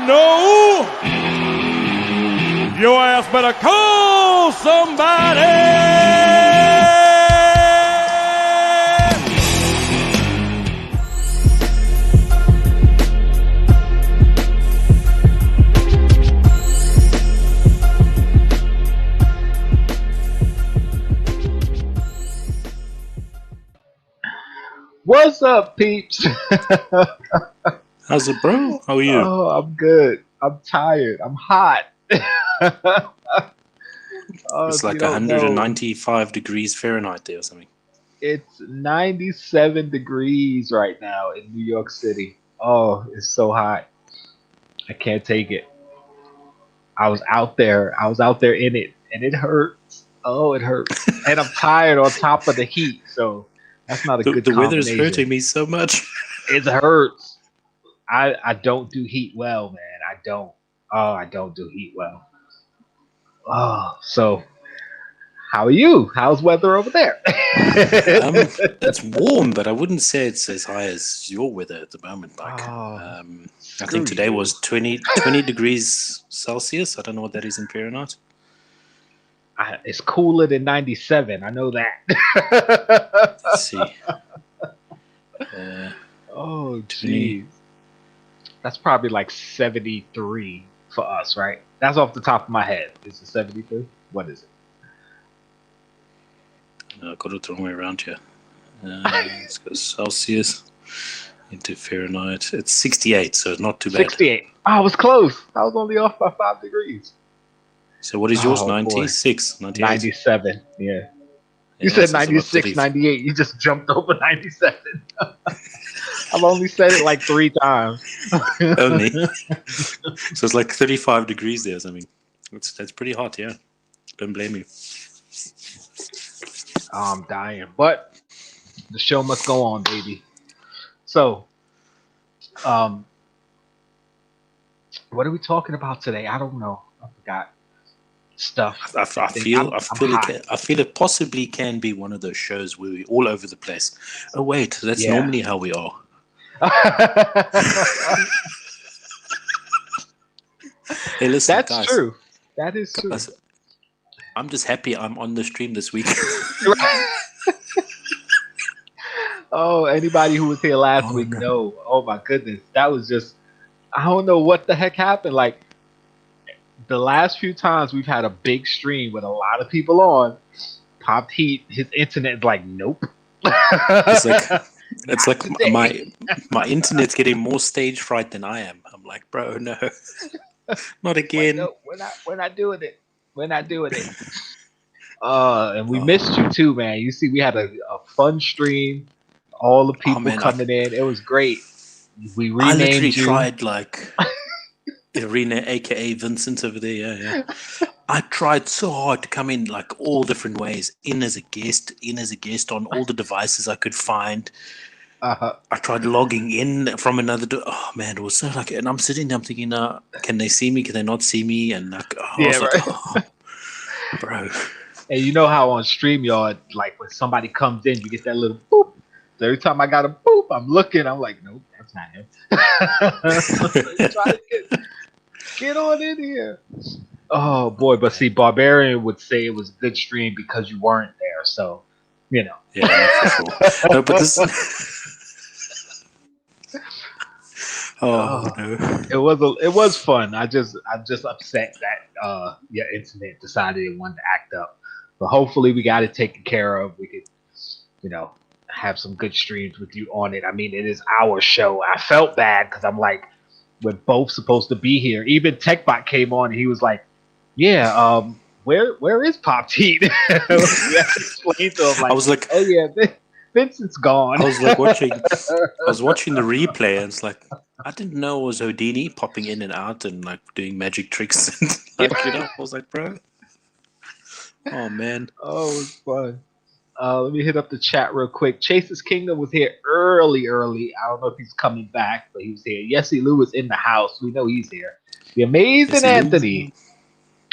know, your ass better call somebody. What's up, peeps? How's it, bro? How are you? Oh, I'm good. I'm tired. I'm hot. It's like 195 degrees Fahrenheit there or something. It's 97 degrees right now in New York City. Oh, it's so hot. I can't take it. I was out there in it, and it hurts. Oh, it hurts. And I'm tired on top of the heat, so that's not a good The weather is combination. hurting me so much. It hurts. I don't do heat well, man. I don't. Oh, I don't do heat well. Oh, so how are you? How's weather over there? It's warm, but I wouldn't say it's as high as your weather at the moment. I think today was 20 degrees Celsius. I don't know what that is in Fahrenheit. It's cooler than 97. I know that. Let's see. Oh, geez. That's probably like 73 for us, right? That's off the top of my head. Is it 73? What is it? I got it the wrong way around here. Let's go Celsius into Fahrenheit. It's 68, so it's not too bad. 68. Oh, I was close. I was only off by 5 degrees. So what is yours? 96? 98? 97, yeah. You said 96, 98. You just jumped over 97. I've only said it like 3 times. Only. So it's like 35 degrees there or something. That's pretty hot, yeah. Don't blame me. I'm dying. But the show must go on, baby. So, what are we talking about today? I don't know. I forgot. Stuff. I feel it possibly can be one of those shows where we're all over the place. Oh wait, that's normally how we are. Hey, listen, that's guys, true. That is true. Guys, I'm just happy I'm on the stream this week. Oh, anybody who was here last week know. Oh my goodness, that was just. I don't know what the heck happened. Like. The last few times we've had a big stream with a lot of people on, Pop Heat, his internet's like, nope. It's like my internet's getting more stage fright than I am. I'm like, bro, no, not again. No, we're not doing it. We're not doing it. And we missed you too, man. You see, we had a fun stream. All the people coming in. It was great. We renamed I literally you. tried like. Irina, aka Vincent over there, yeah. I tried so hard to come in like all different ways, in as a guest on all the devices I could find. I tried logging in from another oh man, it was so like, and I'm sitting there, I'm thinking, can they see me? Can they not see me? And like, bro. And you know how on StreamYard, like when somebody comes in, you get that little boop. So every time I got a boop, I'm looking, I'm like, nope, that's not him. Try to get on in here. Oh boy, but see, Barbarian would say it was a good stream because you weren't there, so you know. Yeah, for sure. No, but this. No. It was fun. I'm just upset that your internet decided it wanted to act up. But hopefully we got it taken care of. We could, have some good streams with you on it. I mean, it is our show. I felt bad because I'm like, we're both supposed to be here. Even TechBot came on and he was like, yeah, where is Pop Heat? We had to explain to him, like, I was like, oh yeah, Vincent's gone. I was watching the replay and it's like, I didn't know it was Houdini popping in and out and like doing magic tricks. And, I was like, bro. Oh man. Oh, it was fun. Let me hit up the chat real quick. Chase's Kingdom was here early. I don't know if he's coming back, but he was here. Yesy Lou is in the house. We know he's here. The amazing Anthony.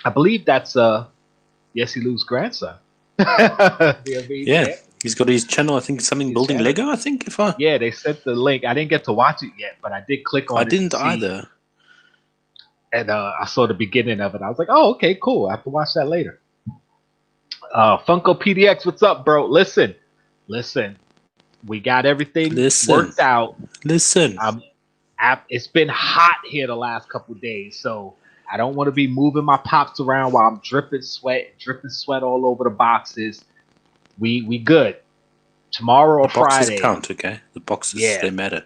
I believe that's Yesy Lou's grandson. Yeah, he's got his channel. I think something building Lego. I think yeah, they sent the link. I didn't get to watch it yet, but I did click on. I didn't either. and I saw the beginning of it. I was like, oh, okay, cool. I have to watch that later. Funko PDX, what's up, bro? Listen, we got everything worked out. Listen. It's been hot here the last couple days, so I don't want to be moving my pops around while I'm dripping sweat all over the boxes. We good. Tomorrow or Friday. The boxes count, okay? The boxes, they matter.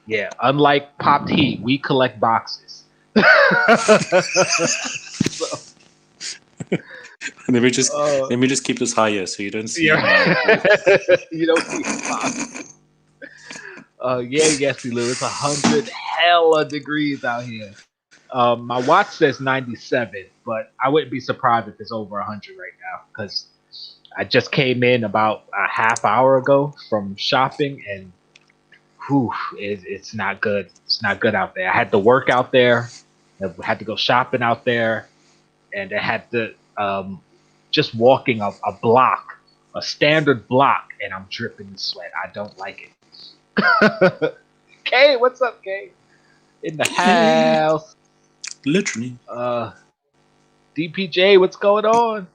Yeah. Unlike Popped Heat, we collect boxes. So, let me just keep this higher so you don't see. You don't see boxes. Yes, Lou. It's 100 hella degrees out here. My watch says 97, but I wouldn't be surprised if it's over 100 right now because I just came in about a half hour ago from shopping, and it's not good. It's not good out there. I had to work out there. I had to go shopping out there, and I had to just walking a block, a standard block, and I'm dripping in sweat. I don't like it. Kay, what's up, Kay? In the house. Literally. DPJ, what's going on?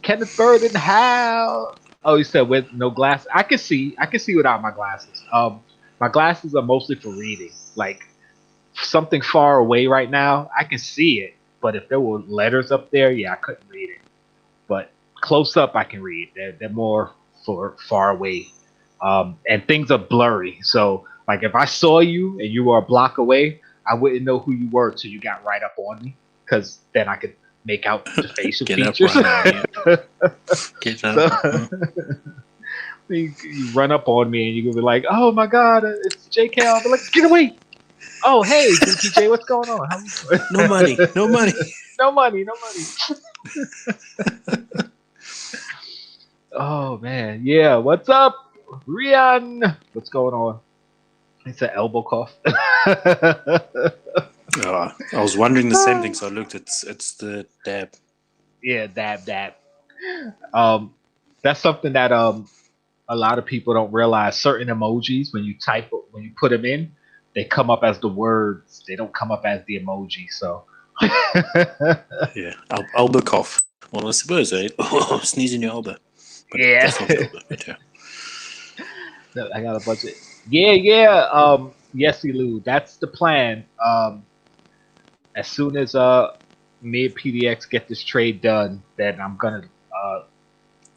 Kenneth Bird in the house. Oh, you said with no glasses. I can see without my glasses. My glasses are mostly for reading. Like something far away right now, I can see it. But if there were letters up there, I couldn't read it. But close up, I can read. They're more for far away. And things are blurry. So, like, if I saw you and you were a block away, I wouldn't know who you were till you got right up on me, because then I could make out the facial features. Get up. You run up on me and you can be like, "Oh my God, it's Jkl." I'll be like, "Get away!" Oh, hey, DPJ, what's going on? How you doing? No money. No money. Oh man, yeah. What's up, Rian? What's going on? It's an elbow cough. I was wondering the same thing, so I looked. It's the dab. Yeah, dab. That's something that a lot of people don't realize. Certain emojis, when you put them in, they come up as the words. They don't come up as the emoji. So yeah, elbow cough. Well, I suppose sneeze in your elbow. But yeah. That's not the elbow, but yeah. No, I got a budget. Yeah. Yes, Lou. That's the plan. As soon as me and PDX get this trade done, then I'm gonna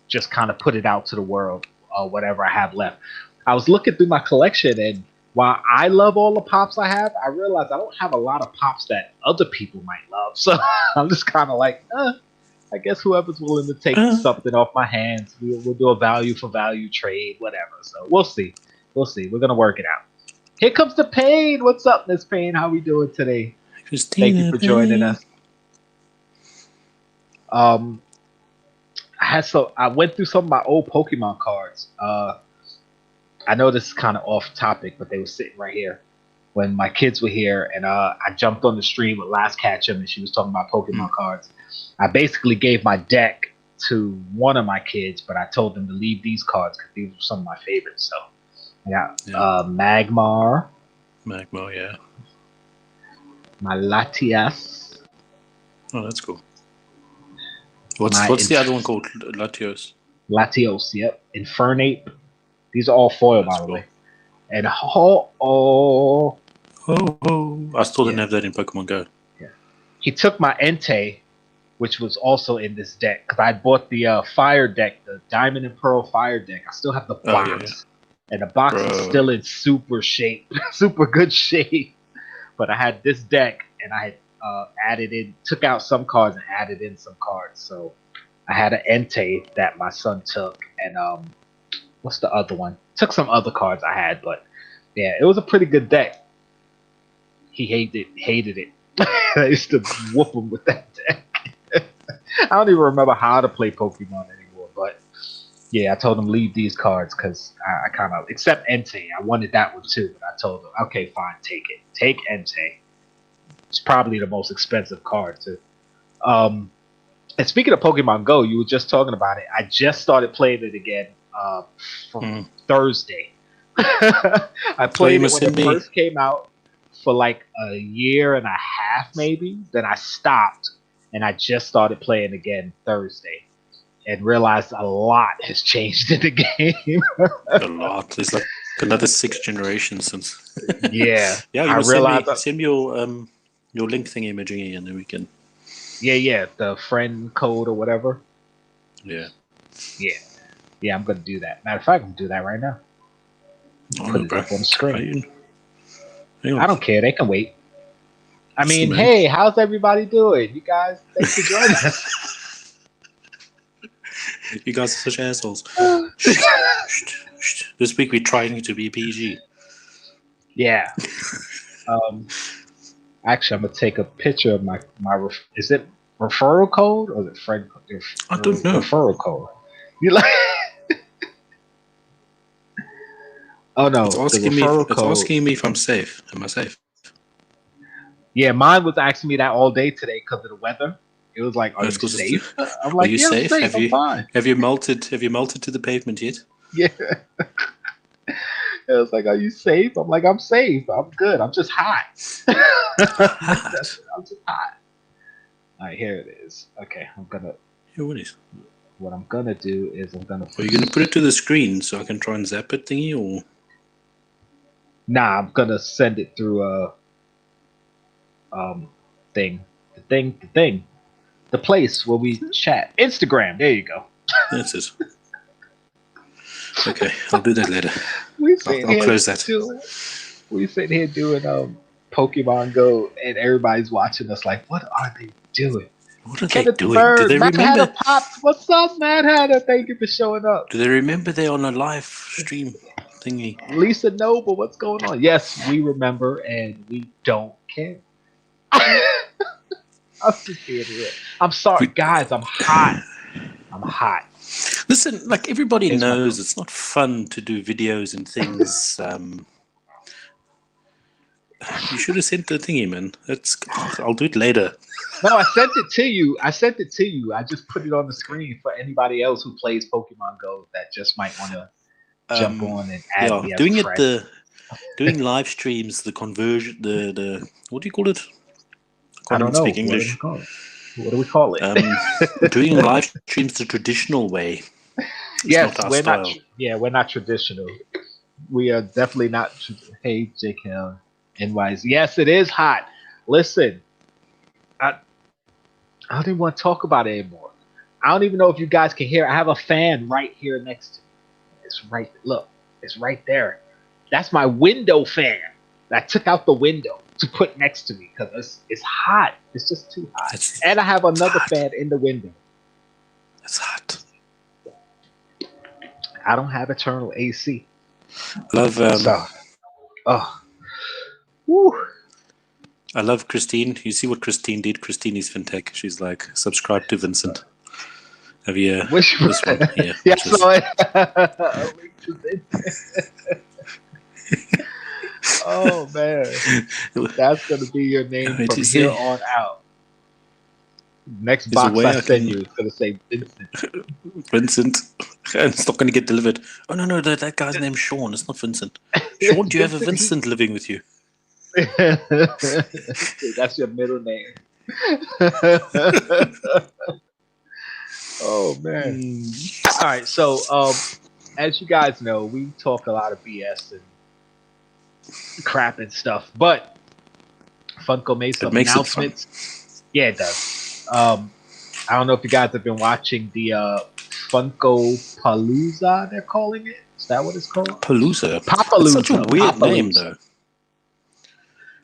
just kind of put it out to the world, whatever I have left. I was looking through my collection, and while I love all the pops I have, I realized I don't have a lot of pops that other people might love. So I'm just kind of like, I guess whoever's willing to take something off my hands, we'll do a value for value trade, whatever. So we'll see. We're gonna work it out. Here comes the Pain. What's up, Miss Pain? How we doing today? Christina, thank you for joining us. I went through some of my old Pokemon cards. I know this is kind of off topic, but they were sitting right here when my kids were here, and I jumped on the stream with Last Catch 'em, and she was talking about Pokemon cards. I basically gave my deck to one of my kids, but I told them to leave these cards because these were some of my favorites. So I got Magmar. Magmar, yeah. My Latias. Oh, that's cool. What's the other one called? Latios. Latios, yep. Infernape. These are all foil, by the way. And I still didn't have that in Pokemon Go. Yeah. He took my Entei, which was also in this deck, because I bought the Fire deck, the Diamond and Pearl Fire deck. I still have the box, and the box is still in super shape, super good shape. But I had this deck, and I had took out some cards and added in some cards. So I had an Entei that my son took, and what's the other one? Took some other cards I had, but yeah, it was a pretty good deck. He hated it. I used to whoop him with that deck. I don't even remember how to play Pokemon anymore, but yeah, I told him leave these cards because I kind of, except Entei, I wanted that one too, but I told him, okay, fine, take it. Take Entei. It's probably the most expensive card too. And speaking of Pokemon Go, you were just talking about it. I just started playing it again from Thursday. I played it when it first came out. for like a year and a half, maybe. Then I stopped, and I just started playing again Thursday, and realized a lot has changed in the game. A lot. There's like another 6 generations since. Yeah, Yeah, you I must realized. send me your link thingy imaging, and then we can. Yeah, the friend code or whatever. Yeah. Yeah, I'm gonna do that. Matter of fact, I'm gonna do that right now. Put it up on the screen. I don't care. They can wait. I mean, hey, how's everybody doing? You guys, thanks for joining us. You guys are such assholes. This week we're trying to be PG. Yeah. Actually, I'm gonna take a picture of my. Is it referral code or is it friend code? I don't know. Referral code. You like? Oh no! It's asking me if I'm safe. Am I safe? Yeah, mine was asking me that all day today because of the weather. It was like, "Are you safe?" I'm like, "Yeah, I'm safe. I'm fine." Have you melted to the pavement yet? Yeah. It was like, "Are you safe?" I'm like, "I'm safe. I'm good. I'm just hot." I'm just hot. All right, here it is. Okay, I'm gonna. What I'm gonna do is I'm gonna. Are you gonna put it to the screen so I can try and zap it thingy, or? Nah, I'm gonna send it through a thing. The place where we chat. Instagram. There you go. That's it. Okay, I'll do that later. I'll close that. We sit here doing Pokemon Go, and everybody's watching us like, what are they doing? What are they doing? Do they remember? What's up, Mad Hatter? Thank you for showing up. Do they remember they're on a live stream thingy? Lisa Noble, what's going on? Yes, we remember, and we don't care. I'm sorry, guys. I'm hot. Listen, like everybody knows, it's not fun to do videos and things. You should have sent the thingy, man. I'll do it later. No, I sent it to you. I just put it on the screen for anybody else who plays Pokemon Go that just might want to jump on and add me as a friend. Doing live streams, the conversion, the what do you call it? I don't know. Speak English. What do we call it? Doing live streams the traditional way. Yes, we're not. We're not traditional. We are definitely not. Hey, Jkl NYs. Yes, it is hot. Listen, I don't even want to talk about it anymore. I don't even know if you guys can hear. I have a fan right here next to me. It's right. Look, it's right there. That's my window fan. I took out the window to put next to me because it's hot. It's just too hot. And I have another fan in the window. It's hot. I don't have eternal AC. Love. Woo. I love Christine. You see what Christine did? Christine is fintech. She's like, subscribe to Vincent. Have you? Which this one? Yeah. Yes, oh man, that's gonna be your name from here on out. Next box I send you is gonna say Vincent. Vincent, and it's not gonna get delivered. Oh no, that guy's name's Sean. It's not Vincent. Sean, do you have a Vincent living with you? That's your middle name. Oh man. All right, so as you guys know, we talk a lot of BS and crap and stuff, but Funko made some announcements. Yeah, it does. I don't know if you guys have been watching the Funko Palooza, they're calling it. Is that what it's called? Palooza. Papalooza. It's such a weird name, though.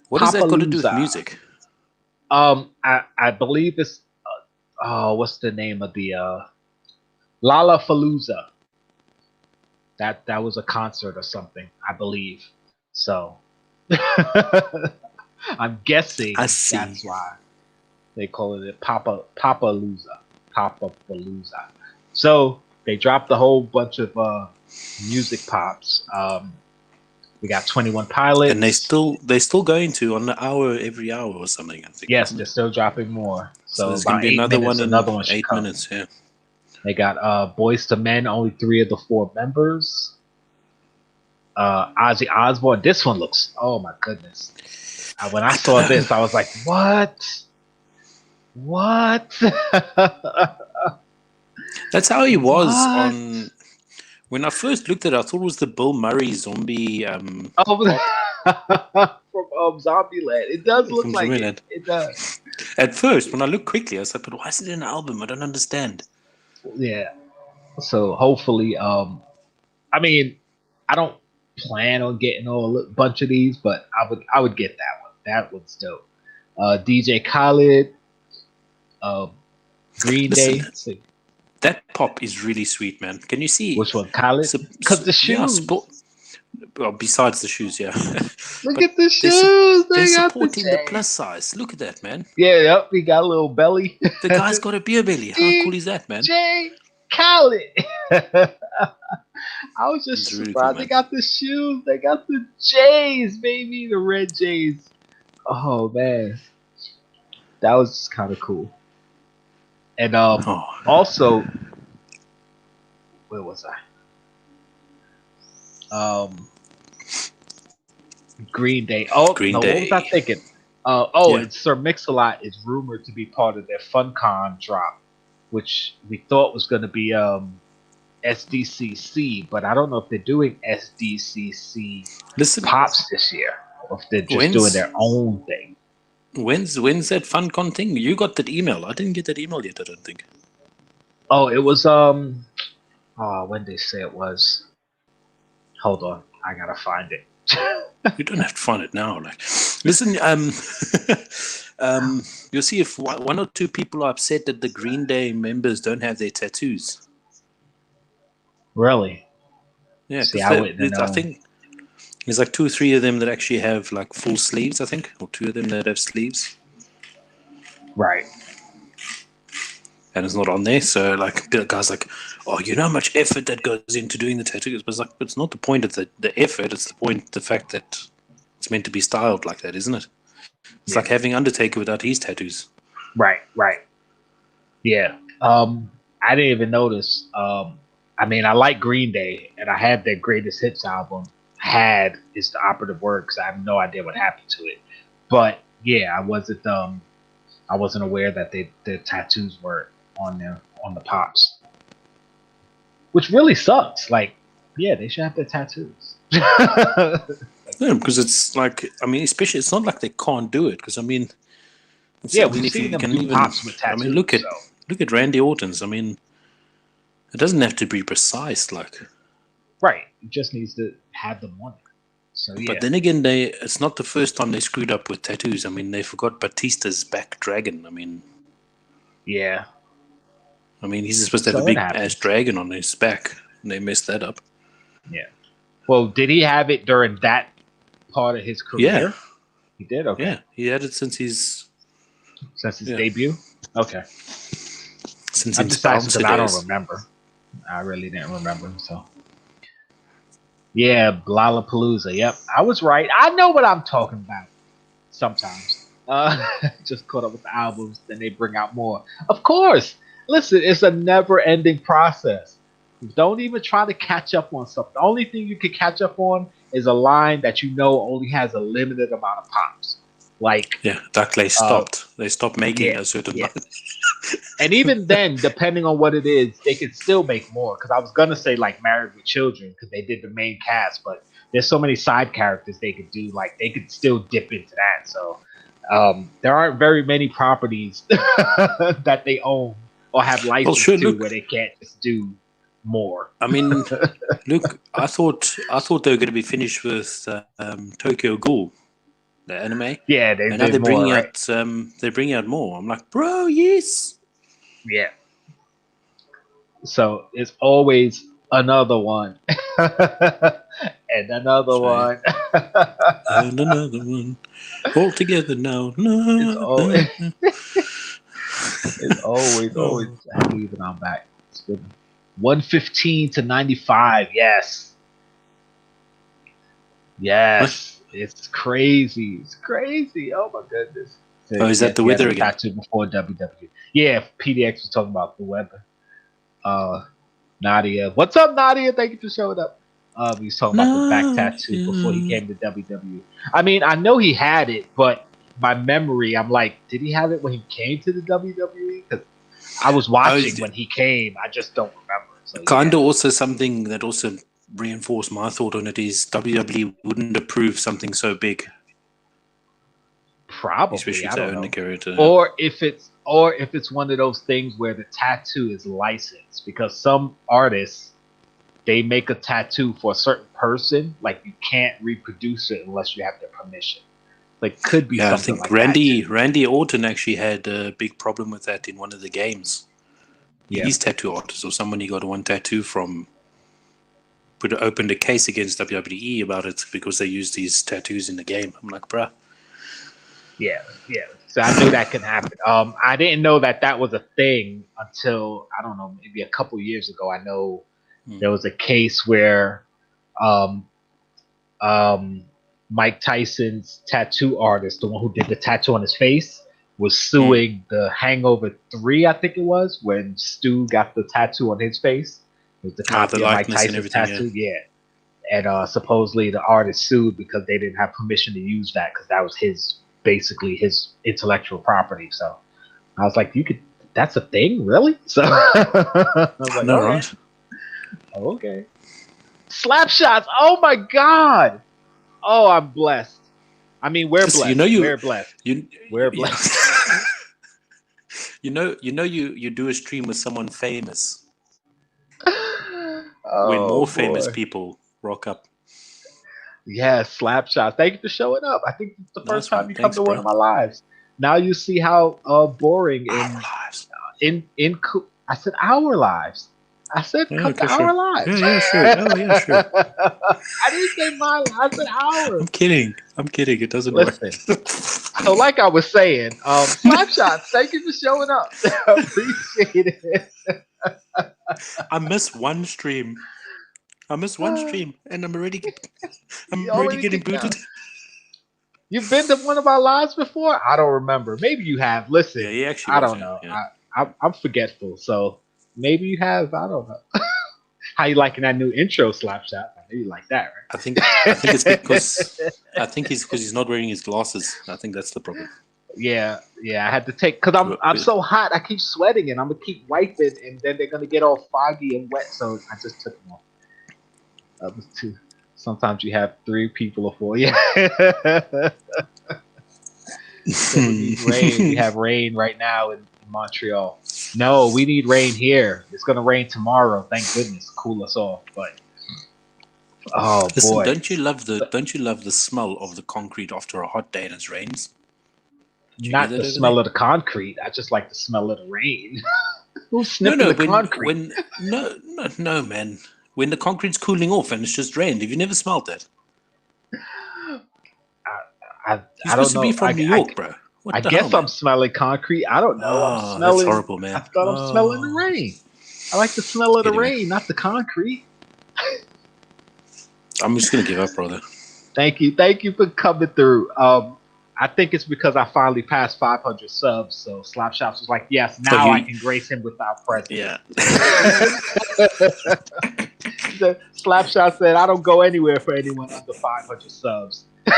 What does that got to do with music? I believe it's what's the name of the Lollapalooza? That was a concert or something, I believe. So I'm guessing that's why they call it Papalooza. So they dropped a whole bunch of music pops. We got 21 Pilots, and they're still going to on the hour every hour or something. I think. Yes, they're still dropping more. So there's going to be another one in 8 minutes. Yeah. They got Boys to Men, only 3 of the 4 members. Ozzy Osbourne. This one looks. Oh my goodness! When I saw this, I was like, "What? What?" That's how he was What? on. When I first looked at it, I thought it was the Bill Murray zombie. Oh, from Zombieland. It does look From like it. Zombieland. It does. At first, when I looked quickly, I was like, "But why is it an album? I don't understand." Yeah. So hopefully, I mean, I don't plan on getting a bunch of these, but I would get that one. That one's dope. DJ Khaled, Green Listen, Day. So, that pop is really sweet, man. Can you see? which one, Khaled? Because the shoes. Well, besides the shoes, yeah. Look But at the shoes. they're They got supporting the J. plus size. Look at that, man. Yeah, yep. He got a little belly. The guy's got a beer belly. How cool is that, man? J. Khaled. I was just It's really surprised. cool, They man. got the shoes. They got the J's, baby. The red J's. Oh man, that was kind of cool. And Oh, also, where was I? Green Day. Oh Green no, Day. what was I thinking? Yeah. And Sir Mix-a-Lot is rumored to be part of their FunCon drop, which we thought was going to be SDCC, but I don't know if they're doing SDCC listen, Pops this year, or if they're just doing their own thing. when's that FunCon thing? You got that email. I didn't get that email yet, I don't think. Oh, it was when they say it was. Hold on, I gotta find it. You don't have to find it now. Like, listen, you'll see if one or two people are upset that the Green Day members don't have their tattoos. Really? Yeah, See, 'cause I wouldn't know. I think there's like 2 or 3 of them that actually have like full sleeves, I think, or 2 of them that have sleeves, Right. and it's not on there. So like, the guy's like, "Oh, you know how much effort that goes into doing the tattoos?" But it's like, it's not the point of the effort. It's the fact that it's meant to be styled like that, isn't it? It's like having Undertaker without his tattoos. Right. Yeah. I didn't even notice. I mean, I like Green Day, and I had their Greatest Hits album. Had is the operative word because I have no idea what happened to it. But yeah, I wasn't aware that the tattoos were on the Pops, which really sucks. Like, yeah, they should have their tattoos. Yeah, because it's like, I mean, especially it's not like they can't do it. Because I mean, Yeah, I mean, we've if you seen them can do even, Pops with I tattoos. mean, look so. at Randy Orton's. I mean, it doesn't have to be precise, like. Right, it just needs to have them on it. So yeah, But then again, it's not the first time they screwed up with tattoos. I mean, they forgot Batista's back dragon. I mean, yeah. he's supposed to have So a big it happens. ass dragon on his back, and they messed that up. Yeah. Well, did he have it during that part of his career? Yeah. He did. Okay. Yeah, he had it since his Debut. Okay. since I'm his just asking bouncer because I don't days. remember. I really didn't remember. So. Yeah, Lollapalooza. Yep, I was right. I know what I'm talking about. Sometimes, just caught up with the albums, then they bring out more. Of course. Listen, it's a never-ending process. Don't even try to catch up on something. The only thing you can catch up on is a line that you know only has a limited amount of pops. Like, Yeah, like they stopped. They stopped making a certain. yeah. And even then, depending on what it is, they could still make more. Because I was gonna say like Married with Children because they did the main cast, but there's so many side characters they could do. Like they could still dip into that. So there aren't very many properties that they own or have license where they can't just do more. I mean, look, I thought they were going to be finished with Tokyo Ghoul, the anime. Yeah, and now they're bringing out. They're bringing out more. I'm like, bro, yes. Yeah. So it's always another one, and another one, and another one, all together now. It's always. I believe it. I'm back. It's good. 115 to 95. Yes. It's crazy. It's crazy. Oh my goodness. So, is that the weather again? Tattoo before WWE. Yeah, PDX was talking about the weather. Nadia, what's up, Nadia? Thank you for showing up. He was talking about the back tattoo before he came to WWE. I mean, I know he had it, but my memory, I'm like, did he have it when he came to the WWE? Because I was watching when he came. I just don't remember. So, kind of also something that also reinforced my thought on it is WWE wouldn't approve something so big. Probably, especially I to don't own know. the character. Or if it's one of those things where the tattoo is licensed, because some artists, they make a tattoo for a certain person, like you can't reproduce it unless you have their permission. Like, could be something I think like Randy Orton actually had a big problem with that in one of the games. Yeah. His tattoo artist or someone he got one tattoo from opened a case against WWE about it because they used these tattoos in the game. I'm like, bruh. Yeah. So I knew that could happen. I didn't know that was a thing until, I don't know, maybe a couple years ago. I know there was a case where Mike Tyson's tattoo artist, the one who did the tattoo on his face, was suing the Hangover 3, I think it was, when Stu got the tattoo on his face. It was the copy of Mike Tyson's tattoo. Yeah. And supposedly the artist sued because they didn't have permission to use that because that was basically his intellectual property. So I was like, that's a thing, really? So I was like, right? Okay. Slap shots. Oh my God. Oh, I'm blessed. I mean, we're blessed. We're blessed. We're blessed. You do a stream with someone famous. Oh, when more famous people rock up. Yeah, slap shots. Thank you for showing up. I think it's the first time you come to one of my lives. Now you see how boring our lives. I said our lives. I said come to our lives. Yeah, sure. Oh, yeah, sure. I didn't say my life. I said ours. I'm kidding. It doesn't work. So like I was saying, slap shots. Thank you for showing up. Appreciate it. I missed one stream. and I'm already getting booted. You've been to one of our lives before? I don't remember. Maybe you have. Listen, yeah, actually I don't know. Yeah. I'm forgetful, so maybe you have. I don't know. How you liking that new intro, slap shot? I know you like that, right? I think it's because he's not wearing his glasses. I think that's the problem. Yeah. I had to take because I'm so hot. I keep sweating and I'm gonna keep wiping, and then they're gonna get all foggy and wet. So I just took them off. That was two. Sometimes you have 3 people or 4. Yeah. So we need rain. We have rain right now in Montreal. No, we need rain here. It's gonna rain tomorrow. Thank goodness, cool us off. But listen, boy, don't you love the smell of the concrete after a hot day and it rains? Not the smell of the concrete. I just like the smell of the rain. Who's sniffing the concrete? No, man. When the concrete's cooling off and it's just rained, have you never smelled that? I don't know. To be from New York, bro. I guess I'm smelling concrete. I don't know. I'm smelling. That's horrible, man. I thought I'm smelling the rain. I like the smell of the rain, not the concrete. I'm just gonna give up, brother. Thank you for coming through. I think it's because I finally passed 500 subs, so Slapshots was like, yes, now I can grace him with our presence. Yeah. Slapshot said, I don't go anywhere for anyone under 500 subs. It's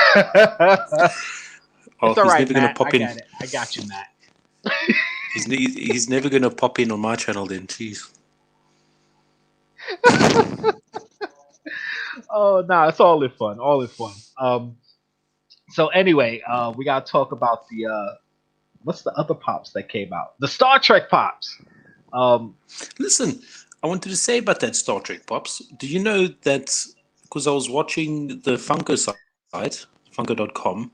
all right, Matt. I got you, Matt. He's never going to pop in on my channel then, jeez. Oh, no, it's all in fun. So anyway, we got to talk about the, what's the other pops that came out? The Star Trek pops. Listen, I wanted to say about that Star Trek pops. Do you know that, because I was watching the Funko site, Funko.com,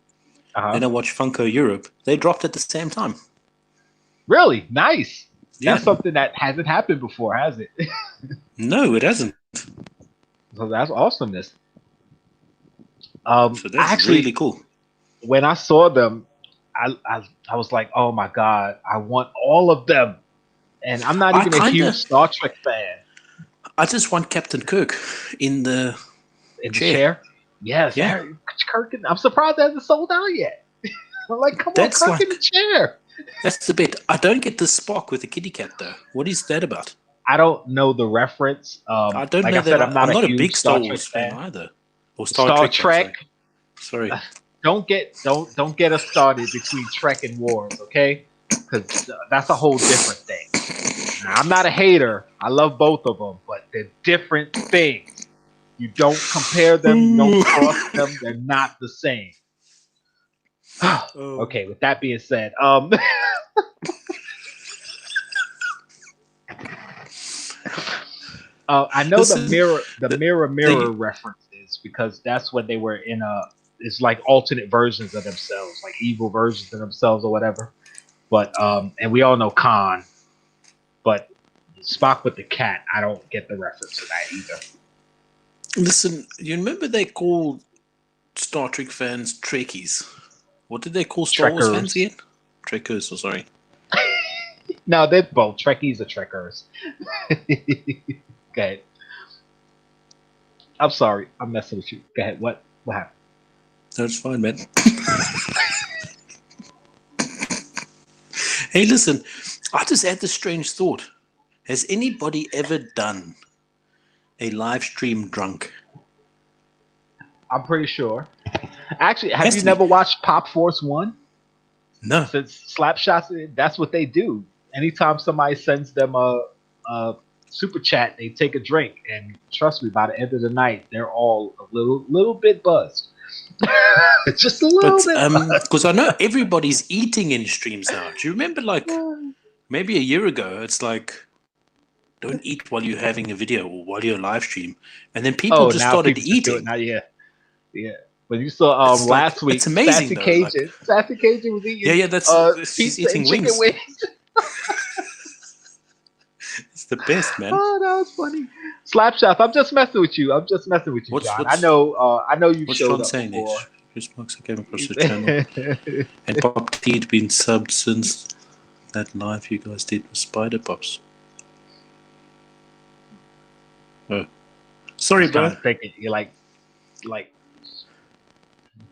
then I watched Funko Europe, they dropped at the same time. Really? Nice. Yeah. That's something that hasn't happened before, has it? No, it hasn't. So that's awesomeness. So that's actually really cool. When I saw them, I was like, oh my God, I want all of them. And I'm not even a huge Star Trek fan. I just want Captain Kirk in the chair. Yes, yeah. Kirk. I'm surprised it hasn't sold out yet. I'm like, come on, Kirk in the chair. That's the bit. I don't get the Spock with the kitty cat though. What is that about? I don't know the reference. I don't Like know I said, that. I'm not I'm a not a huge big Star Trek Wars fan fan. either. Or Star Trek. Trek. Sorry. Don't get us started between Trek and Wars, okay? Because that's a whole different thing. Now, I'm not a hater. I love both of them, but they're different things. You don't compare them. You don't cross them. They're not the same. Okay. With that being said, I know Listen, the mirror references because that's when they were in it's like alternate versions of themselves, like evil versions of themselves or whatever. But and we all know Khan, but Spock with the cat, I don't get the reference to that either. Listen, you remember they called Star Trek fans Trekkies? What did they call Star Wars fans again? Trekkers, sorry. No, they're both. Trekkies are Trekkers. Go ahead. I'm sorry. I'm messing with you. Go ahead. What happened? That's fine, man. Hey, listen. I just had this strange thought. Has anybody ever done a live stream drunk? I'm pretty sure. Actually, have you never watched Pop Force 1? No. Since Slapshots, that's what they do. Anytime somebody sends them a super chat, they take a drink, and trust me, by the end of the night, they're all a little bit buzzed. Just a little bit. Because I know everybody's eating in streams now. Do you remember, like, maybe a year ago, it's like, don't eat while you're having a video or while you're live stream, and then people just started eating. Yeah. But you saw last week, it's amazing. Sassy Cajun was eating. Yeah, that's she's eating wings. It's the best, man. Oh, that was funny. Slapshots. I'm just messing with you, John. I know you showed up before. Chris Marks came across the channel, and Pop T had been subbed since that live you guys did with Spider Pops. Oh, sorry, bro. Thinking you're like,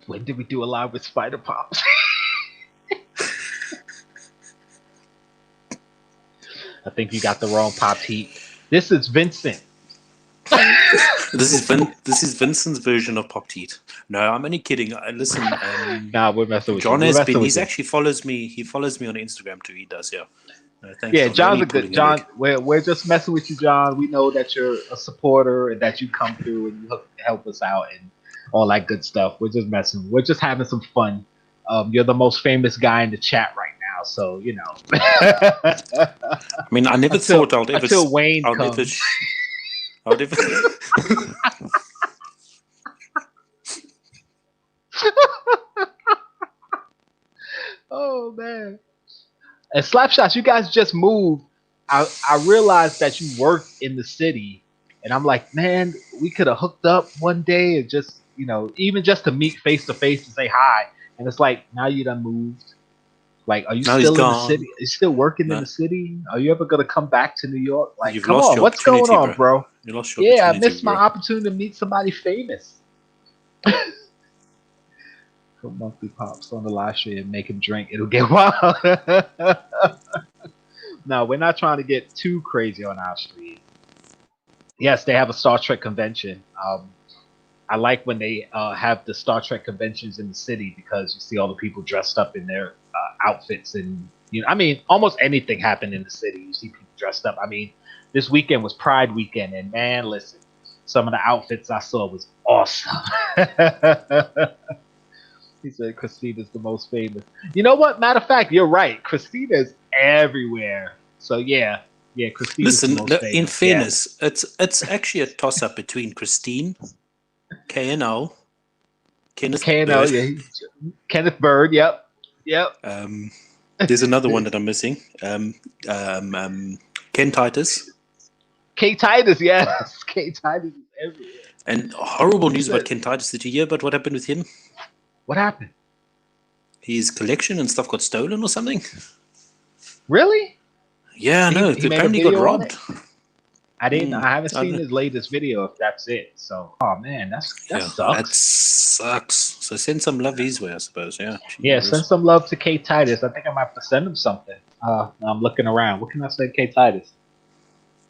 when did we do a live with Spider Pops? I think you got the wrong Pop Heat. This is Vincent. This is Vincent's version of Pop Heat. No, I'm only kidding. Listen, nah, we're messing with John. He actually follows me. He follows me on Instagram too. He does, yeah. No, thanks, yeah, John. John's a good John. We're just messing with you, John. We know that you're a supporter and that you come through and you help us out and all that good stuff. We're just messing. We're just having some fun. You're the most famous guy in the chat right now, so you know. I mean, I never thought I'd ever. Until Wayne comes. I'd ever. Oh man. And Slapshots, you guys just moved. I realized that you worked in the city, and I'm like, man, we could have hooked up one day and just, you know, even just to meet face to face and say hi. And it's like, now you done moved. Like, are you still in the city? Are you still working in the city? Are you ever gonna come back to New York? Like, You've come lost on, your what's going on, bro? You lost your I missed my opportunity to meet somebody famous. Put monthly pops on the live stream and make him drink. It'll get wild. No, we're not trying to get too crazy on our stream. Yes, they have a Star Trek convention. I like when they have the Star Trek conventions in the city because you see all the people dressed up in their outfits, and you know, I mean, almost anything happened in the city. You see people dressed up. I mean, this weekend was Pride weekend, and man, listen, some of the outfits I saw was awesome. He said Christina's the most famous. You know what? Matter of fact, you're right. Christina's everywhere. So yeah, Christina's the most famous. In fairness, it's actually a toss-up between Christine, KNO, Kenneth Bird. Yeah. Kenneth Bird, yep. There's another one that I'm missing. Ken Titus. K Titus, yes. K Titus is everywhere. And horrible news about Ken Titus. Did you hear about what happened with him? What happened? His collection and stuff got stolen or something. Really? Yeah, no. Apparently got robbed. I haven't seen his latest video. If that's it, so that sucks. That sucks. So send some love his way, I suppose. Yeah. Yeah, send some love to K Titus. I think I might have to send him something. I'm looking around. What can I say, K Titus?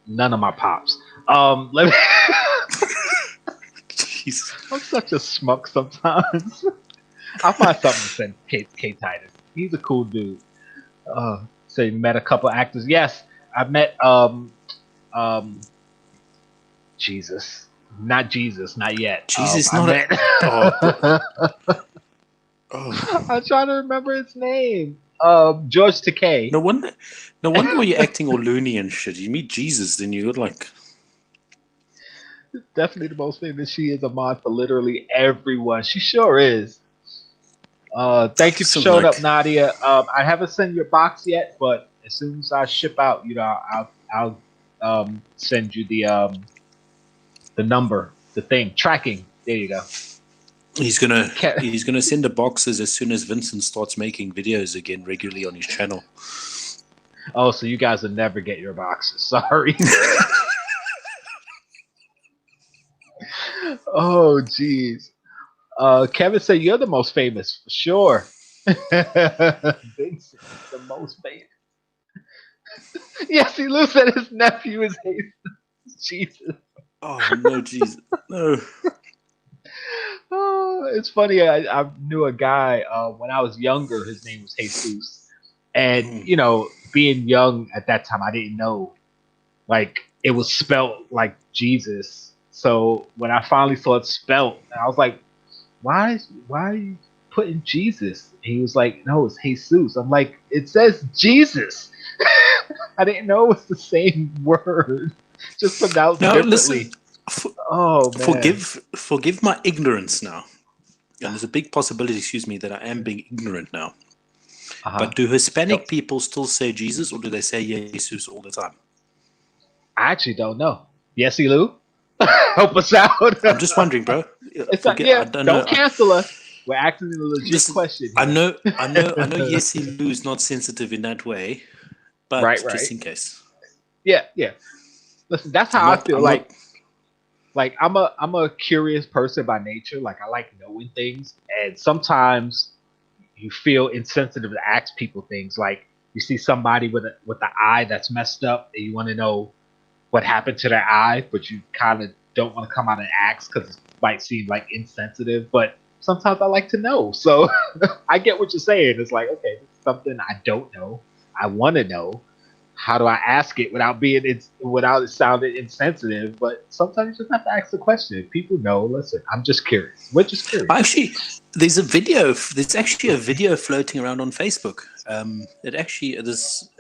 None of my pops. Let me. Jeez. I'm such a schmuck sometimes. I'll find something to send K Titus. He's a cool dude. So you met a couple actors. Yes, I met Jesus. Not Jesus, not yet. Jesus, I not met Oh, I'm trying to remember his name. George Takei. no wonder why you're acting all loony and shit. You meet Jesus, then you're like, Definitely the most famous. She is a mod for literally everyone. She sure is. Thank you for Something showing up, like- Nadia. I haven't sent your box yet, but as soon as I ship out, I'll send you the number, the thing, tracking. There you go. he's gonna send the boxes as soon as Vincent starts making videos again regularly on his channel. Oh, so you guys will never get your boxes. Sorry. Oh, jeez. Kevin said you're the most famous for sure. Vincent, the most famous. Yes, he looks at his nephew is Jesus. Oh no, Jesus, no. Oh, it's funny. I knew a guy when I was younger. His name was Jesus, and being young at that time, I didn't know like it was spelled like Jesus. So when I finally saw it spelled, I was like, why are you putting Jesus? And he was like, no, it's Jesus. I'm like, it says Jesus. I didn't know it was the same word, just pronounced No, differently. listen. Oh man. Forgive my ignorance now. And there's a big possibility, excuse me, that I am being ignorant now. But do Hispanic people still say Jesus, or do they say Jesus all the time? I actually don't know. Yes, Lou? Help us out. I'm just wondering, bro. It's like, I don't cancel us. We're asking a legit question here. I know Yesi Lou is not sensitive in that way, but right. just in case. Yeah. Listen, that's how I feel. Like I'm a curious person by nature. Like I like knowing things, and sometimes you feel insensitive to ask people things. Like you see somebody with the eye that's messed up, and you want to know what happened to their eye, but you kind of don't want to come out and ask because it might seem like insensitive. But sometimes I like to know, so I get what you're saying. It's like, okay, this is something I don't know. I want to know. How do I ask it without it sounding insensitive? But sometimes you just have to ask the question. People know. Listen, I'm just curious. We're just curious. Actually, there's actually a video floating around on Facebook.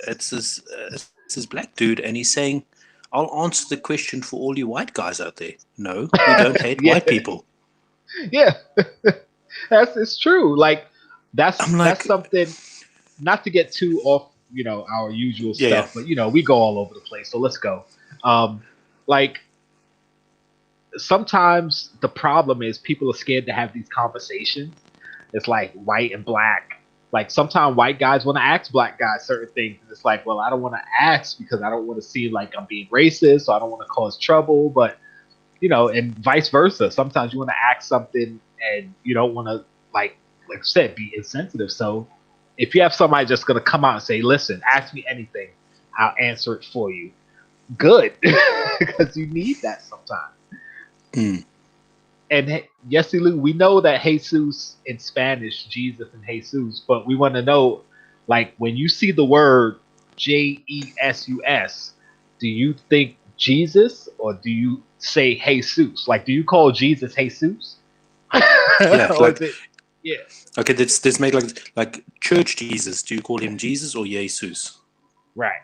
It's this black dude, and he's saying, "I'll answer the question for all you white guys out there. No, we don't hate white people." Yeah, it's true. Like that's something. Not to get too off, our usual stuff, but we go all over the place. So let's go. Like sometimes the problem is people are scared to have these conversations. It's like white and black. Like sometimes white guys want to ask black guys certain things. And it's like, well, I don't want to ask because I don't want to seem like I'm being racist, so I don't want to cause trouble. But and vice versa. Sometimes you want to ask something and you don't want to like I said, be insensitive. So if you have somebody just going to come out and say, listen, ask me anything, I'll answer it for you. Good. Because you need that sometimes. Mm. And yes, Lou, we know that Jesus in Spanish, Jesus and Jesus, but we want to know, like, when you see the word Jesus, do you think Jesus or do you say Jesus? Like, do you call Jesus Jesus? Yeah, or is it, yeah. Okay, let's make like church Jesus. Do you call him Jesus or Jesus? Right.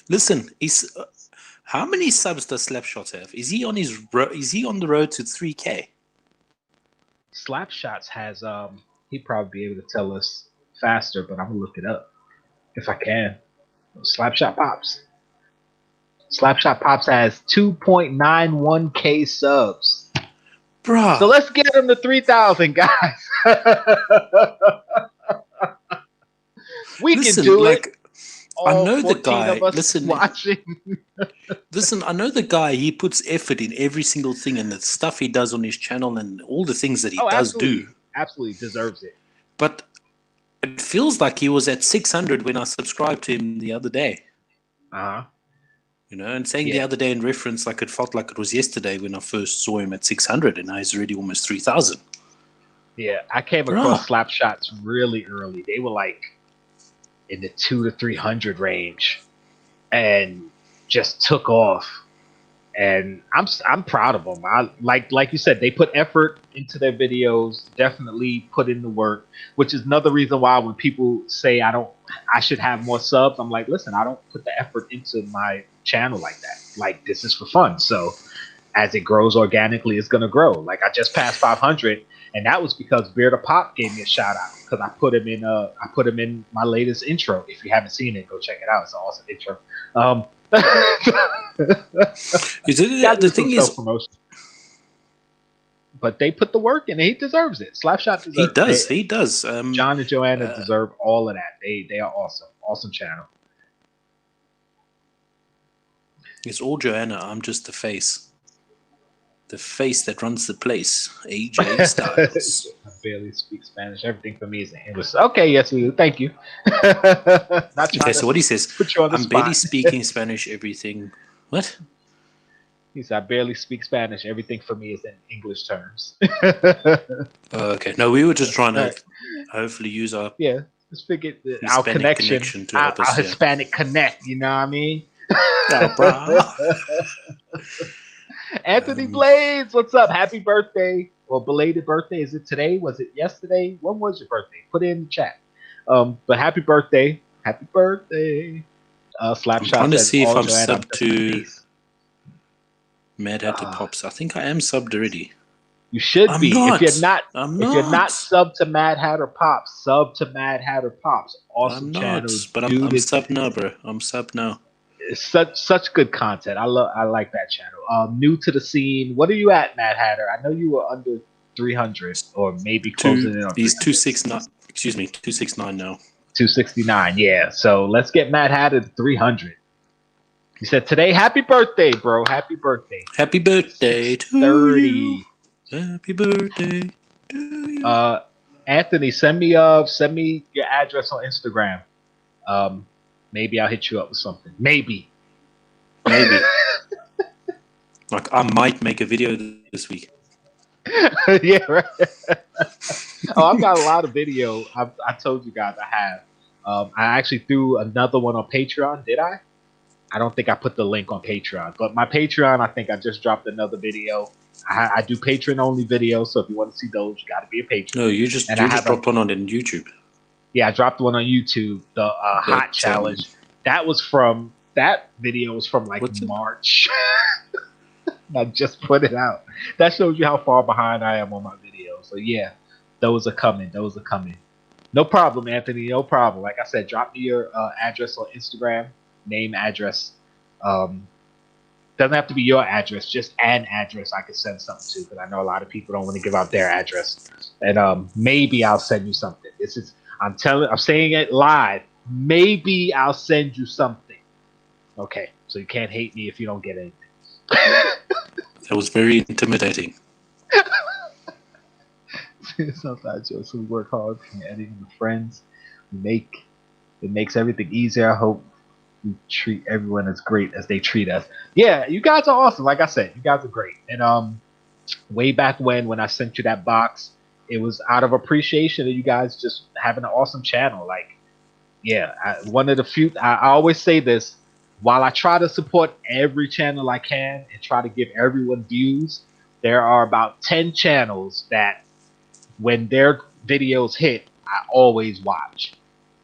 Listen, how many subs does Slapshots have? Is he on the road to 3K? Slapshots has he'd probably be able to tell us faster, but I'm gonna look it up if I can. Slapshot Pops. Slapshot Pops has 2.91K subs. Bruh. So let's get him to 3,000, guys. We can do it. I know the guy. Listen, watching. Listen, I know the guy. He puts effort in every single thing, and the stuff he does on his channel, and all the things that he does do. Absolutely deserves it. But it feels like he was at 600 when I subscribed to him the other day. Uh-huh. You know, and saying the Yeah. other day in reference, like it felt like it was yesterday when I first saw him at 600, and now he's already almost 3,000. Yeah, I came across slap shots really early. They were like in the 200 to 300 range, and just took off. And I'm proud of them. I like you said, they put effort into their videos. Definitely put in the work, which is another reason why when people say I should have more subs, I'm like, listen, I don't put the effort into my channel like that. Like, this is for fun. So as it grows organically, it's gonna grow. Like, I just passed 500, and that was because Beard of Pop gave me a shout out because I put him in my latest intro. If you haven't seen it, go check it out. It's an awesome intro. The thing is, but they put the work in. He deserves it. Slapshot deserves he does. John and Joanna deserve all of that. They are awesome. Awesome channel. It's all Joanna. I'm just the face. The face that runs the place. AJ Styles. I barely speak Spanish. Everything for me is in English. Okay, yes, we do. Thank you. Okay, so what he says, put you on the I'm spot. barely speaking Spanish. Everything. What? He said, I barely speak Spanish. Everything for me is in English terms. Okay. No, we were just trying to hopefully use our just figured our Hispanic connection to help us, our Hispanic connect. You know what I mean? Anthony Blades, what's up? Happy birthday or belated birthday. Is it today? Was it yesterday? When was your birthday? Put it in the chat. But happy birthday. Happy birthday. Slapshot. I'm trying to see if I'm Joanna, subbed to Mad Hatter Pops. I think I am subbed already. You should be. Not. If you're not subbed to Mad Hatter Pops, sub to Mad Hatter Pops. Awesome channel. But I'm subbed now, bro. I'm subbed now. It's such good content. I like that channel. New to the scene. What are you at, Mad Hatter? I know you were under 300 or maybe closing in on. He's 269. Excuse me, 269 now. 269. Yeah. So let's get Mad Hatter to 300. He said today, happy birthday, bro. Happy birthday. Happy birthday to 30. you. Happy birthday to you. Anthony, send me your address on Instagram. Maybe I'll hit you up with something. Maybe. Like, I might make a video this week. Yeah, right. I've got a lot of video. I told you guys I have. I actually threw another one on Patreon. Did I? I don't think I put the link on Patreon. But my Patreon, I think I just dropped another video. I do Patreon-only videos, so if you want to see those, you got to be a patron. No, you just dropped one on YouTube. Yeah, I dropped one on YouTube, the hot challenge. That video was from like March. I just put it out. That shows you how far behind I am on my videos. So yeah, those are coming. No problem, Anthony. No problem. Like I said, drop me your address on Instagram, name, address. Doesn't have to be your address, just an address I could send something to, because I know a lot of people don't want to give out their address. And maybe I'll send you something. I'm saying it live. Maybe I'll send you something. Okay, so you can't hate me if you don't get anything. That was very intimidating. Sometimes we work hard and editing with friends. It makes everything easier. I hope we treat everyone as great as they treat us. Yeah, you guys are awesome. Like I said, you guys are great. And way back when I sent you that box, it was out of appreciation of you guys just having an awesome channel. Like, yeah, one of the few. I always say this. While I try to support every channel I can and try to give everyone views, there are about 10 channels that when their videos hit, I always watch.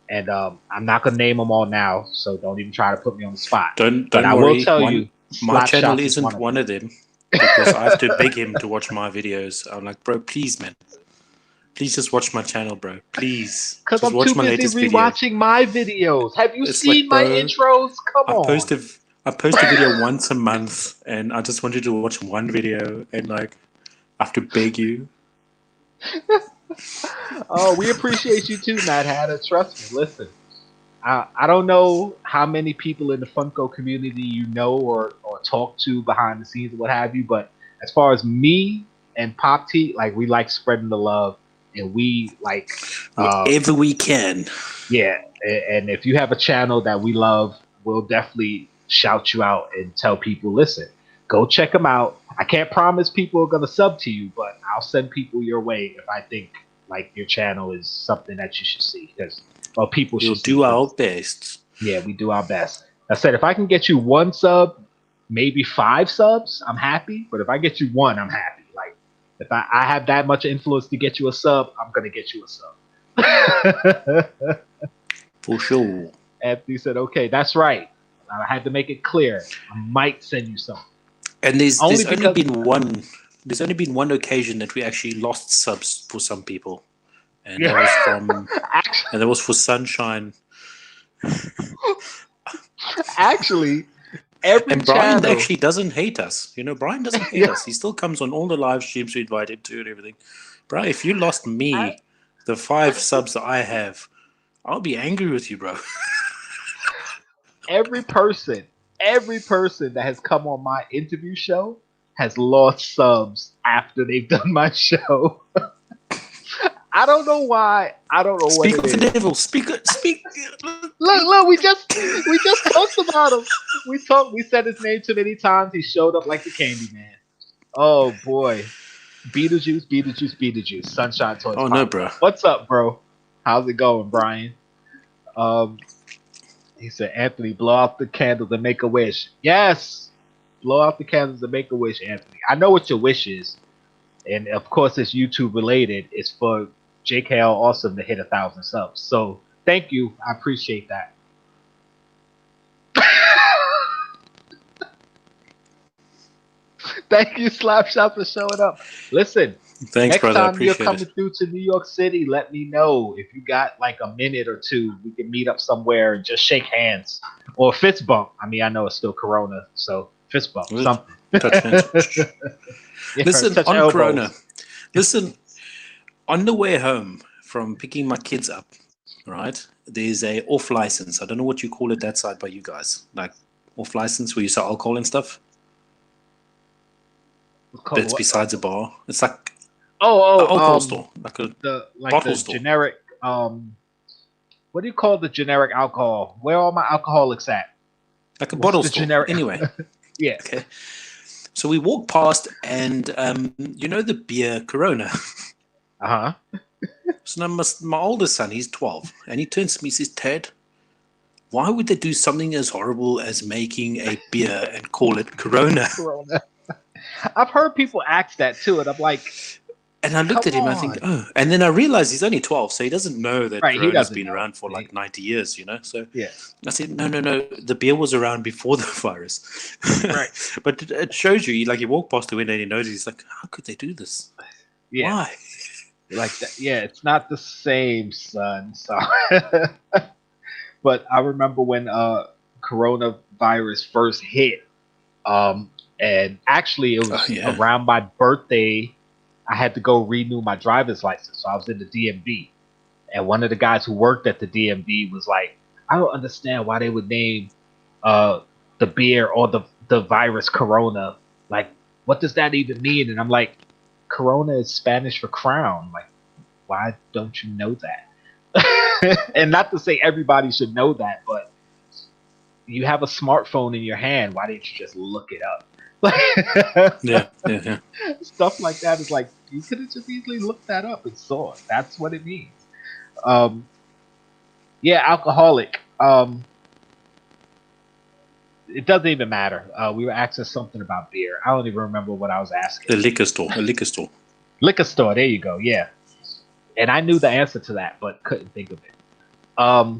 And I'm not going to name them all now, so don't even try to put me on the spot. Don't but worry. I will tell you, my channel isn't one of them because I have to beg him to watch my videos. I'm like, bro, please, man. Please just watch my channel, bro. Please. Because I'm too busy rewatching my videos. Have you seen my intros? Come on. I post a video once a month, and I just want you to watch one video, and like, I have to beg you. Oh, we appreciate you too, Mad Hatter. Trust me. Listen, I don't know how many people in the Funko community you know or talk to behind the scenes or what have you, but as far as me and Pop T, like, we like spreading the love. And we like wherever we can. Yeah, and if you have a channel that we love, we'll definitely shout you out and tell people, listen, go check them out. I can't promise people are gonna sub to you, but I'll send people your way if I think like your channel is something that you should see. Because people We'll should do our best. Yeah, we do our best. I said if I can get you 1 sub, maybe 5 subs, I'm happy. But if I get you 1, I'm happy. Like if I have that much influence to get you a sub, I'm gonna get you a sub. For sure. Anthony said, "Okay, that's right. I had to make it clear. I might send you something." And there's only been one occasion that we actually lost subs for some people, and that was from and that was for Sunshine. Actually, every And Brian channel actually doesn't hate us. You know, Brian doesn't hate us. He still comes on all the live streams we invite him to and everything. Bro, if you lost me, the 5 subs that I have, I'll be angry with you, bro. every person that has come on my interview show has lost subs after they've done my show. I don't know why. I don't know Speak what of it the is. devil. Speak. Look, we just talked about him. We said his name too many times. He showed up like the Candyman. Oh boy. Beetlejuice. Sunshine Toys. Oh no, bro. What's up, bro? How's it going, Brian? He said, Anthony, blow out the candles and make a wish. Yes. Blow out the candles and make a wish, Anthony. I know what your wish is. And of course it's YouTube related. It's for Jkl Awesome to hit 1,000 subs. So thank you. I appreciate that. Thank you, Slapshot, for showing up. Listen, Thanks, next brother. I time you're appreciate coming it. through to New York City, let me know. If you got like a minute or two, we can meet up somewhere and just shake hands. Or fist bump. I mean, I know it's still Corona, so fist bump, Good. something. Touch hands. Yeah, Listen, touch on elbows. Corona. Listen, on the way home from picking my kids up, right, there's a off license. I don't know what you call it that side by you guys. Like off license where you sell alcohol and stuff. But it's besides a bar. It's like an alcohol store. Like a bottle store. Generic what do you call the generic alcohol? Where are all my alcoholics at? Like a What's bottle the store. generic- Anyway. Yeah. Okay. So we walk past and you know the beer Corona. Uh-huh. So now my oldest son, he's 12, and he turns to me and says, Ted, why would they do something as horrible as making a beer and call it Corona? Corona. I've heard people ask that too, and I'm like, and I looked at him, I think, oh. And then I realized he's only 12, so he doesn't know that Corona's been around for like 90 years, you know? So yeah. I said, no, the beer was around before the virus. Right. But it shows you, like, you walk past the window and you notice, he's like, how could they do this? Yeah. Why? Like that. Yeah, it's not the same, son. So, but I remember when coronavirus first hit, and actually it was around my birthday. I had to go renew my driver's license, so I was in the DMV, and one of the guys who worked at the DMV was like, "I don't understand why they would name the beer or the virus Corona. Like, what does that even mean?" And I'm like, Corona is Spanish for crown. Like, why don't you know that? And not to say everybody should know that, but you have a smartphone in your hand. Why didn't you just look it up? Yeah. Stuff like that is like, you could have just easily looked that up and saw it. That's what it means. Yeah, alcoholic. It doesn't even matter. We were asking something about beer. I don't even remember what I was asking. The liquor store. A liquor store. Liquor store. There you go. Yeah. And I knew the answer to that, but couldn't think of it. All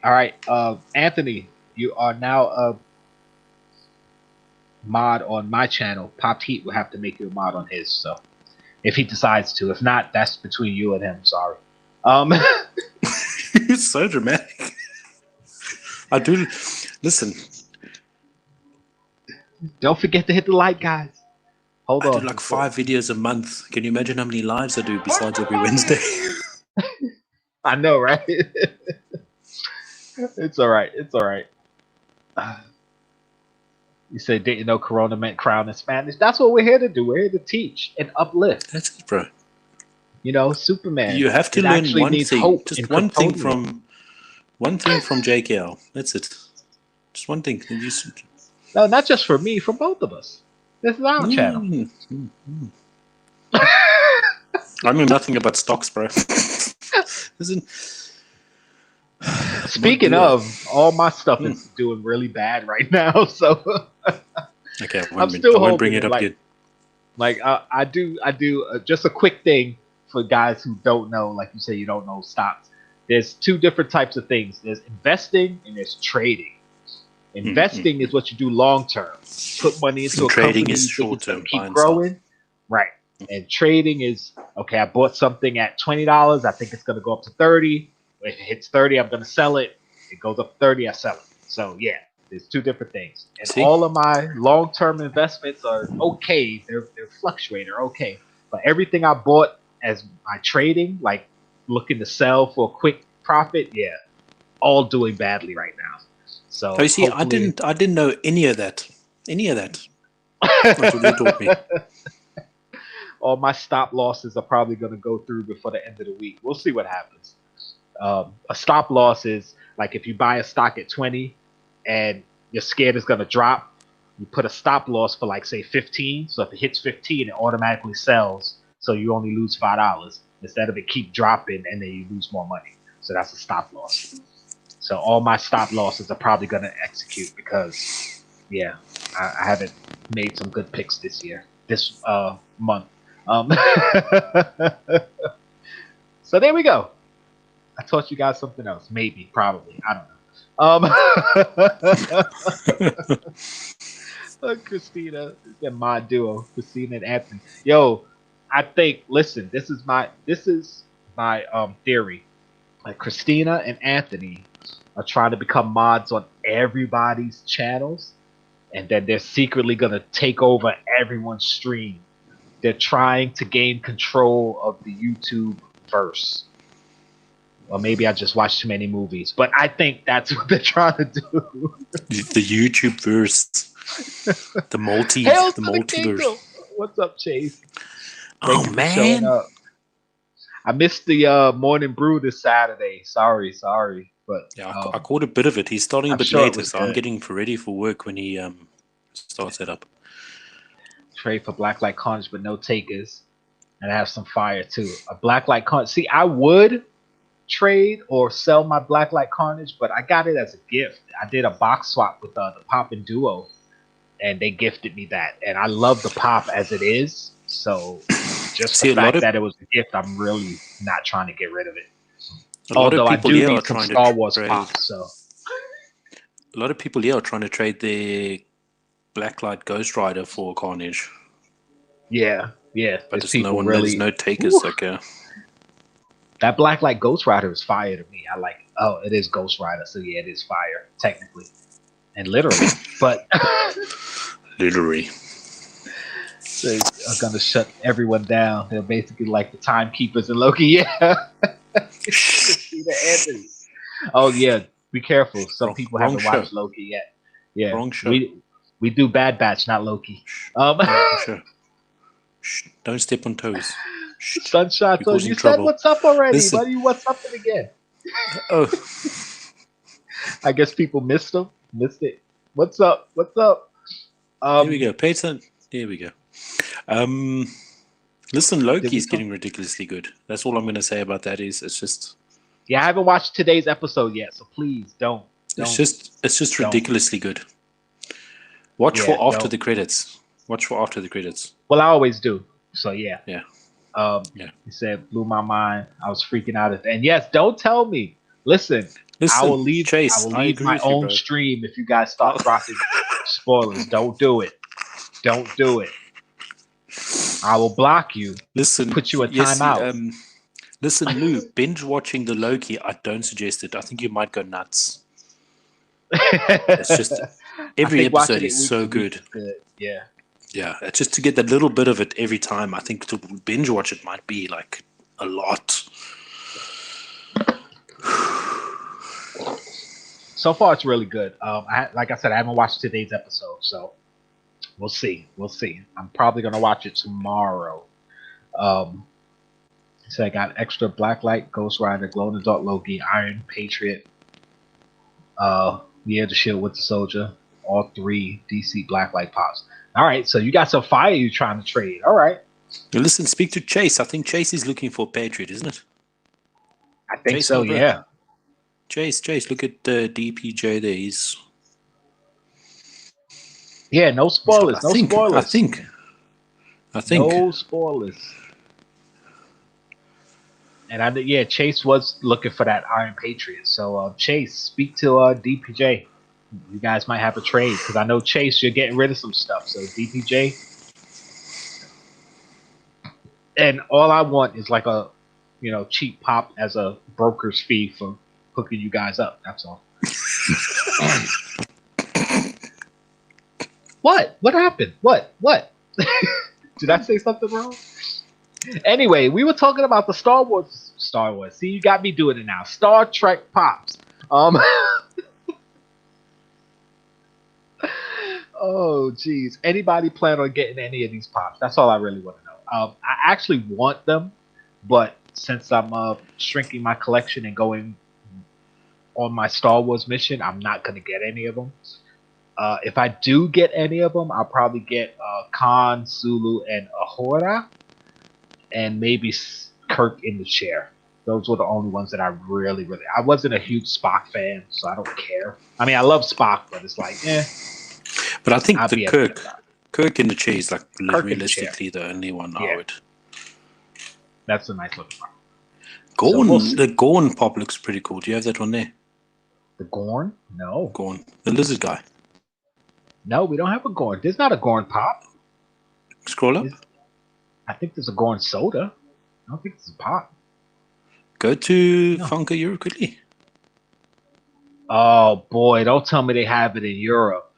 right. Anthony, you are now a mod on my channel. Popped Heat will have to make you a mod on his. So if he decides to. If not, that's between you and him. Sorry. It's so dramatic. I do. Listen. Don't forget to hit the like, guys. Hold on. I do like 5 videos a month. Can you imagine how many lives I do besides every Wednesday? I know, right? It's all right. It's all right. You said, didn't know Corona meant crown in Spanish? That's what we're here to do. We're here to teach and uplift. That's it, bro. You know, Superman. You have to learn one thing. Just one thing from One thing from JKL. That's it. Just one thing. No, not just for me, for both of us. This is our channel. I know nothing about stocks, bro. Speaking of, all my stuff is doing really bad right now, so okay, I'm still I won't holding bring it up like, yet. Like I do just a quick thing for guys who don't know, like you say, you don't know stocks. There's two different types of things. There's investing and there's trading. Investing is what you do long term. Put money into a trading company, is you think short it's gonna term, keep buy and growing, right? And trading is okay. I bought something at $20. I think it's gonna go up to 30. If it hits 30, I'm gonna sell it. It goes up 30, I sell it. So yeah, there's two different things. And all of my long-term investments are okay. They're fluctuating, they're okay. But everything I bought as my trading, like looking to sell for a quick profit, yeah, all doing badly right now. So you see, I didn't know any of that. That's what you taught me. All my stop losses are probably going to go through before the end of the week. We'll see what happens. A stop loss is like if you buy a stock at 20 and you're scared it's going to drop, you put a stop loss for like say 15. So if it hits 15, it automatically sells. So you only lose $5 instead of it keep dropping and then you lose more money. So that's a stop loss. So all my stop losses are probably going to execute because, yeah, I haven't made some good picks this month. So there we go. I taught you guys something else. Maybe, probably. I don't know. Christina, my duo, Christina and Anthony. Yo, I think. Listen, this is my theory. Like Christina and Anthony are trying to become mods on everybody's channels, and then they're secretly gonna take over everyone's stream. They're trying to gain control of the YouTube verse. Or maybe I just watched too many movies, but I think that's what they're trying to do. The YouTube verse, the multiverse. What's up, Chase? Oh man, I missed the morning brew this Saturday. Sorry, but yeah, I caught a bit of it. He's starting a bit later, so I'm getting ready for work when he starts it up. Trade for Blacklight Carnage, but no takers, and I have some fire too. A Blacklight Carnage. See, I would trade or sell my Blacklight Carnage, but I got it as a gift. I did a box swap with the Pop and Duo, and they gifted me that, and I love the Pop as it is. So just the fact that it was a gift, I'm really not trying to get rid of it. Although I do need some Star Wars Pop. So a lot of people here are trying to trade their Blacklight Ghost Rider for Carnage. Yeah, but there's no takers. Okay. That Blacklight Ghost Rider is fire to me. I like it. Oh, it is Ghost Rider, so yeah, it is fire, technically. And literally. But literally. They are gonna shut everyone down. They're basically like the timekeepers in Loki. Yeah. Anthony. Oh yeah, be careful. Some people haven't watched Loki yet. Yeah. Wrong show. We do Bad Batch, not Loki. Shh, don't step on toes. Sunshine, so you said what's up already. Listen. Why do you what's up it again? Oh, I guess people missed it. What's up? Here we go. Payton. There we go. Listen, Loki's getting ridiculously good. That's all I'm going to say about that. It's just. Yeah, I haven't watched today's episode yet, so please don't. It's just ridiculously good. Watch for after the credits. Well, I always do. So yeah. Yeah. He said, blew my mind. I was freaking out at the end. Yes, don't tell me. Listen, I will leave. Chase, I will leave my own stream if you guys start dropping spoilers. Don't do it. I will block you. Listen, put you in timeout. Listen, Lou, binge watching the Loki. I don't suggest it. I think you might go nuts. It's just every episode is so good. Yeah. Yeah, it's just to get that little bit of it every time. I think to binge watch it might be like a lot. So far, it's really good. Like I said, I haven't watched today's episode, so we'll see. I'm probably gonna watch it tomorrow. So I got extra Blacklight, Ghost Rider, Glow in the Dark Loki, Iron Patriot, Yeah, the Shield with the Soldier. All 3 DC Blacklight pops. All right, so you got some fire you trying to trade. All right. Now listen, speak to Chase. I think Chase is looking for Patriot, isn't it? I think Chase, so, my bro. yeah. Chase, look at the DPJ there. Yeah, no spoilers. No spoilers. I think. No spoilers. And yeah, Chase was looking for that Iron Patriot. So Chase, speak to DPJ. You guys might have a trade because I know Chase, you're getting rid of some stuff. So DPJ, and all I want is like a, cheap pop as a broker's fee for hooking you guys up. That's all. What? What happened? What? Did I say something wrong? Anyway, we were talking about the Star Wars. See, you got me doing it now. Star Trek pops. Oh, geez. Anybody plan on getting any of these pops? That's all I really want to know. I actually want them, but since I'm shrinking my collection and going on my Star Wars mission, I'm not going to get any of them. If I do get any of them, I'll probably get Khan, Sulu, and Ahura, and maybe Kirk in the chair. Those were the only ones that I really. I wasn't a huge Spock fan, so I don't care. I mean, I love Spock, but it's like, But I think the Kirk in the chair is like realistically the only one I would. That's a nice looking one. The Gorn pop looks pretty cool. Do you have that one there? The Gorn? No. Gorn, the lizard guy. No, we don't have a Gorn. There's not a Gorn pop. Scroll up. I think there's a Gorn soda. I don't think there's a pop. Go to Funko Europe quickly. Oh boy! Don't tell me they have it in Europe.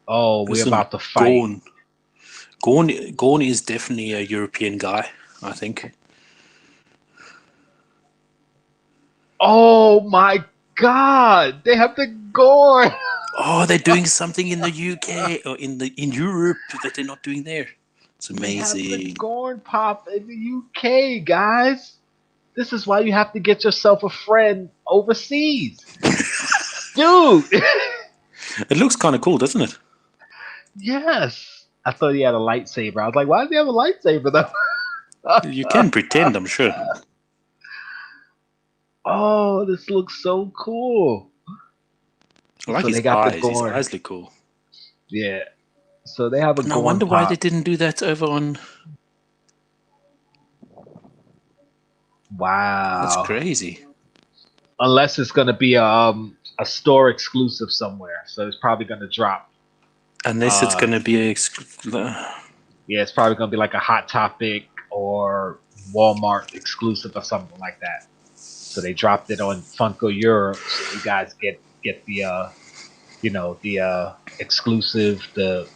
Oh, we're about to fight. Gorn is definitely a European guy, I think. Oh my God! They have the Gorn. Oh, they're doing something in the UK or in Europe that they're not doing there. It's amazing. They have the Gorn pop in the UK, guys. This is why you have to get yourself a friend overseas, dude. It looks kind of cool, doesn't it? Yes. I thought he had a lightsaber. I was like, why does he have a lightsaber though? You can pretend, I'm sure. Oh, this looks so cool. I like his eyes. His eyes look cool. Yeah. So they have a Gorn I wonder pop. why they didn't do that over on... Wow. That's crazy. Unless it's going to be a store exclusive somewhere. So it's probably going to drop. Unless it's going to be yeah, it's probably going to be like a Hot Topic or Walmart exclusive or something like that. So they dropped it on Funko Europe, so you guys get the the exclusive, the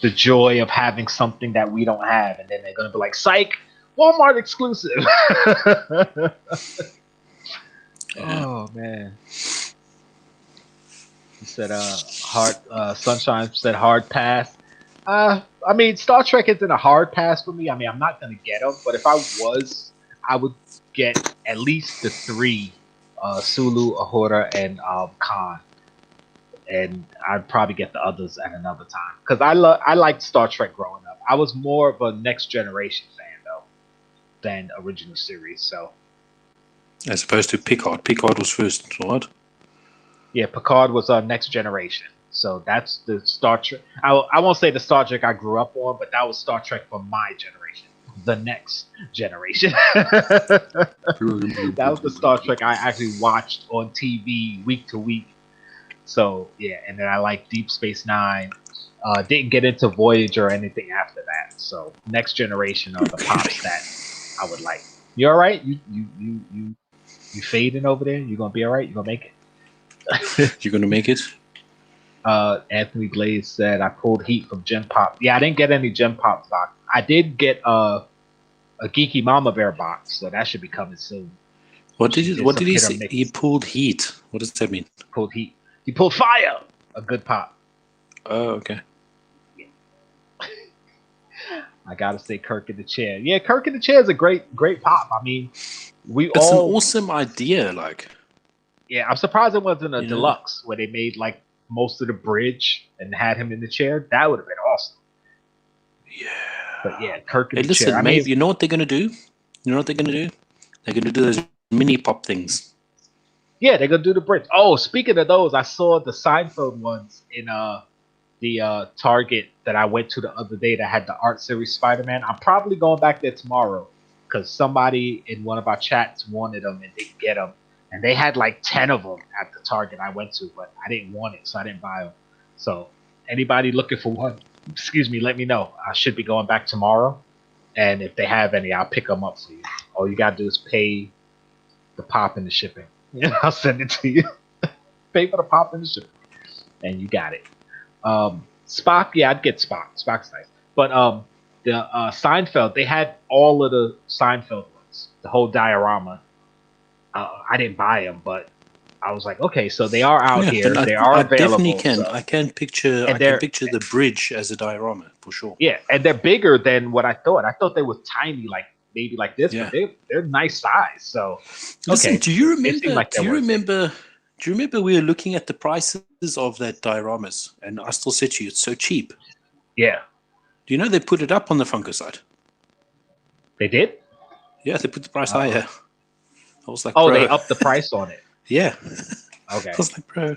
joy of having something that we don't have, and then they're going to be like, psych, Walmart exclusive. Oh man. He said Sunshine said hard pass. I mean, Star Trek isn't a hard pass for me. I mean, I'm not gonna get them, but if I was, I would get at least the 3, Sulu, Ahura, and Khan, and I'd probably get the others at another time because I liked Star Trek growing up. I was more of a Next Generation fan though than original series. So as opposed to Picard. Picard was first, right? Yeah, Picard was Next Generation. So that's the Star Trek. I won't say the Star Trek I grew up on, but that was Star Trek for my generation. The Next Generation. That was the Star Trek I actually watched on TV week to week. So, yeah, and then I like Deep Space Nine. Didn't get into Voyager or anything after that. So, Next Generation are the pops that I would like. You all right? You fading over there? You gonna be all right? You gonna make it? You're gonna make it? Anthony Glaze said I pulled heat from Gen Pop. Yeah, I didn't get any Gen Pop box. I did get a Geeky Mama Bear box, so that should be coming soon. What did he say? He pulled heat. What does that mean? Pulled heat. He pulled fire. A good pop. Oh, okay. I gotta say Kirk in the chair. Yeah, Kirk in the chair is a great pop. I mean, it's an awesome idea. Like, Yeah, I'm surprised it wasn't a You know? deluxe where they made like most of the bridge and had him in the chair. That would have been awesome. Yeah. But yeah, Kirk in Hey, the chair. listen, I maybe mean, you know what they're gonna do? You know what they're gonna do? They're gonna do those mini pop things. yeah, they're gonna do the bridge. Oh, speaking of those, I saw the Seinfeld ones in the Target that I went to the other day that had the art series Spider-Man. I'm probably going back there tomorrow because somebody in one of our chats wanted them and didn't get them, and they had like 10 of them at the Target I went to, but I didn't want it, so I didn't buy them. So anybody looking for one, excuse me, let me know. I should be going back tomorrow, and if they have any, I'll pick them up for you. All you gotta do is pay the pop and the shipping. I'll send it to you. Pay for the pop and the shipping, and you got it. Spock, yeah, I'd get Spock. Spock's nice. But the Seinfeld, they had all of the Seinfeld ones, the whole diorama. I didn't buy them, but I was like, okay, so they are out Yeah, here. but They are I available. definitely can. So. I can picture. And I can picture the bridge as a diorama for sure. Yeah, and they're bigger than what I thought. I thought they were tiny, like maybe like this, Yeah. but they're nice size. So Listen, okay, do you it seemed remember? like Do they're you worth it. remember? Do you remember we were looking at the prices of that dioramas, and I still said to you, it's so cheap. Yeah, Do you know they put it up on the Funko site? they did. Yeah, they put the price higher. I was like, Oh, bro. they upped the price on it. Yeah. Okay. I was like, bro.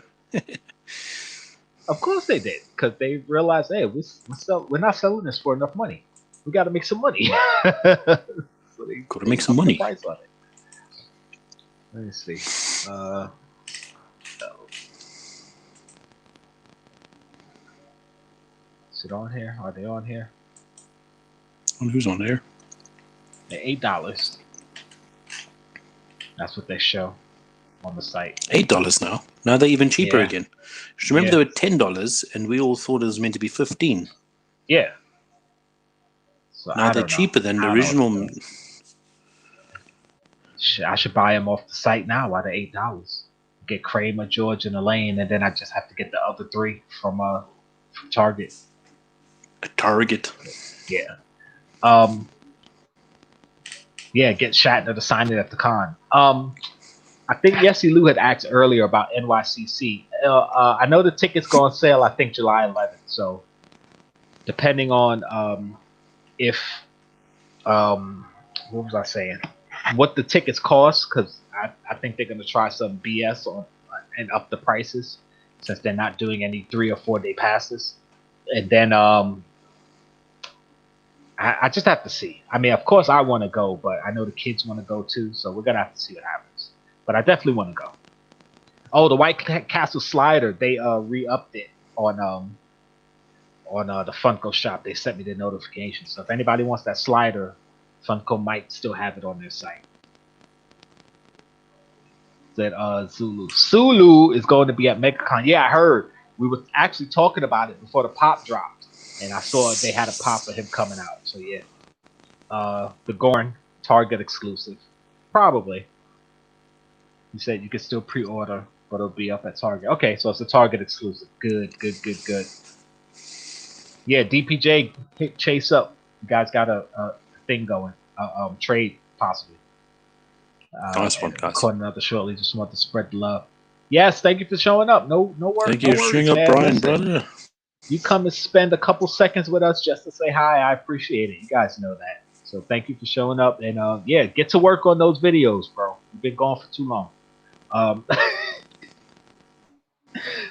Of course they did, because they realized, hey, we're not selling this for enough money. We got to make some money. So Gotta make some upped money. The price on it. Let me see. Is it on here? Are they on here? Who's on there? They're $8. That's what they show on the site. $8 now. Now they're even cheaper Yeah. again. Just remember they were $10, and we all thought it was meant to be $15. Yeah. So Now I they're don't know. cheaper than the I don't know what original. to do. I should buy them off the site now while they're $8. Get Kramer, George, and Elaine, and then I just have to get the other 3 from Target. A Target. Yeah. Yeah, get Shatner to sign it at the con. I think Yessie Lou had asked earlier about NYCC. I know the tickets go on sale, I think July 11th. So depending on if what was I saying? What the tickets cost, because I think they're gonna try some BS on and up the prices since they're not doing any 3 or 4 day passes. And then I just have to see. I mean, of course I want to go, but I know the kids want to go too, so we're gonna have to see what happens. But I definitely want to go. Oh, the White Castle slider, they re-upped it on the Funko shop. They sent me the notification. So if anybody wants that slider, Funko might still have it on their site. Said Zulu. Sulu is going to be at MegaCon. Yeah, I heard. We were actually talking about it before the pop dropped. And I saw they had a pop of him coming out. So yeah. The Gorn Target exclusive. Probably. You said you could still pre-order, but it'll be up at Target. Okay, so it's a Target exclusive. Good. Yeah, DPJ hit Chase up. You guys got a thing going. Trade possibly. Nice one, guys. Recording another shortly. Just want to spread the love. Yes, thank you for showing up. No work. Thank no you for worries, showing up, man. Brian, Listen, brother. you come and spend a couple seconds with us just to say hi. I appreciate it. You guys know that. So thank you for showing up. And yeah, get to work on those videos, bro. You've been gone for too long.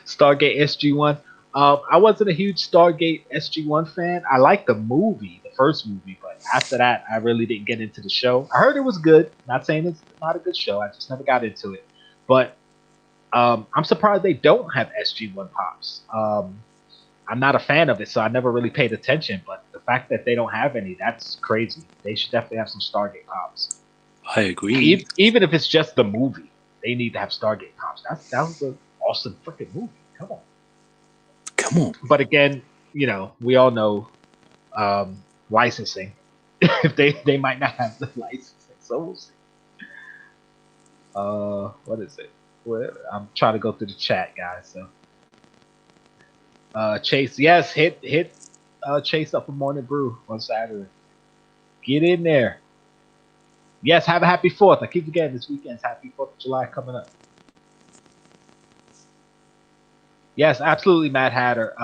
Stargate SG-1. I wasn't a huge Stargate SG-1 fan. I liked the movie, the first movie, but after that, I really didn't get into the show. I heard it was good. Not saying it's not a good show. I just never got into it. But I'm surprised they don't have SG-1 pops. I'm not a fan of it, so I never really paid attention. But the fact that they don't have any, that's crazy. They should definitely have some Stargate pops. I agree. Even if it's just the movie, they need to have Stargate pops. That was an awesome freaking movie. Come on. But again, we all know licensing. If they might not have the licensing, so we'll see. What is it? I'm trying to go through the chat, guys. So, Chase, yes, hit Chase up a morning brew on Saturday. Get in there. Yes, have a happy 4th. I keep forgetting this weekend's happy 4th of July coming up. Yes, absolutely, Mad Hatter.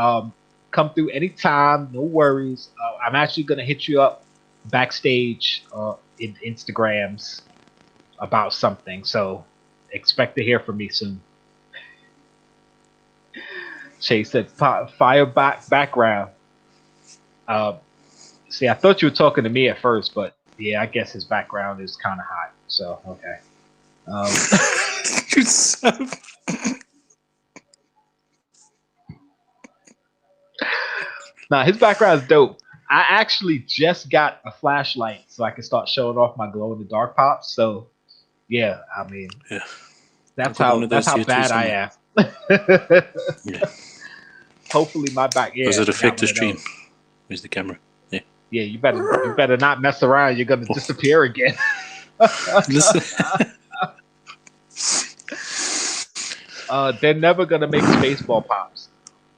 Come through anytime, no worries. I'm actually gonna hit you up backstage in Instagrams about something, so expect to hear from me soon. Chase said, "Fire background." Uh, See, I thought you were talking to me at first, but yeah, I guess his background is kind of hot. So okay. You're so... Nah, his background is dope. I actually just got a flashlight so I can start showing off my glow in the dark pops. So yeah, I mean, Yeah. that's Got one of that's those how here too bad I somewhere. am. Yeah. Hopefully my back. Does Yeah, it I got affect one the of stream? those. Where's the camera? Yeah. Yeah, you better not mess around. You're gonna disappear again. Listen. They're never gonna make Spaceball pops.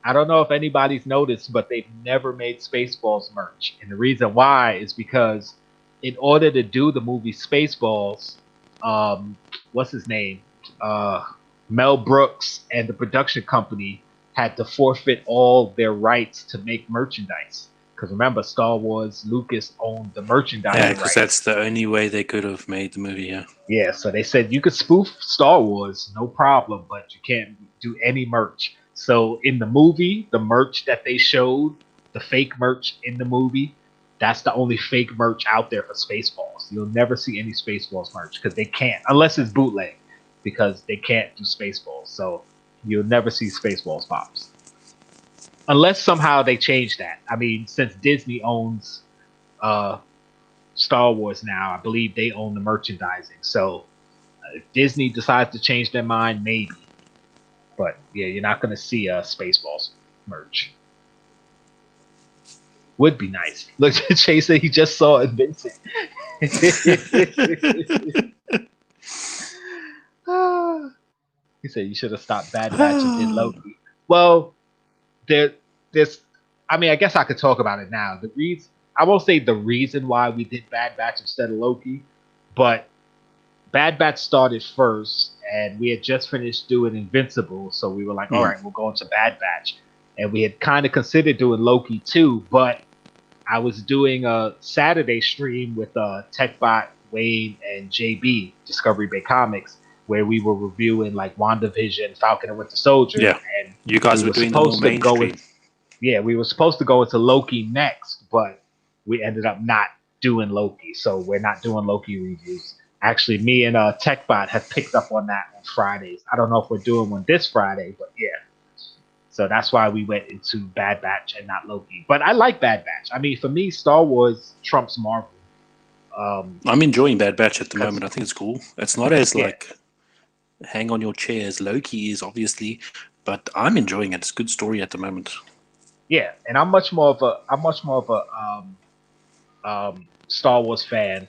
I don't know if anybody's noticed, but they've never made Spaceballs merch. And the reason why is because in order to do the movie Spaceballs, what's his name? Mel Brooks and the production company had to forfeit all their rights to make merchandise. Because remember, Star Wars, Lucas owned the Yeah, merchandising because rights. that's the only way they could have made the movie, yeah. Yeah, so they said you could spoof Star Wars, no problem, but you can't do any merch. So in the movie, the merch that they showed, the fake merch in the movie, that's the only fake merch out there for Spaceballs. You'll never see any Spaceballs merch because they can't, unless it's bootleg, because they can't do Spaceballs. So you'll never see Spaceballs pops. Unless somehow they change that. I mean, since Disney owns Star Wars now, I believe they own the merchandising. So if Disney decides to change their mind, maybe. But yeah, you're not going to see Spaceballs merch. Would be nice. Look, Chase said he just saw it, Vincent. He said you should have stopped Bad Batch and did Loki. Well, there's. I mean, I guess I could talk about it now. The reason I won't say the reason why we did Bad Batch instead of Loki, but Bad Batch started first, and we had just finished doing Invincible, so we were like, all right, we'll go into Bad Batch. And we had kind of considered doing Loki too, but I was doing a Saturday stream with TechBot, Wade, and JB, Discovery Bay Comics, where we were reviewing like WandaVision, Falcon and Winter Soldier. Yeah, and you guys were doing the more mainstream. Yeah, we were supposed to go into Loki next, but we ended up not doing Loki, so we're not doing Loki reviews. Actually, me and TechBot have picked up on that on Fridays. I don't know if we're doing one this Friday, but yeah. So that's why we went into Bad Batch and not Loki. But I like Bad Batch. I mean, for me, Star Wars trumps Marvel. I'm enjoying Bad Batch at the moment. I think it's cool. It's not as like hang on your chair as Loki is, obviously, but I'm enjoying it. It's a good story at the moment. Yeah, and I'm much more of a Star Wars fan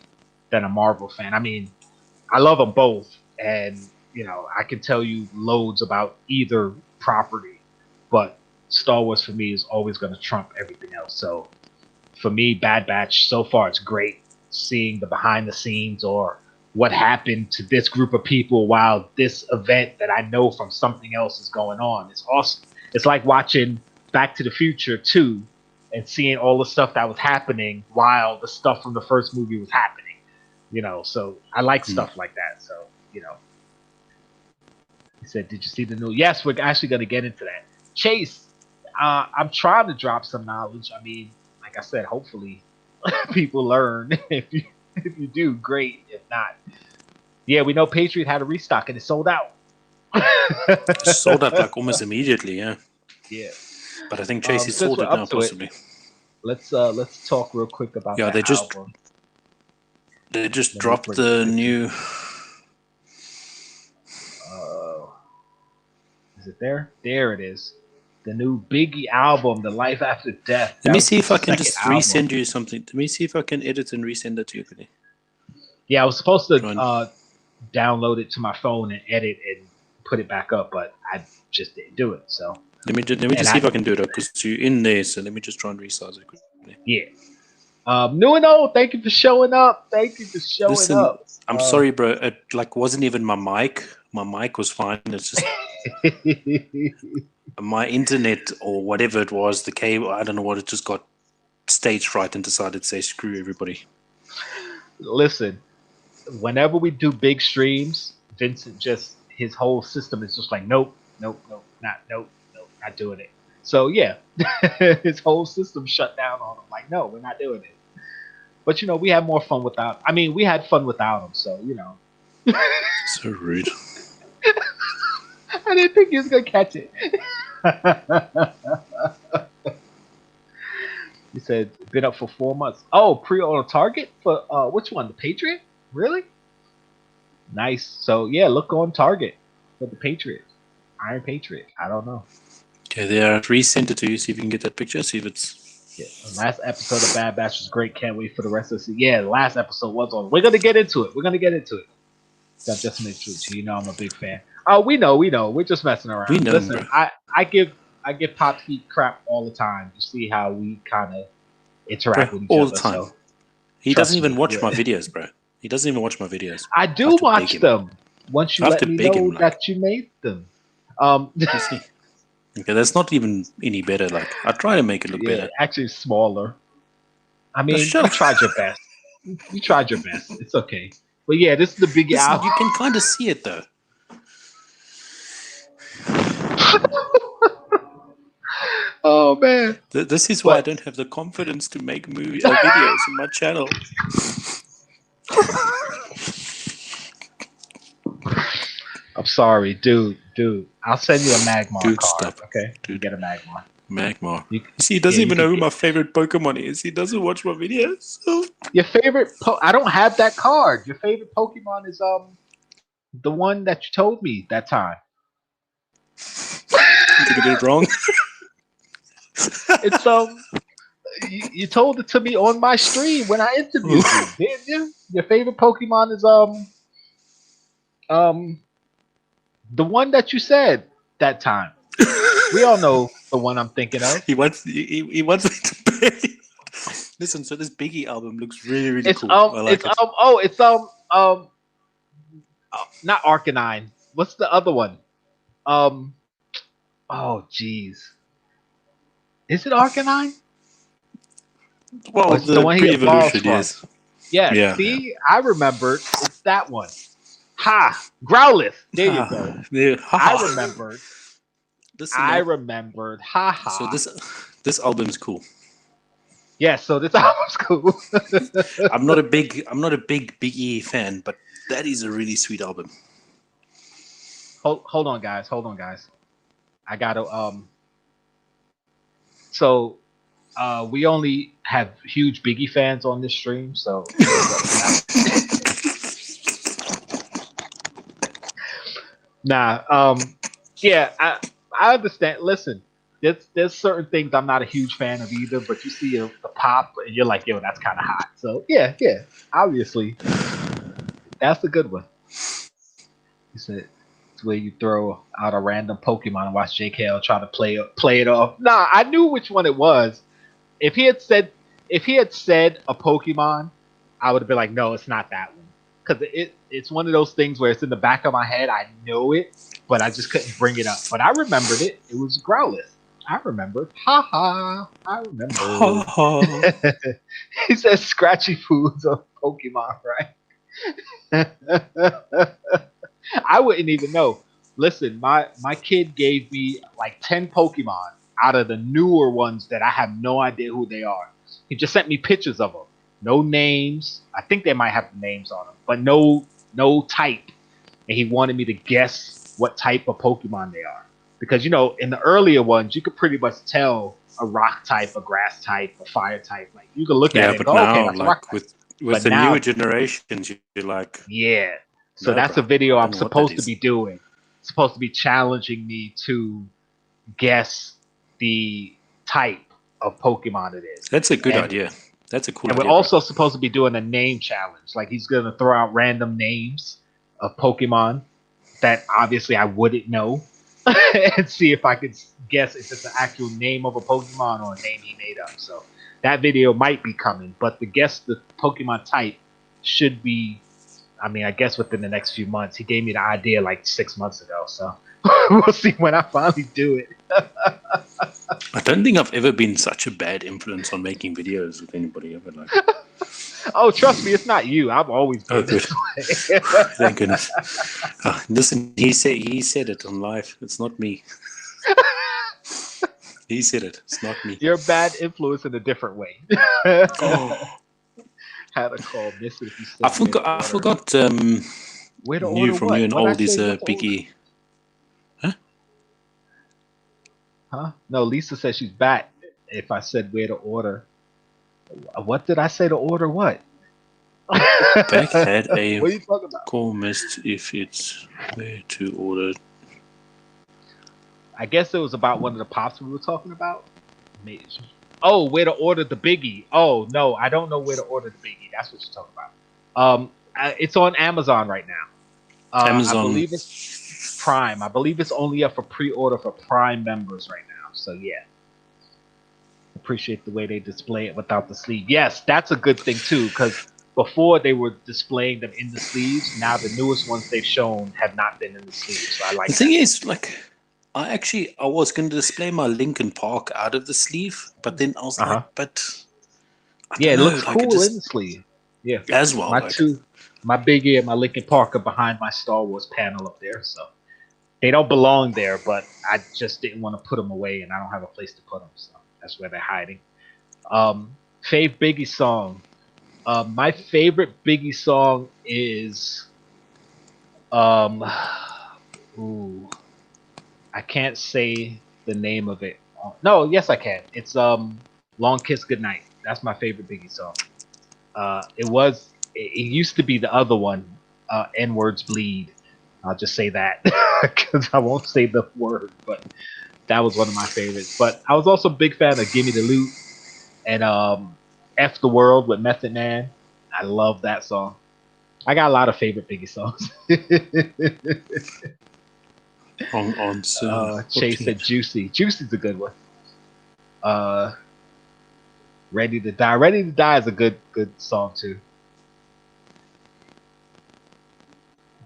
than a Marvel fan. I mean, I love them both, and you know, I can tell you loads about either property, but Star Wars for me is always going to trump everything else. So for me, Bad Batch so far it's great seeing the behind the scenes or what happened to this group of people while this event that I know from something else is going on. It's awesome. It's like watching Back to the Future 2 and seeing all the stuff that was happening while the stuff from the first movie was happening. You know, so I like stuff like that. So, you know. He said, did you see the new? Yes, we're actually going to get into that. Chase, I'm trying to drop some knowledge. I mean, like I said, hopefully people learn. If you do, great. If not, yeah, we know Patriot had a restock and it sold out. Sold out like almost immediately, yeah. Yeah. But I think Chase is Since we're sorted now, up to possibly. Let's talk real quick about that album. They just dropped the new. Is it there? There it is. The new Biggie album, The Life After Death. Let me see if I can just resend you something. Let me see if I can edit and resend it to you. Yeah, I was supposed to download it to my phone and edit and put it back up, but I just didn't do it. So let me just see if I can do it because you're in there. So let me just try and resize it quickly. Yeah. New and old, thank you for showing up. Thank you for showing up. I'm sorry, bro. It wasn't even my mic. My mic was fine. It's just My internet or whatever it was, the cable, I don't know what, it just got stage fright and decided to say screw everybody. Listen, whenever we do big streams, Vincent his whole system is just like, nope, not doing it. So yeah, his whole system shut down on him. Like, no, we're not doing it. But we had more fun without. I mean, we had fun without him. So So rude. I didn't think he was gonna catch it. He said been up for 4 months. Oh, pre-order Target for which one? The Patriot? Really? Nice. So yeah, look on Target for the Patriot, Iron Patriot. I don't know. Okay, there. Resend it to you. See if you can get that picture. See if it's. Yeah, the last episode of Bad Batch was great. Can't wait for the rest of the season. Yeah, the last episode was on. We're gonna get into it. That's just make sure I'm a big fan. Oh, we know. We're just messing around. We know, Listen, bro. I give Pop Heat crap all the time to see how we kind of interact with each all other. the time. So, He trust doesn't even me, watch yeah. my videos, bro. He doesn't even watch my videos. I do to watch beg him. them once you I have let to me beg know him, like- that you made them. You see? Okay, that's not even any better. Like, I try to make it look better. actually smaller. I mean, shut you up. tried your best. You tried your best. It's okay. But yeah, this is the big Listen, album. you can kind of see it though. Oh man. This is why I But- don't have the confidence to make videos in my channel. I'm sorry, dude. I'll send you a Magmar Dude, card. stop. Okay, you Dude. get a Magmar. Magmar. You- You see, he doesn't yeah, even you know can who my favorite Pokemon is. He doesn't watch my videos. So. Your favorite? I don't have that card. Your favorite Pokemon is the one that you told me that time. Did you get it wrong? It's you told it to me on my stream when I interviewed you, didn't you? Your favorite Pokemon is the one that you said that time. We all know the one I'm thinking of. He wants me to pay. Listen, so this Biggie album looks really, really It's cool. I like it. not Arcanine. What's the other one? Oh jeez. Is it Arcanine? Well, it's the, the one he evolves pre-evolution, from. yes. Yeah, Yeah, see, I remembered. It's that one. Ha! Growlithe. There you go. Yeah. I remembered. Listen, I now, remembered. Ha ha. so this album is cool. Yeah, so this album's cool. I'm not a big Biggie fan, but that is a really sweet album. Hold on, guys. I gotta So we only have huge Biggie fans on this stream, so yeah, I understand. Listen, there's certain things I'm not a huge fan of either, but you see the pop and you're like, yo, that's kind of hot. So yeah, obviously, that's a good one. You said it's where you throw out a random Pokemon and watch Jkl try to play it off. Nah, I knew which one it was. If he had said a Pokemon, I would have been like, no, it's not that one, because it's one of those things where it's in the back of my head. I know it, but I just couldn't bring it up. But I remembered it. It was Growlithe. I remembered. Ha ha. I remember. He says Scratchy Foods of Pokemon, right? I wouldn't even know. Listen, my kid gave me like 10 Pokemon out of the newer ones that I have no idea who they are. He just sent me pictures of them. No names. I think they might have names on them, but no type. And he wanted me to guess what type of Pokemon they are. Because, in the earlier ones, you could pretty much tell a rock type, a grass type, a fire type. Like, you can look at it and but go, now, okay, that's a rock like type. with But the now- newer generations, you're like, Yeah. So No, that's bro. a video I I'm don't know what supposed that to is. be doing. It's supposed to be challenging me to guess the type of Pokemon it is. that's a good And- idea. That's a cool And idea. we're also supposed to be doing a name challenge. Like, he's going to throw out random names of Pokemon that obviously I wouldn't know and see if I could guess if it's the actual name of a Pokemon or a name he made up. So that video might be coming, but to guess the Pokemon type should be, I guess within the next few months. He gave me the idea like 6 months ago. So We'll see when I finally do it. I don't think I've ever been such a bad influence on making videos with anybody ever. Like, Oh, trust me, it's not you. I've always been oh, good. this way. Thank goodness. Listen, he said it on live. It's not me. He said it. It's not me. You're a bad influence in a different way. Oh, Had a call, miss it if you said I forgot. Where to New order from what? you and What'd I all these say what to order? Biggie. Huh? No, Lisa said she's back. If I said where to order, what did I say to order? What? Beck had a What are you talking about? call missed if it's where to order. I guess it was about one of the pops we were talking about. Maybe. Oh, where to order the Biggie? Oh no, I don't know where to order the Biggie. That's what you're talking about. It's on Amazon right now. Amazon. I believe it's Prime. I believe it's only up for pre-order for Prime members right now. So yeah, appreciate the way they display it without the sleeve. Yes, that's a good thing too, because before they were displaying them in the sleeves. Now the newest ones they've shown have not been in the sleeves. So I like The thing is, like, I was going to display my Lincoln Park out of the sleeve, but then I was like, but I yeah, it don't know, looks like, cool just, in the sleeve. Yeah, as well. my Like, my Biggie and my Lincoln Park are behind my Star Wars panel up there, so they don't belong there. But I just didn't want to put them away, and I don't have a place to put them, so that's where they're hiding. Fave Biggie song. My favorite Biggie song is ooh, I can't say the name of it. No, yes I can. It's Long Kiss Goodnight. That's my favorite Biggie song. It used to be the other one, N Words Bleed. I'll just say that because I won't say the word, but that was one of my favorites. But I was also a big fan of Gimme the Loot and F the World with Method Man. I love that song. I got a lot of favorite Biggie songs. on Chase said Juicy. Juicy's a good one. Ready to Die. Ready to Die is a good song too.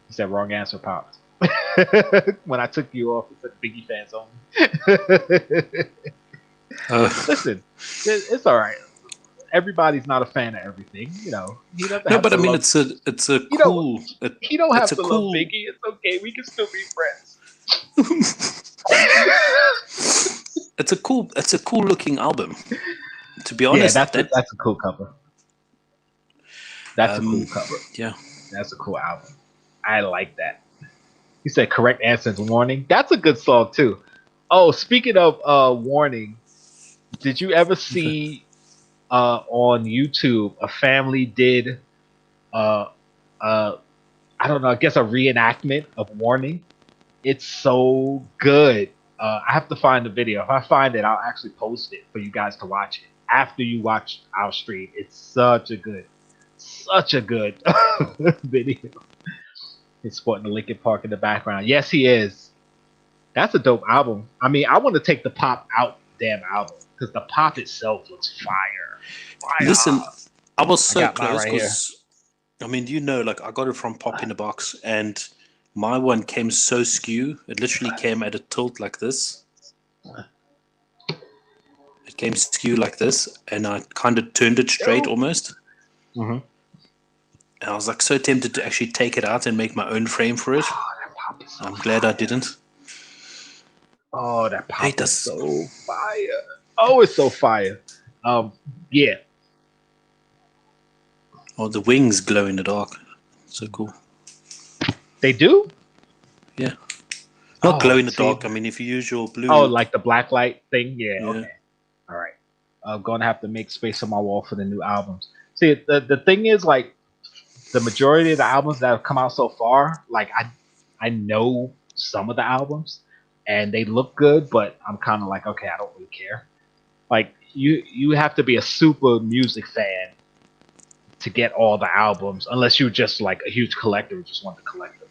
He said wrong answer, Pops. When I took you off, it said Biggie fans only. Listen, it's all right. Everybody's not a fan of everything, you know. He doesn't no, have but to I mean, love, it's a you cool. know, he don't have it's a to cool, love Biggie. It's okay. We can still be friends. It's a cool looking album. To be Yeah, honest, that's a cool cover. That's a cool cover. Yeah, that's a cool album. I like that. He said correct answer is Warning. That's a good song too. Oh, speaking of Warning, did you ever see on YouTube a family did I don't know, I guess a reenactment of Warning? It's so good. I have to find the video. If I find it, I'll actually post it for you guys to watch it after you watch our stream. It's such a good video. He's sporting the Linkin Park in the background. Yes, he is. That's a dope album. I mean, I want to take the Pop out damn album because the Pop itself looks fire. Listen, I was so got mine close right because, I mean, you know, like, I got it from Pop in the Box, and my one came so skew. It literally came at a tilt like this. It came skew like this, and I kind of turned it straight almost. Mm-hmm. And I was like so tempted to actually take it out and make my own frame for it. I'm glad I didn't. Oh, that Pop Hate is us. so fire. Oh, it's so fire. Yeah. Oh, the wings glow in the dark. So cool. They do? Yeah. Not glow in the see. dark. I mean, if you use your blue. Oh, like the black light thing? Yeah. Yeah. Okay. All right. I'm going to have to make space on my wall for the new albums. See, the thing is, like, the majority of the albums that have come out so far, like, I know some of the albums, and they look good, but I'm kind of like, okay, I don't really care. Like, you have to be a super music fan to get all the albums, unless you're just like a huge collector who just want to collect them.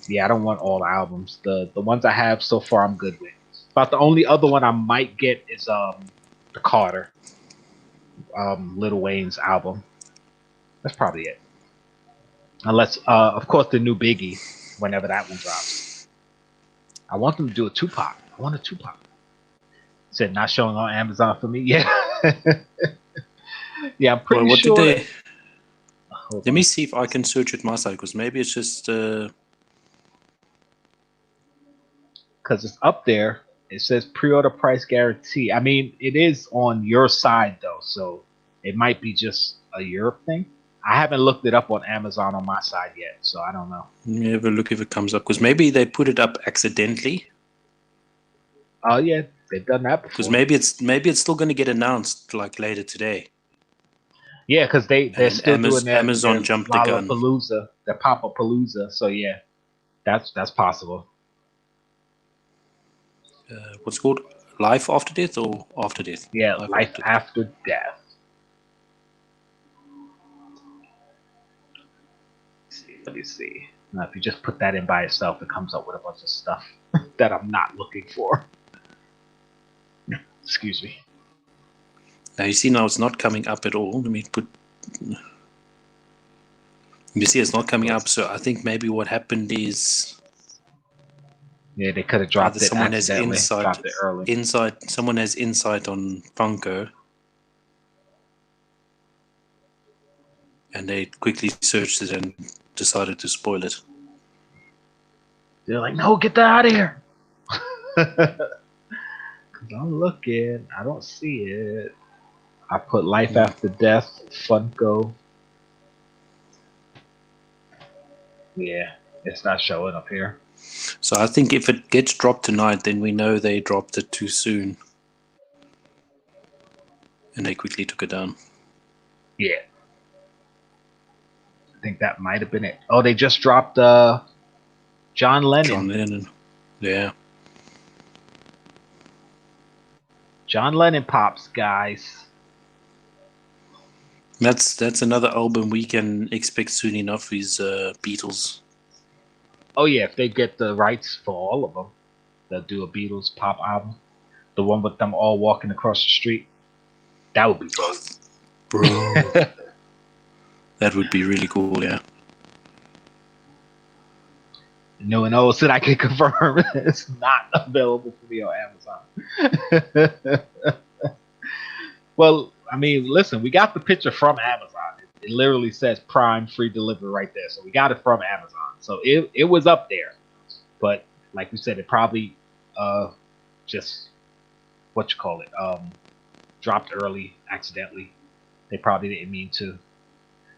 Yeah, I don't want all the albums. The ones I have so far, I'm good with. About the only other one I might get is the Carter, Lil Wayne's album. That's probably it. Unless, of course, the new Biggie, whenever that one drops. I want them to do a Tupac. I want a Tupac. Said not showing on Amazon for me. Yeah. Yeah, I'm pretty Well, what sure. did they? Hold Let on. me see if I can search it my side, because maybe it's just. Because it's up there. It says pre-order price guarantee. I mean, it is on your side though, so it might be just a Europe thing. I haven't looked it up on Amazon on my side yet, so I don't know. Let me have a look if it comes up, because maybe they put it up accidentally. Oh yeah, they've done that Because before. maybe it's still going to get announced like later today. Yeah, because they're And still doing their Amazon jumped the gun. Lollapalooza, their Pop-a-Palooza. So yeah, that's possible. What's it called? Life After Death or After Death? Yeah, Life life after death. Let me see. Now, if you just put that in by itself, it comes up with a bunch of stuff that I'm not looking for. Excuse me. Now you see, now it's not coming up at all. Let me put. You see, it's not coming up. So I think maybe what happened is. Yeah, they could have dropped either it someone has accidentally. insight. Dropped it early. Someone has insight on Funko. And they quickly searched it and decided to spoil it. They're like, no, get that out of here. I'm looking. I don't see it. I put life after death, Funko. Yeah, it's not showing up here. So I think if it gets dropped tonight, then we know they dropped it too soon. And they quickly took it down. Yeah. I think that might have been it. Oh, they just dropped John Lennon. John Lennon. Yeah. John Lennon pops, guys. That's another album we can expect soon enough is Beatles. Oh yeah, if they get the rights for all of them, they'll do a Beatles pop album. The one with them all walking across the street. That would be dope. Bro. That would be really cool, yeah. No one else that I can confirm it's not available for me on Amazon. Well, I mean, listen, we got the picture from Amazon. It literally says Prime free delivery right there. So we got it from Amazon. So it was up there. But like we said, it probably just dropped early accidentally. They probably didn't mean to.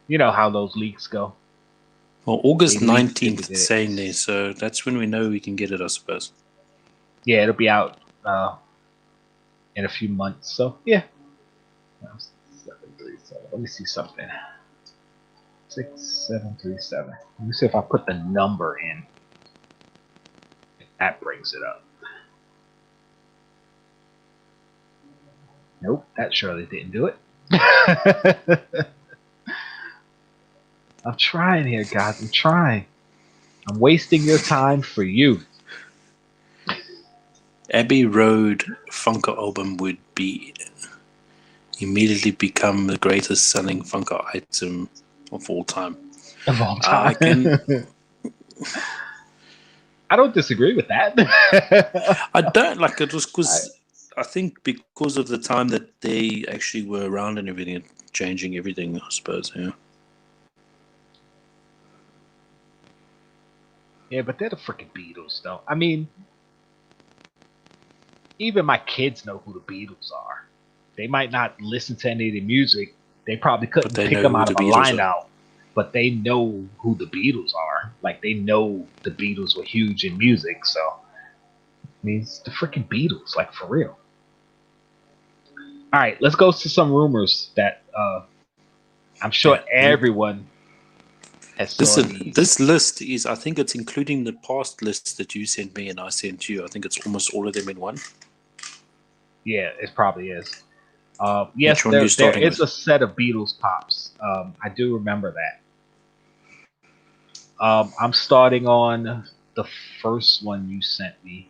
You know how those leaks go. Well, August They leaked 19th it. it's saying there, so that's when we know we can get it, I suppose. Yeah, it'll be out in a few months. So yeah. 737. Let me see something. 6737. Let me see if I put the number in. If that brings it up. Nope, that surely didn't do it. I'm trying here, guys. I'm trying. I'm wasting your time for you. Abbey Road Funko album would be immediately become the greatest selling Funko item of all time. Of all time. I don't disagree with that. I don't like it was because I think because of the time that they actually were around and everything, changing everything, I suppose. Yeah. Yeah, but they're the freaking Beatles, though. I mean, even my kids know who the Beatles are. They might not listen to any of the music. They probably couldn't pick them out of a lineup, but they know who the Beatles are. Like, they know the Beatles were huge in music, so I mean, it's the freaking Beatles, like, for real. All right, let's go to some rumors that I'm sure everyone has saw these. This list is, I think it's including the past lists that you sent me and I sent you. I think it's almost all of them in one. Yeah, it probably is. Yes, there is a set of Beatles pops. I do remember that. I'm starting on the first one you sent me.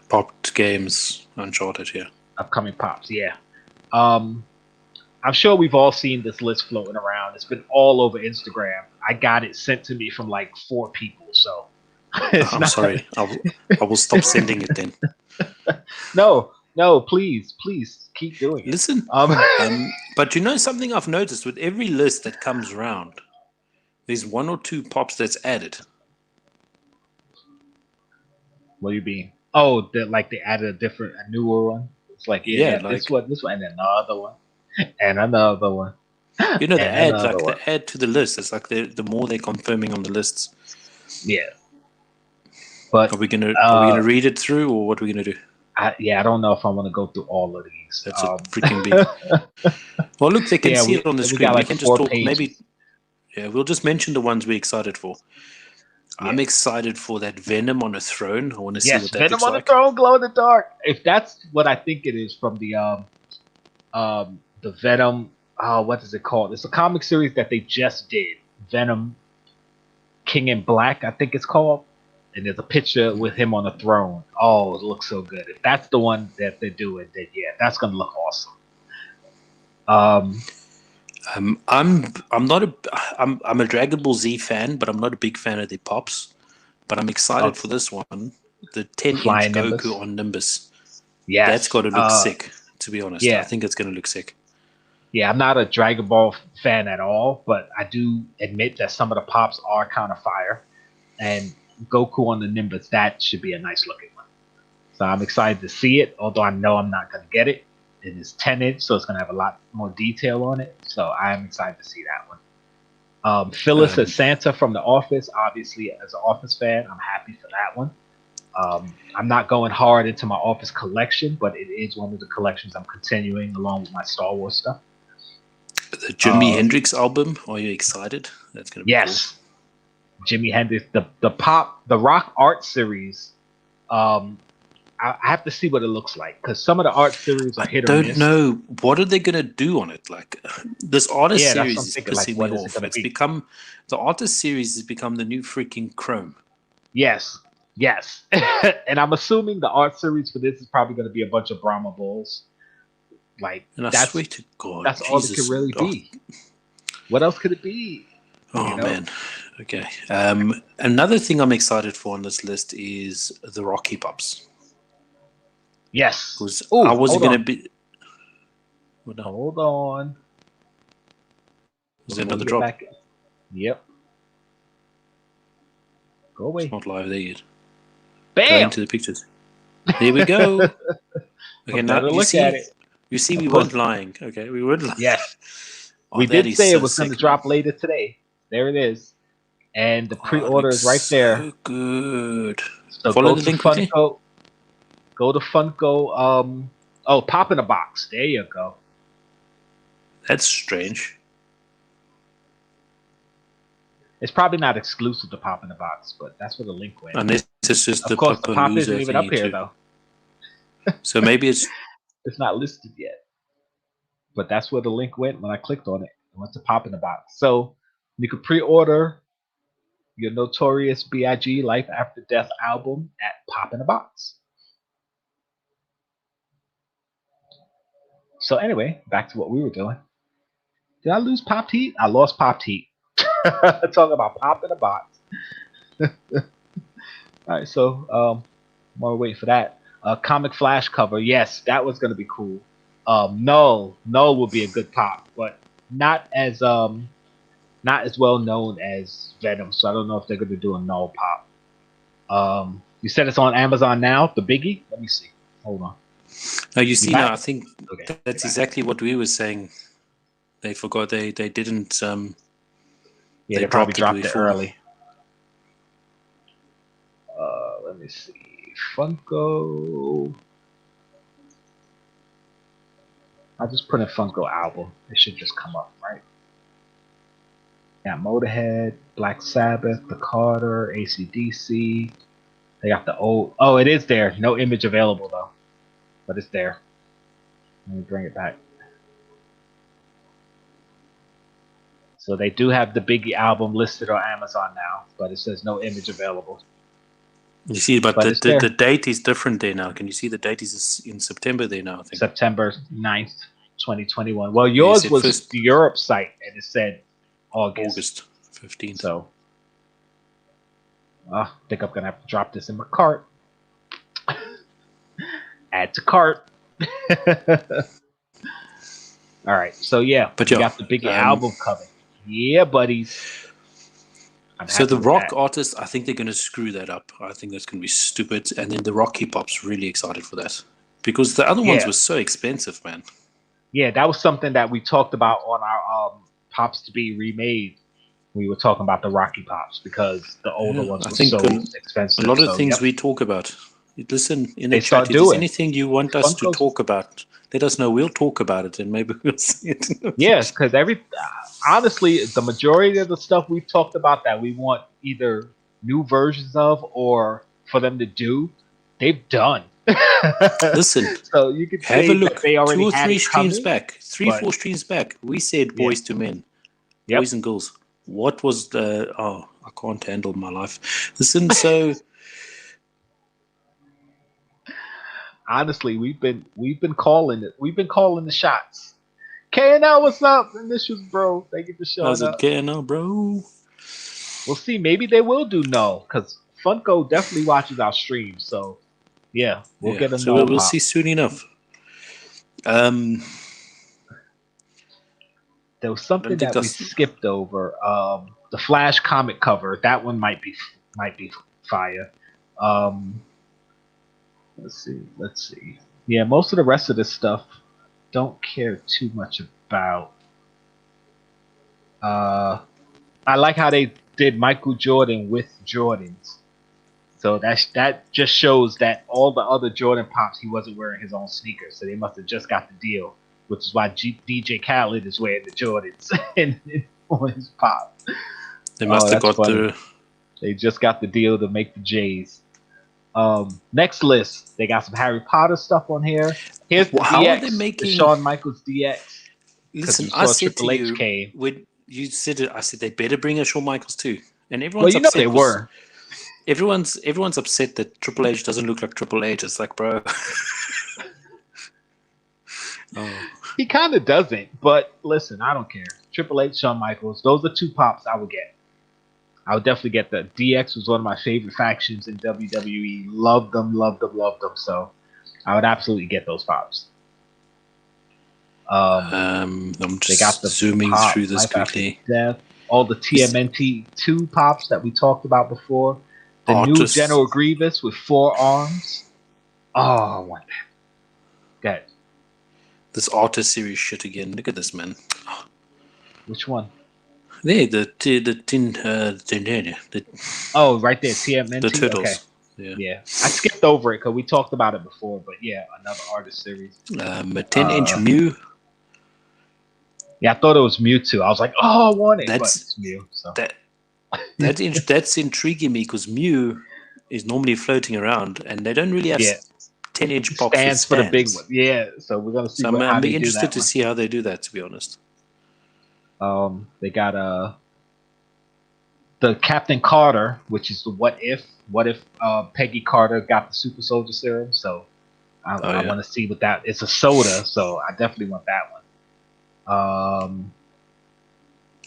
Popped Games Uncharted here. Upcoming pops, yeah. I'm sure we've all seen this list floating around. It's been all over Instagram. I got it sent to me from like 4 people, so I'm sorry. I will stop sending it then. No, please keep doing it. Listen, but you know something I've noticed with every list that comes around, there's one or two pops that's added. What do you mean? Oh, like they added a newer one. It's like Yeah, this one, and another one, and another one. You know, and another one. they add to the list. It's like the more they're confirming on the lists. Yeah. But are we gonna read it through, or what are we gonna do? I don't know if I want to go through all of these. That's a freaking big. Well, look, they can see it on the screen. We can just talk. Pages. Maybe, yeah, we'll just mention the ones we're excited for. Yeah. I'm excited for that Venom on a throne. I want to see what that looks like. Venom on a throne, glow in the dark. If that's what I think it is from the Venom. What is it called? It's a comic series that they just did. Venom, King in Black, I think it's called. And there's a picture with him on the throne. Oh, it looks so good. If that's the one that they're doing, then yeah, that's gonna look awesome. I'm a Dragon Ball Z fan, but I'm not a big fan of the pops. But I'm excited for this one, the 10-inch Goku on Nimbus. Yeah, that's got to look sick. To be honest, I think it's gonna look sick. Yeah, I'm not a Dragon Ball fan at all, but I do admit that some of the pops are kind of fire, and Goku on the Nimbus, that should be a nice looking one. So I'm excited to see it, although I know I'm not going to get it. It is 10-inch, so it's going to have a lot more detail on it. So I'm excited to see that one. Phyllis as Santa from The Office, obviously as an Office fan, I'm happy for that one. I'm not going hard into my Office collection, but it is one of the collections I'm continuing along with my Star Wars stuff. The Jimi Hendrix album, are you excited? That's going to be cool. Jimi Hendrix, the rock art series. I have to see what it looks like because some of the art series are hit or miss. I don't know what are they going to do on it. Like this artist series is pissing me off. It's become the artist series has become the new freaking Chrome. Yes, and I'm assuming the art series for this is probably going to be a bunch of Brahma bulls. Like and I swear to God, that's all it could really be. What else could it be? Oh man. Okay. Another thing I'm excited for on this list is the Rocky Pops. Yes. Because I wasn't going to be. Hold on. Is there another drop? Yep. Go away. It's not live there yet. Bam! Go into the pictures. There we go. Okay, now look at it. You see, we weren't lying. Okay, we weren't lying. Yes. We did say it was going to drop later today. There it is. And the pre-order is right there. So good. So follow the link Funko. Go to Funko. Pop in a box. There you go. That's strange. It's probably not exclusive to Pop in the Box, but that's where the link went. And it's just of course, the Pop isn't even up here though. So maybe it's not listed yet. But that's where the link went when I clicked on it. It went to Pop in the Box. So you can pre-order your Notorious B.I.G. Life After Death album at Pop in a Box. So anyway, back to what we were doing. Did I lose Pop Heat? I lost Pop Heat. Talking about Pop in a Box. All right, so while we're waiting for that, comic flash cover. Yes, that was going to be cool. Null would be a good pop, but not as well known as Venom. So I don't know if they're going to do a Null pop. You said it's on Amazon now, the biggie. Let me see. Hold on. No, you see now. I think that's exactly what we were saying. They forgot. They didn't. Yeah, they probably dropped it early. Let me see. Funko. I'll just put in Funko album. It should just come up, right? Got Motorhead, Black Sabbath, The Carter, AC/DC. They got the old. Oh, it is there. No image available though, but it's there. Let me bring it back. So they do have the Biggie album listed on Amazon now, but it says no image available. You see, but the date is different there now. Can you see the date is in September there now? I think. September 9th, 2021. Well, yours was the Europe site, and it said August 15th. So, I think I'm gonna have to drop this in my cart. Add to cart. All right, so yeah, But we yeah, got the big album coming. Yeah, buddies. I'm so happy the with rock that. artist, I think they're going to screw that up. I think that's going to be stupid. And then the rock hip hop's really excited for that because the other ones Yeah, were so expensive, man. yeah, that was something that we talked about on our Pops to be remade. We were talking about the Rocky Pops because the older Yeah, ones I were think so a expensive. lot of So things yep, we talk about. Listen in the they chat. start If there's doing anything you want us to Funko's. talk about, let us know. We'll talk about it and maybe we'll see it. Yeah, because honestly, the majority of the stuff we've talked about that we want either new versions of or for them to do, they've done. Listen, So you could have a say that look. they Two already or had three it streams coming, back, three, but 4 streams back, we said yeah, boys to men, boys yep. and girls. What was the? Oh, I can't handle my life. Listen, so Honestly, we've been calling it. We've been calling the shots. KNL, what's up? Initials, bro. Thank you for I was showing at up. KNL, bro. We'll see. Maybe they will do no, because Funko definitely watches our streams. So yeah, we'll Yeah, get a so null we'll pop. see soon enough. Um, There was I don't something think that we that's. skipped over. The Flash comic cover. That one might be fire. Um, let's see. Let's see. Yeah, most of the rest of this stuff don't care too much about. Uh, I like how they did Michael Jordan with Jordans. So that just shows that all the other Jordan pops, he wasn't wearing his own sneakers, so they must have just got the deal, which is why DJ Khaled is wearing the Jordans on his pop. They Oh, must have that's got funny. the. They just got the deal to make the J's. Next list, they got some Harry Potter stuff on here. Here's the How are they DX, the making? Shawn Michaels DX, because Listen, you I saw said to Triple H you came. when you said it, I said they better bring a Shawn Michaels too, and Well, everyone's you know upset they because were. everyone's upset that Triple H doesn't look like Triple H. It's like, bro. Oh. He kind of doesn't, but listen, I don't care. Triple H, Shawn Michaels, those are two pops I would get. I would definitely get the DX was one of my favorite factions in WWE. Loved them, loved them, loved them. So I would absolutely get those pops. I'm They got just the zooming pop through this Life After quickly. Death, all the TMNT 2 pops that we talked about before. The new Artists. General Grievous with 4 arms. Oh, I want that. Good. This artist series shit again. Look at this, man. Which one? There, the Oh, right there, TMNT. Okay. turtles. Yeah. Yeah, I skipped over it because we talked about it before, but yeah, another artist series. A 10-inch Mew. Yeah, I thought it was Mewtwo. I was like, oh, I want it, but That's it's Mew. So that's intriguing me because Mew is normally floating around, and they don't really have yeah, 10-inch pops with stands for the big one. stands. Yeah, so we're gonna see So how I'm they do interested that to see how they do that. To be honest. one. They got the Captain Carter, which is the what if Peggy Carter got the Super Soldier Serum. So I Yeah. want to see what that. It's a soda, so I definitely want that one.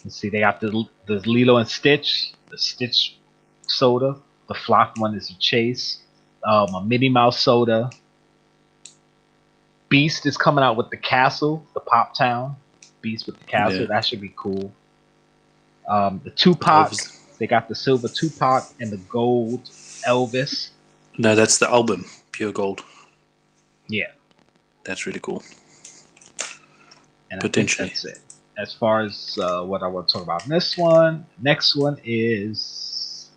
Let's see, they got the Lilo and Stitch, the Stitch soda. The Flock one is a Chase. A Minnie Mouse soda. Beast is coming out with the castle, the Pop Town. Beast with the castle, Yeah. that should be cool. The Tupac, they got the silver Tupac and the gold Elvis. No, that's the album, Pure Gold. Yeah, That's really cool. and Potentially. I think that's it. As far as what I want to talk about in this one, next one is,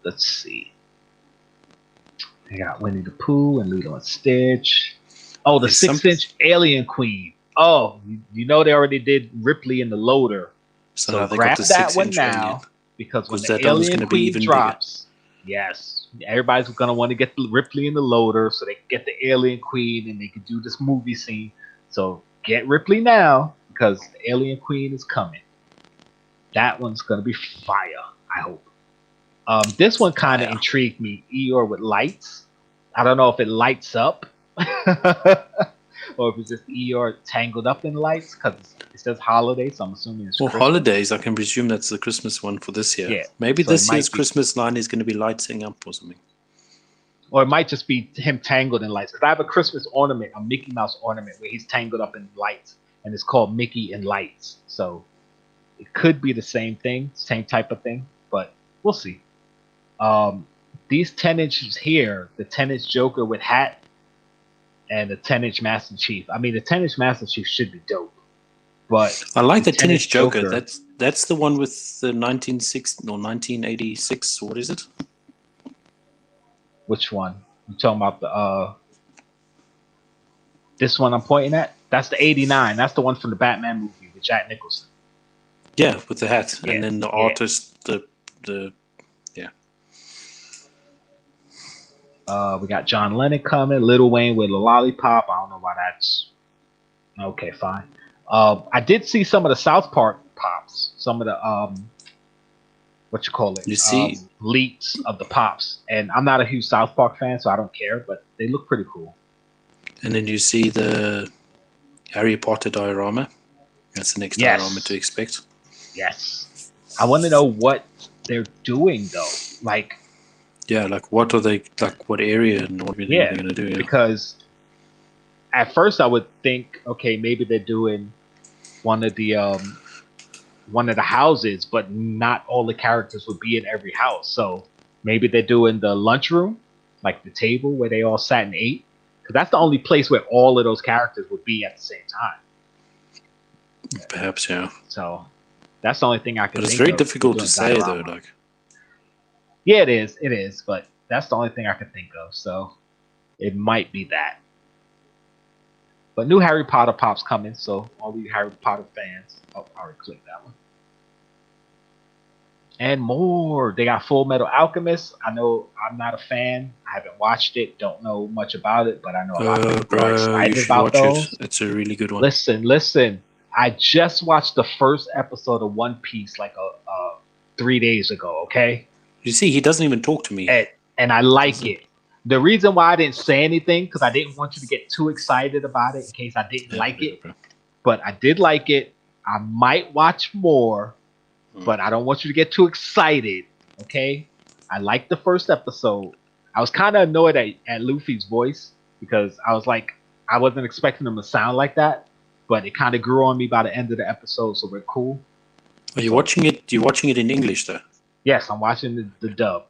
let's see. They got Winnie the Pooh and Lilo and Stitch. Oh, the There's 6-inch Alien Queen. Oh, you know they already did Ripley in the loader. So So now they grab got the that one 6-inch now alien. because when Because the that one is Alien gonna be Queen even drops, yes, everybody's gonna want to get the Ripley in the loader so they can get the Alien Queen and they can do this movie scene. So get Ripley now because the Alien Queen is coming. That one's gonna be fire. I hope. This one kind of Fire. intrigued me. Eeyore with lights. I don't know if it lights up. or if it's just Eeyore tangled up in lights because it says holiday, so I'm assuming it's Or Christmas. holidays, I can presume that's the Christmas one for this year. Yeah, Maybe so it this might year's be- Christmas line is going to be lighting up or something. Or it might just be him tangled in lights. Because I have a Christmas ornament, a Mickey Mouse ornament, where he's tangled up in lights, and it's called Mickey in Lights. So it could be the same thing, same type of thing, but we'll see. These 10-inches here, the 10-inch Joker with hat, and the 10-inch Master Chief. I mean, the 10-inch Master Chief should be dope, but I like the 10-inch 10-inch Joker. That's the one with the 1986. What is it? which one? You talking about the this one I'm pointing at? That's the 89. That's the one from the Batman movie with Jack Nicholson. Yeah, with the hat, Yeah, and then the yeah. artist, We got John Lennon coming, Lil Wayne with a lollipop. I don't know why that's okay. Fine. I did see some of the South Park pops, some of the what you call it? You see- leaks of the pops, and I'm not a huge South Park fan, so I don't care, but they look pretty cool. and then you see the Harry Potter diorama. That's the next Yes. diorama to expect. Yes, I want to know what they're doing though. Like, Yeah, like what are they? Like what area and what are they Yeah, going to do? Yeah. because at first I would think, okay, maybe they're doing one of the houses, but not all the characters would be in every house. So maybe they're doing the lunchroom, like the table where they all sat and ate, because that's the only place where all of those characters would be at the same time. Perhaps, yeah. So that's the only thing I can. But it's think very of difficult doing to say, though. diorama. Like, Yeah, it is, but that's the only thing I can think of. So it might be that. But new Harry Potter pops coming, so all you Harry Potter fans, I already clicked that one. And more. They got Full Metal Alchemist. I know I'm not a fan. I haven't watched it. Don't know much about it, but I know a lot of people are you excited should about watch those. it. It's a really good one. Listen. I just watched the first episode of One Piece like 3 days ago. Okay, You see, he doesn't even talk to me. and I like it. The reason why I didn't say anything because I didn't want you to get too excited about it in case I didn't like it. But I did like it. I might watch more, but I don't want you to get too excited. Okay, I liked the first episode. I was kind of annoyed at Luffy's voice because I was like, I wasn't expecting him to sound like that, but it kind of grew on me by the end of the episode, so we're cool. Are you watching it? You're watching it in English, though. Yes, I'm watching the dub,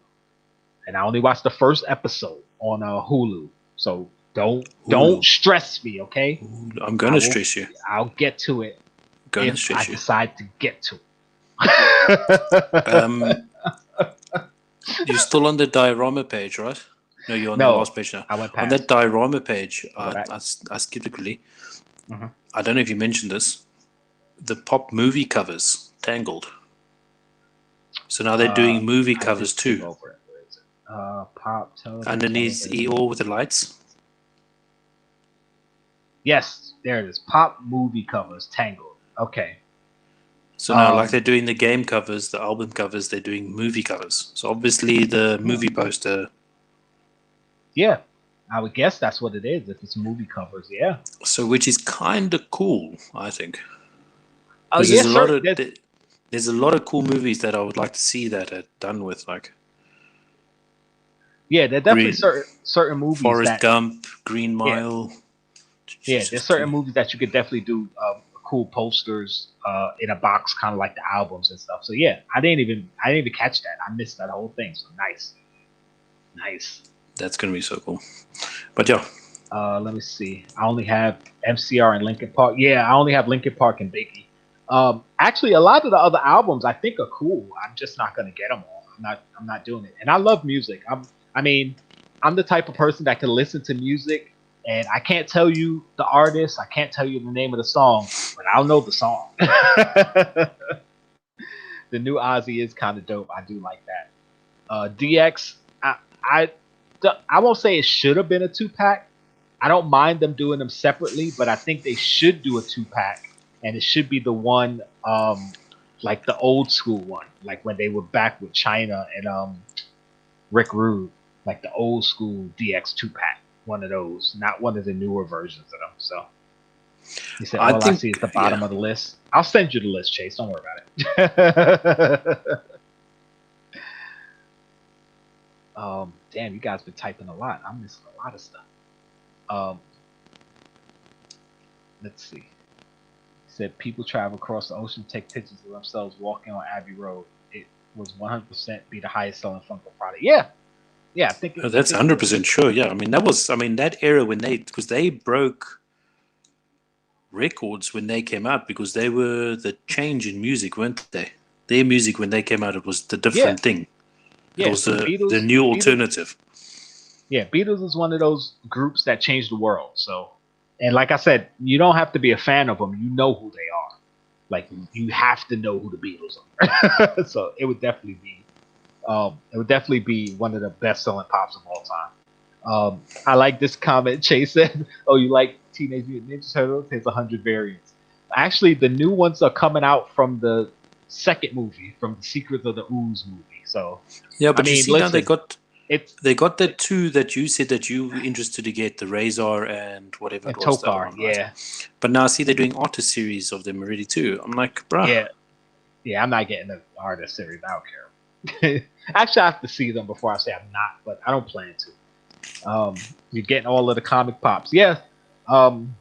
and I only watched the first episode on Hulu. So don't stress me, okay? I'm going to stress you. I'll get to it Going to if I stress you. decide to get to it. You're still on the diorama page, right? No, you're on the last page now. I went On past. that diorama page, back. I skipped it quickly. Mhm. I don't know if you mentioned this. The Pop movie covers, Tangled. So now they're doing movie covers too. Over it. Where is it? Pop television. Underneath television. Eeyore with the lights. Yes, there it is. Pop movie covers, Tangled. Okay. So now, like they're doing the game covers, the album covers, they're doing movie covers. So obviously the movie poster. Yeah, I would guess that's what it is. If it's movie covers, yeah. So which is kind of cool, I think. Oh, 'Cause yeah, there's a lot of cool movies that I would like to see that are done with, like yeah, there are definitely certain movies Forrest Gump, Green Mile. Yeah, there's certain movies that you could definitely do cool posters in a box, kind of like the albums and stuff. So yeah, I didn't even catch that. I missed that whole thing. So nice. That's gonna be so cool. But yeah, let me see. I only have MCR and Linkin Park. Yeah, I only have Linkin Park and Biggie. Actually, a lot of the other albums I think are cool. I'm just not gonna get them all. I'm not doing it. And I love music. I'm the type of person that can listen to music, and I can't tell you the artist. I can't tell you the name of the song, but I'll know the song. The new Ozzy is kind of dope. I do like that. DX, I won't say it should have been a 2-pack. I don't mind them doing them separately, but I think they should do a 2-pack, and it should be the one, like the old school one, like when they were back with China and Rick Rude, like the old school DX 2-pack. one of those, not one of the newer versions of them. So he said, I all I see is think, the bottom yeah. of the list. I'll send you the list, Chase. Don't worry about it. Damn, you guys been typing a lot. I'm missing a lot of stuff. Um, let's see. He said people travel across the ocean to take pictures of themselves walking on Abbey Road. It was 100% be the highest selling Funko product. Yeah, yeah. I think Oh, that's it was. 100% sure. Yeah, I mean that era when because they broke records when they came out because they were the change in music, weren't they? Their music when they came out, it was the Yeah, different thing. It yeah. was So the new alternative. Yeah, Beatles is one of those groups that changed the world. So, and like I said, you don't have to be a fan of them. You know who they are. Like you have to know who the Beatles are. So it would definitely be one of the best selling pops of all time. I like this comment. Chase said, "Oh, you like Teenage Mutant Ninja Turtles? There's 100 variants. Actually, the new ones are coming out from the second movie, from the Secrets of the Ooze movie. So, Yeah, I but you mean, see now listen, it's they got the two that you said that you were interested to get, the Razor and whatever it and was, the other Tokar, one, right? yeah, But now see they're doing artist series of them already too. I'm like, bruh. yeah, yeah. I'm not getting the artist series. I don't care. Actually, I have to see them before I say I'm not, but I don't plan to. You're getting all of the comic pops, yeah. Um,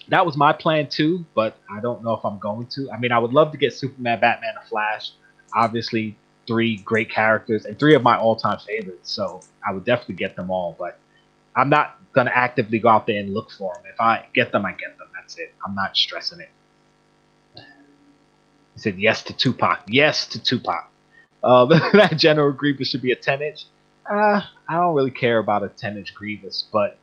that was my plan too, but I don't know if I'm going to. I mean, I would love to get Superman, Batman, and Flash. Obviously, three great characters and three of my all-time favorites. So I would definitely get them all, but I'm not gonna actively go out there and look for them. If I get them, I get them. That's it. I'm not stressing it. He said yes to Tupac. Yes to Tupac. That General Grievous should be a 10-inch. I don't really care about a 10-inch Grievous, but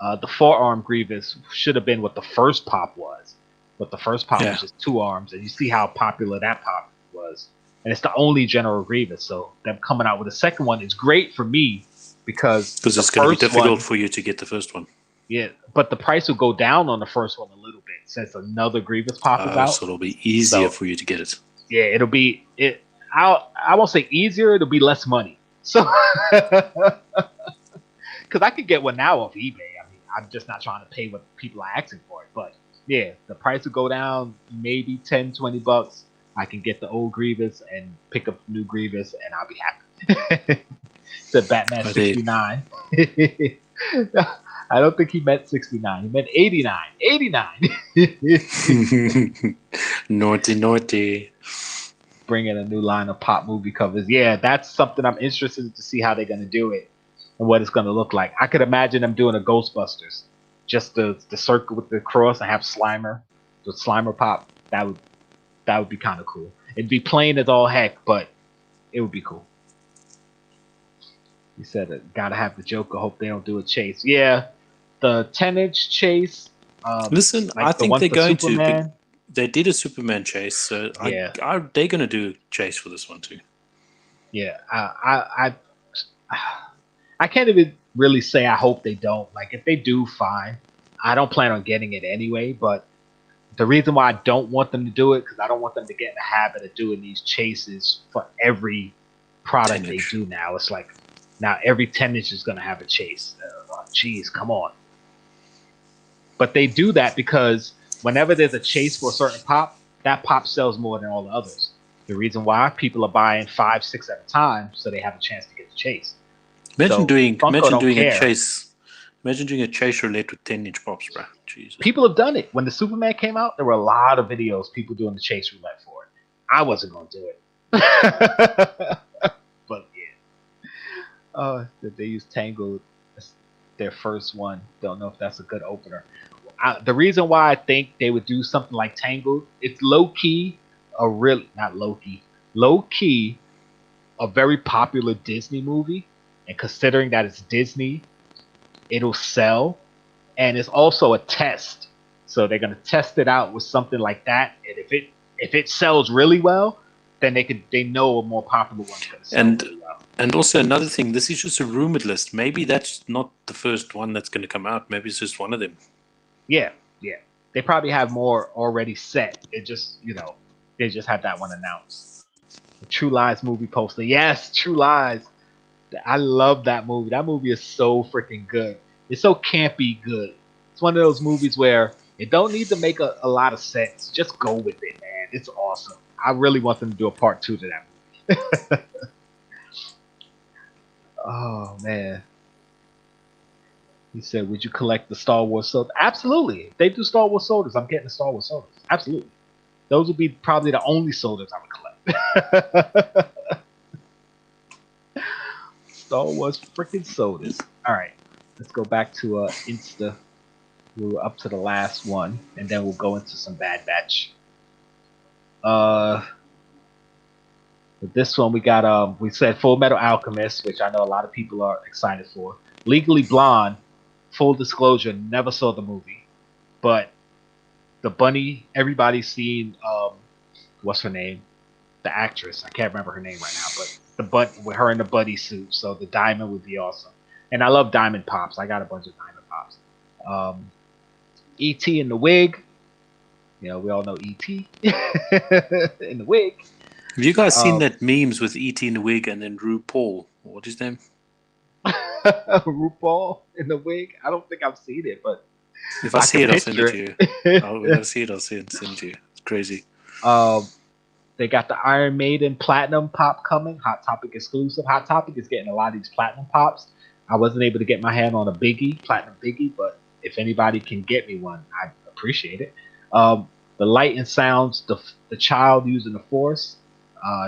the four-arm Grievous should have been what the first pop was. But the first pop was Yeah, just two arms, and you see how popular that pop was. And it's the only General Grievous, so them coming out with a second one is great for me because because the it's going to be first difficult one, for you to get the first one. yeah, but the price will go down on the first one a little bit since another Grievous pop is out. So it'll be easier So for you to get it. yeah, it'll be it. I won't say easier. It'll be less money. So because I could get one now off eBay. I mean, I'm just not trying to pay what people are asking for it. But yeah, the price will go down maybe 10, $20. I can get the old Grievous and pick up the new Grievous, and I'll be happy. Said Batman But they, 69. I don't think he meant 69. He meant 89. 89. naughty, naughty. Bringing a new line of pop movie covers. Yeah, that's something I'm interested to see how they're going to do it and what it's going to look like. I could imagine them doing a Ghostbusters, just the circle with the cross and have Slimer, the Slimer pop. That would be kind of cool. It'd be plain as all heck, but it would be cool. He said, "Gotta have the Joker. Hope they don't do a chase." Yeah, the 10-inch chase. Listen, I Like the think one they're for going to. Superman. They did a Superman chase, so Yeah, they're going to do a chase for this one too. yeah. I can't even really say I hope they don't. Like if they do, fine. I don't plan on getting it anyway. But the reason why I don't want them to do it because I don't want them to get in the habit of doing these chases for every product they 10-inch. do now. It's like now every 10-inch is going to have a chase. Jeez, come on. But they do that because whenever there's a chase for a certain pop, that pop sells more than all the others. The reason why people are buying 5, 6 at a time so they have a chance to get the chase. Imagine So Funko imagine don't doing a care. chase. Imagine doing a chase roulette with 10-inch pops, bro. Jesus. People have done it. When the Superman came out, there were a lot of videos people doing the chase roulette for it. I wasn't going to do it. But yeah. Did they use Tangled as their first one? Don't know if that's a good opener. The reason why I think they would do something like Tangled, it's low key, low key, a very popular Disney movie. And considering that it's Disney, it'll sell. And it's also a test. So they're gonna test it out with something like that. And if it sells really well, then they know a more popular one's gonna sell really well. And also another thing, this is just a rumored list. Maybe that's not the first one that's going to come out. Maybe it's just one of them. Yeah. They probably have more already set. It just they just had that one announced. The True Lies movie poster. Yes, True Lies. I love that movie. That movie is so freaking good. It's so campy good. It's one of those movies where it don't need to make a lot of sense. Just go with it, man. It's awesome. I really want them to do a part 2 to that movie. Oh man. He said, "Would you collect the Star Wars sodas?" Absolutely. If they do Star Wars sodas, I'm getting the Star Wars sodas. Absolutely. Those would be probably the only sodas I would collect. Star Wars freaking sodas. All right, let's go back to Insta. We were up to the last one, and then we'll go into some Bad Batch. With this one, we got we said Full Metal Alchemist, which I know a lot of people are excited for. Legally Blonde. Full disclosure, never saw the movie, but the bunny, everybody's seen. What's her name? The actress. I can't remember her name right now, but the with her in the buddy suit. So the diamond would be awesome. And I love diamond pops. I got a bunch of diamond pops. E.T. in the wig. You know, we all know E.T. in the wig. Have you guys seen that memes with E.T. in the wig and then RuPaul? What's his name? RuPaul in the wig. I don't think I've seen it, but if I see it, I'll send it to you. If I see it, I'll send it to you. It's crazy. They got the Iron Maiden Platinum Pop coming. Hot Topic exclusive. Hot Topic is getting a lot of these Platinum Pops. I wasn't able to get my hand on a Platinum Biggie, but if anybody can get me one, I'd appreciate it. The Light and Sounds, the child using the Force.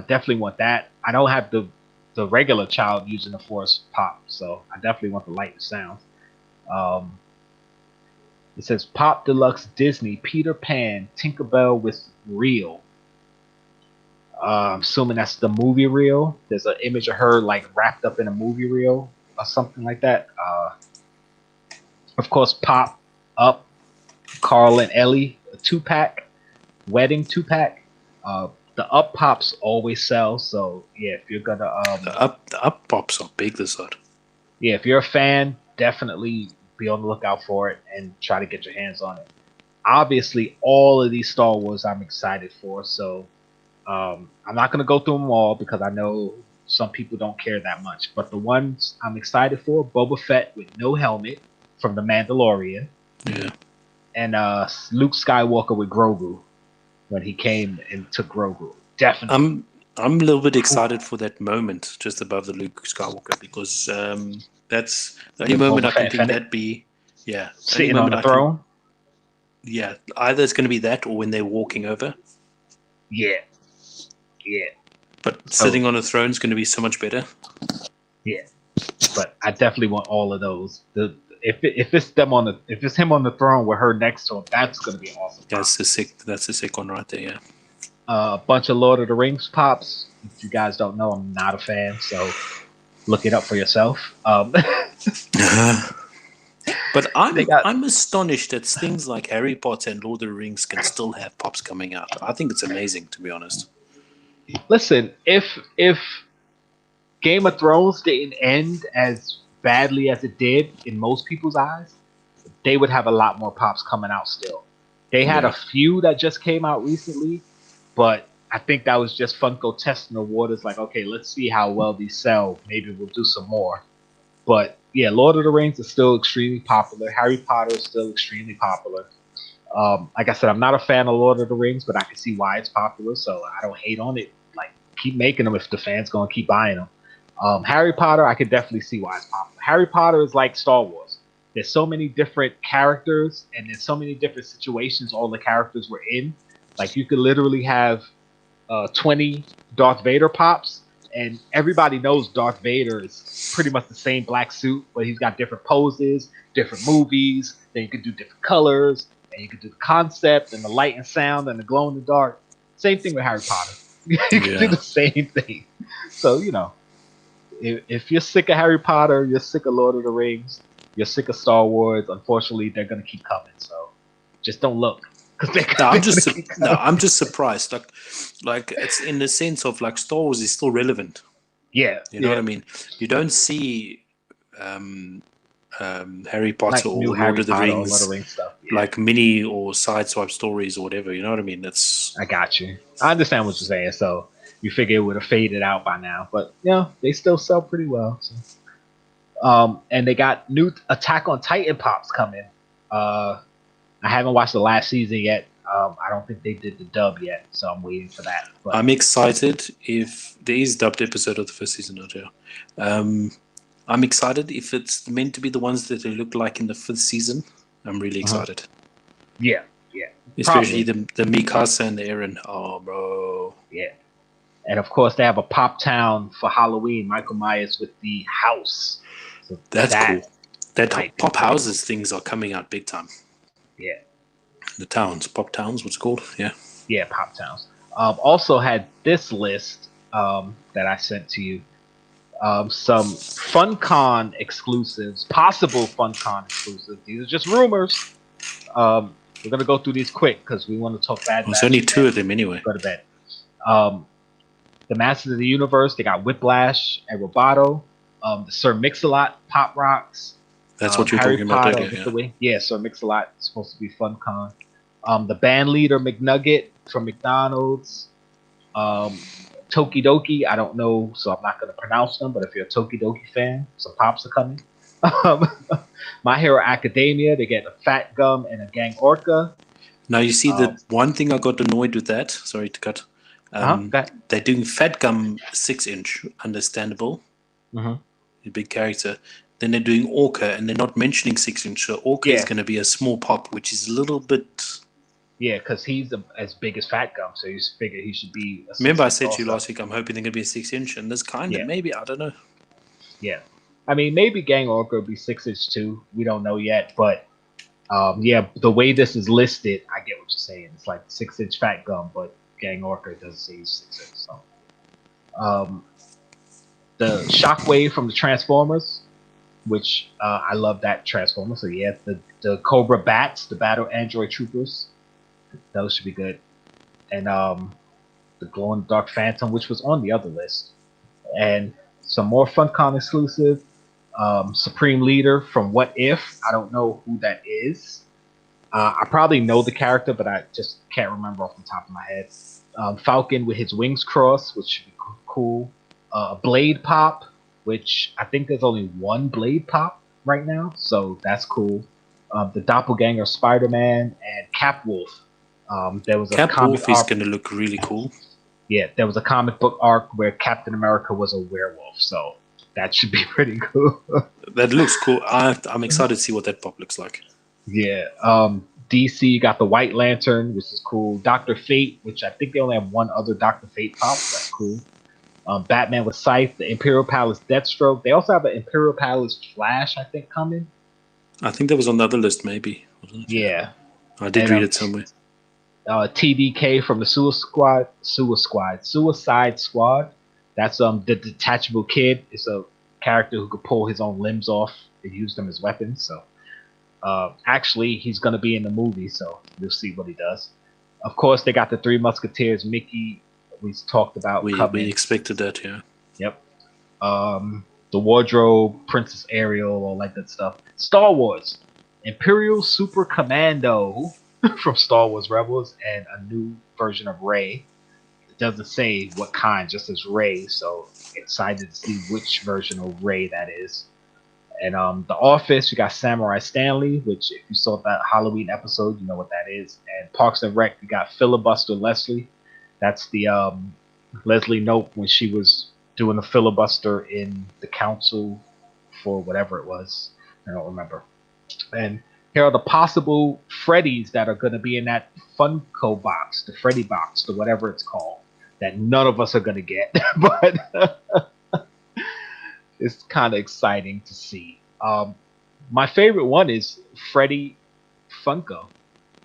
Definitely want that. I don't have the regular child using the Force pop, so I definitely want the Light and Sounds. It says Pop Deluxe Disney Peter Pan Tinkerbell with Reel. I'm assuming that's the movie reel. There's an image of her like wrapped up in a movie reel or something like that. Of course, Pop Up, Carl and Ellie, a 2-pack, wedding 2-pack. The Up Pops always sell, so yeah, if you're gonna the up Pops are big this side. Yeah, if you're a fan, definitely be on the lookout for it and try to get your hands on it. Obviously, all of these Star Wars I'm excited for, so I'm not gonna go through them all because I know some people don't care that much. But the ones I'm excited for: Boba Fett with no helmet from The Mandalorian, yeah, and Luke Skywalker with Grogu when he came and took Grogu. Definitely. I'm a little bit excited for that moment just above the Luke Skywalker because that's the only moment I can think that'd be sitting on the throne. Either it's going to be that or when they're walking over. Yeah. But sitting on a throne is going to be so much better. Yeah, but I definitely want all of those. If it's him on the throne with her next to him, that's going to be awesome. That's the sick one right there. Yeah. A bunch of Lord of the Rings pops. If you guys don't know, I'm not a fan, so look it up for yourself. But I'm astonished that things like Harry Potter and Lord of the Rings can still have pops coming out. I think it's amazing, to be honest. Listen, if Game of Thrones didn't end as badly as it did in most people's eyes, they would have a lot more pops coming out still. They had a few that just came out recently, but I think that was just Funko testing the waters, like, okay, let's see how well these sell. Maybe we'll do some more. But yeah, Lord of the Rings is still extremely popular. Harry Potter is still extremely popular. Like I said, I'm not a fan of Lord of the Rings, but I can see why it's popular, so I don't hate on it. Like, keep making them if the fans gonna keep buying them. Harry Potter, I could definitely see why it's popular. Harry Potter is like Star Wars. There's so many different characters, and there's so many different situations all the characters were in. Like, you could literally have 20 Darth Vader pops, and everybody knows Darth Vader is pretty much the same black suit, but he's got different poses, different movies. Then you could do different colors, and you could do the concept and the light and sound and the glow in the dark. Same thing with Harry Potter. You can do the same thing. So, you know, if you're sick of Harry Potter, you're sick of Lord of the Rings, you're sick of Star Wars, unfortunately, they're going to keep coming. So just don't look. I'm just surprised. Like it's in the sense of like Star Wars is still relevant. Yeah, you know what I mean. You don't see Harry Potter like or Lord of the Rings stuff. Like mini or sideswipe stories or whatever. You know what I mean? I got you. I understand what you're saying. So you figure it would have faded out by now, but yeah, they still sell pretty well. So. And they got new Attack on Titan pops coming. I haven't watched the last season yet. I don't think they did the dub yet, so I'm waiting for that. But I'm excited if there is dubbed episode of the first season out here. I'm excited if it's meant to be the ones that they look like in the fifth season. I'm really excited. yeah, Especially probably. the Mikasa and the Eren. Oh, bro. Yeah. And of course, they have a Pop Town for Halloween. Michael Myers with the house. So That's that cool. That might be pop pretty houses things are coming out big time. Yeah. The towns, pop towns, what's it called? Yeah. Yeah, Pop Towns. Also had this list that I sent to you. Some FunCon exclusives, possible FunCon exclusives. These are just rumors. We're gonna go through these quick because we want to talk bad. There's only two of them anyway. Go to bed. The Masters of the Universe. They got Whiplash and Roboto. The Sir Mix-a-Lot Pop Rocks. That's what you're Harry talking Potter, about earlier. Yeah, Sir Mix-a-Lot is supposed to be FunCon. The band leader McNugget from McDonald's. Tokidoki, I don't know, so I'm not going to pronounce them, but if you're a Tokidoki fan, some pops are coming. My Hero Academia, they get a Fat Gum and a Gang Orca. Now, you see, the one thing I got annoyed with that, sorry to cut, they're doing Fat Gum 6-inch, understandable, a big character. Then they're doing Orca, and they're not mentioning 6-inch, so Orca is going to be a small pop, which is a little bit... Yeah, because he's as big as Fat Gum, so you figure he should be. Remember, I said to you last week, I'm hoping they're going to be a 6-inch, and this kind of maybe, I don't know. Yeah, I mean, maybe Gang Orca will be 6-inch too. We don't know yet, but the way this is listed, I get what you're saying. It's like 6-inch Fat Gum, but Gang Orca doesn't say 6-inch. So, the Shockwave from the Transformers, which I love that Transformer. So yeah, the Cobra Bats, the Battle Android Troopers. Those should be good. And the Glow in the Dark Phantom, which was on the other list. And some more FunCon exclusive. Supreme Leader from What If. I don't know who that is. I probably know the character, but I just can't remember off the top of my head. Falcon with his wings crossed, which should be cool. Blade Pop, which I think there's only one Blade Pop right now, so that's cool. The Doppelganger Spider-Man and Capwolf. There was a Capwolf is going to look really cool. Yeah, there was a comic book arc where Captain America was a werewolf, so that should be pretty cool. That looks cool. I'm excited to see what that pop looks like. Yeah. DC got the White Lantern, which is cool. Dr. Fate, which I think they only have one other Dr. Fate pop. That's cool. Batman with Scythe, the Imperial Palace Deathstroke. They also have an Imperial Palace Flash, I think, coming. I think that was on the other list, maybe. Yeah. I did read it somewhere. TDK from the Suicide Squad. That's the detachable kid. It's a character who could pull his own limbs off and use them as weapons. So actually, he's going to be in the movie, so we'll see what he does. Of course, they got the Three Musketeers. Mickey, we talked about. We expected that, yeah. Yep. The Wardrobe, Princess Ariel, all that good stuff. Star Wars, Imperial Super Commando from Star Wars Rebels, and a new version of Rey. It doesn't say what kind, just as Rey. So excited to see which version of Rey that is. And The Office, you got Samurai Stanley, which if you saw that Halloween episode, you know what that is. And Parks and Rec, you got Filibuster Leslie. That's the Leslie Knope when she was doing a filibuster in the council for whatever it was. I don't remember. And here are the possible Freddies that are going to be in that Funko box, the Freddy box, the whatever it's called, that none of us are going to get. But it's kind of exciting to see. My favorite one is Freddy Funko,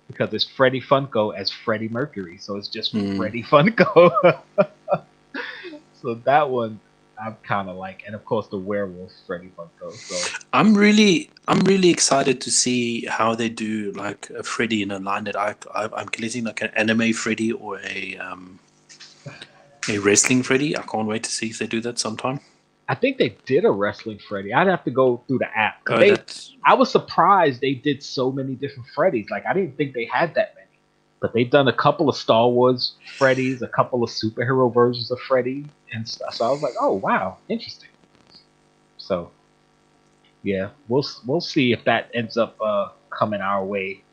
because it's Freddy Funko as Freddie Mercury, so it's just Freddy Funko. So that one I'm kind of like, and of course the werewolf Freddy Funko. So I'm really excited to see how they do like a Freddy in a line that I'm collecting, like an anime Freddy or a wrestling Freddy. I can't wait to see if they do that sometime. I think they did a wrestling Freddy. I'd have to go through the app. I was surprised they did so many different Freddys. Like I didn't think they had that many. But they've done a couple of Star Wars Freddys, a couple of superhero versions of Freddy and stuff. So I was like, oh wow, interesting. So Yeah, we'll see if that ends up coming our way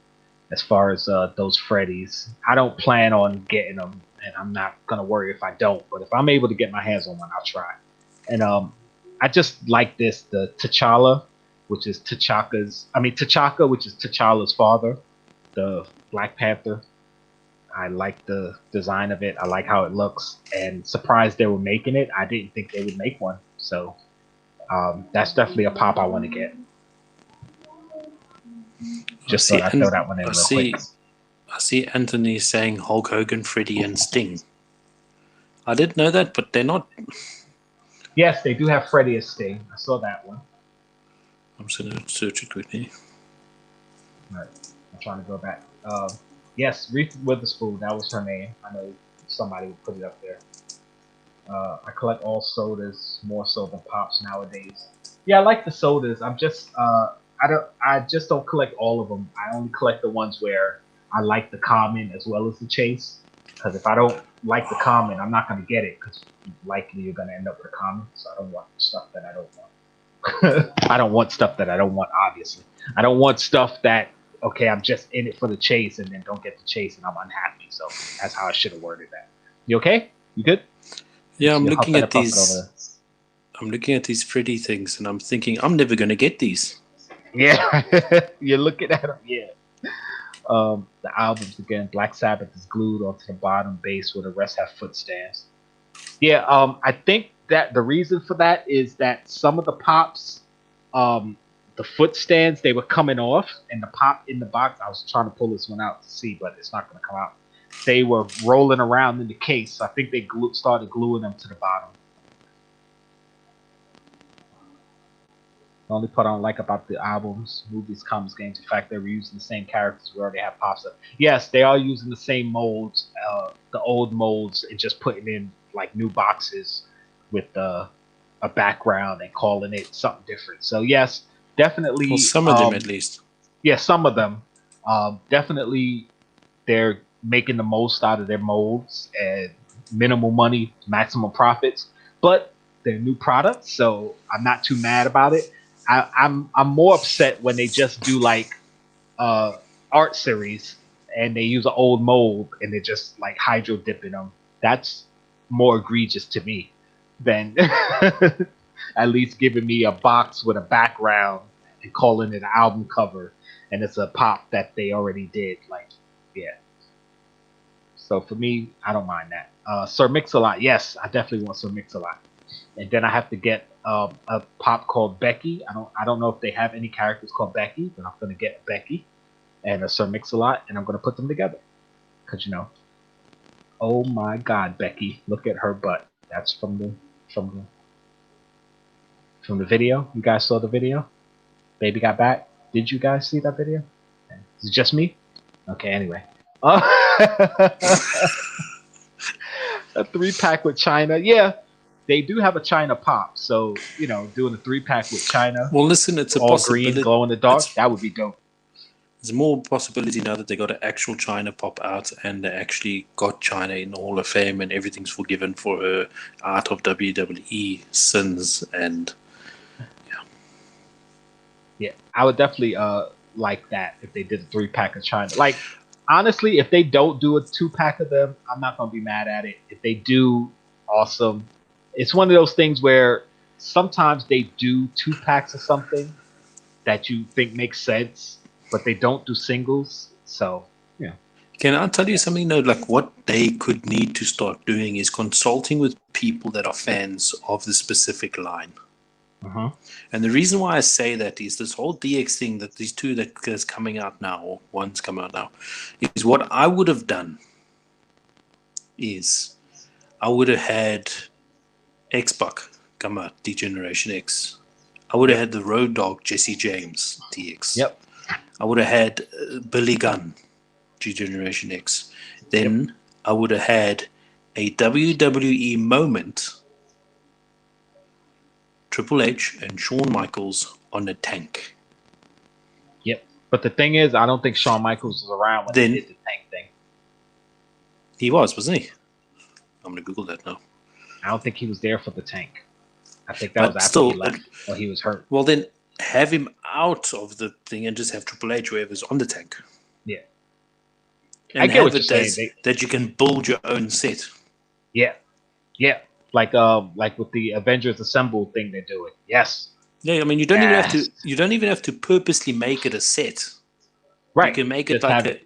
as far as those Freddies. I don't plan on getting them, and I'm not gonna worry if I don't. But if I'm able to get my hands on one, I'll try. And I just like the T'Challa, which is T'Chaka, which is T'Challa's father, the Black Panther. I like the design of it. I like how it looks, and surprised they were making it. I didn't think they would make one, so that's definitely a pop I want to get. Just thought I'd throw that one in real quick. I see Anthony saying Hulk Hogan, Freddy, and Sting. I didn't know that, but they're not. Yes, they do have Freddy as Sting. I saw that one. I'm just going to search it quickly. All right. I'm trying to go back. Yes, Reese Witherspoon. That was her name. I know somebody would put it up there. I collect all sodas more so than pops nowadays. Yeah, I like the sodas. I'm just I just don't collect all of them. I only collect the ones where I like the common as well as the chase. Because if I don't like the common, I'm not going to get it. Because likely you're going to end up with a common. So I don't want stuff that I don't want. I don't want stuff that I don't want. Obviously, I don't want stuff that I'm just in it for the chase and then don't get the chase and I'm unhappy. So that's how I should have worded that. You okay? You good? Yeah, I'm looking at these. I'm looking at these Freddy things and I'm thinking I'm never going to get these. Yeah, you're looking at them. Yeah. The albums again. Black Sabbath is glued onto the bottom base where the rest have foot stands. Yeah. I think that the reason for that is that some of the pops, the foot stands, they were coming off, and the pop in the box. I was trying to pull this one out to see, but it's not going to come out. They were rolling around in the case. So I think they started gluing them to the bottom. The only part I don't like about the albums, movies, comics, games, the fact they were using the same characters we already have pops up. Yes, they are using the same molds, the old molds, and just putting in like new boxes with a background and calling it something different. So yes, definitely. Well, some of them at least. Yeah, some of them. Definitely, they're making the most out of their molds and minimal money, maximum profits. But they're new products, so I'm not too mad about it. I'm more upset when they just do like art series and they use an old mold and they're just like hydro dipping them. That's more egregious to me than at least giving me a box with a background and calling it an album cover and it's a pop that they already did. Like, yeah. So for me, I don't mind that. Sir Mix-a-Lot, yes, I definitely want Sir Mix-a-Lot. And then I have to get a pop called Becky. I don't know if they have any characters called Becky, but I'm gonna get Becky and a Sir Mix-a-Lot, and I'm gonna put them together. Cause oh my God, Becky, look at her butt. That's from the video. You guys saw the video? Baby got back. Did you guys see that video? Is it just me? Okay. Anyway. A 3-pack with China. Yeah. They do have a China pop, so doing a 3-pack with China. Well, listen, it's a all possibility. Green, glow in the dark. That would be dope. There's more possibility now that they got an actual China pop out, and they actually got China in the Hall of Fame, and everything's forgiven for her out of WWE sins, and yeah, I would definitely like that if they did a 3-pack of China. Like, honestly, if they don't do a 2-pack of them, I'm not gonna be mad at it. If they do, awesome. It's one of those things where sometimes they do 2-packs of something that you think makes sense, but they don't do singles. So, yeah. Can I tell you something though? Like, what they could need to start doing is consulting with people that are fans of the specific line. Uh-huh. And the reason why I say that is this whole DX thing that these two that is coming out now, or one's coming out now, is what I would have done is I would have had X-Buck come out, D-Generation X. I would have had the Road Dogg, Jesse James, DX. Yep. I would have had Billy Gunn, G-Generation X. Then I would have had a WWE moment, Triple H and Shawn Michaels on a tank. Yep. But the thing is, I don't think Shawn Michaels was around when they did the tank thing. He wasn't he? I'm going to Google that now. I don't think he was there for the tank. I think that was after he left or he was hurt. Well, then have him out of the thing and just have Triple H whoever's on the tank. Yeah. And I get have what you're it saying. that you can build your own set. Yeah. Like with the Avengers Assemble thing they're doing. Yes. Yeah, I mean you don't even have to purposely make it a set. Right. You can make it Just like have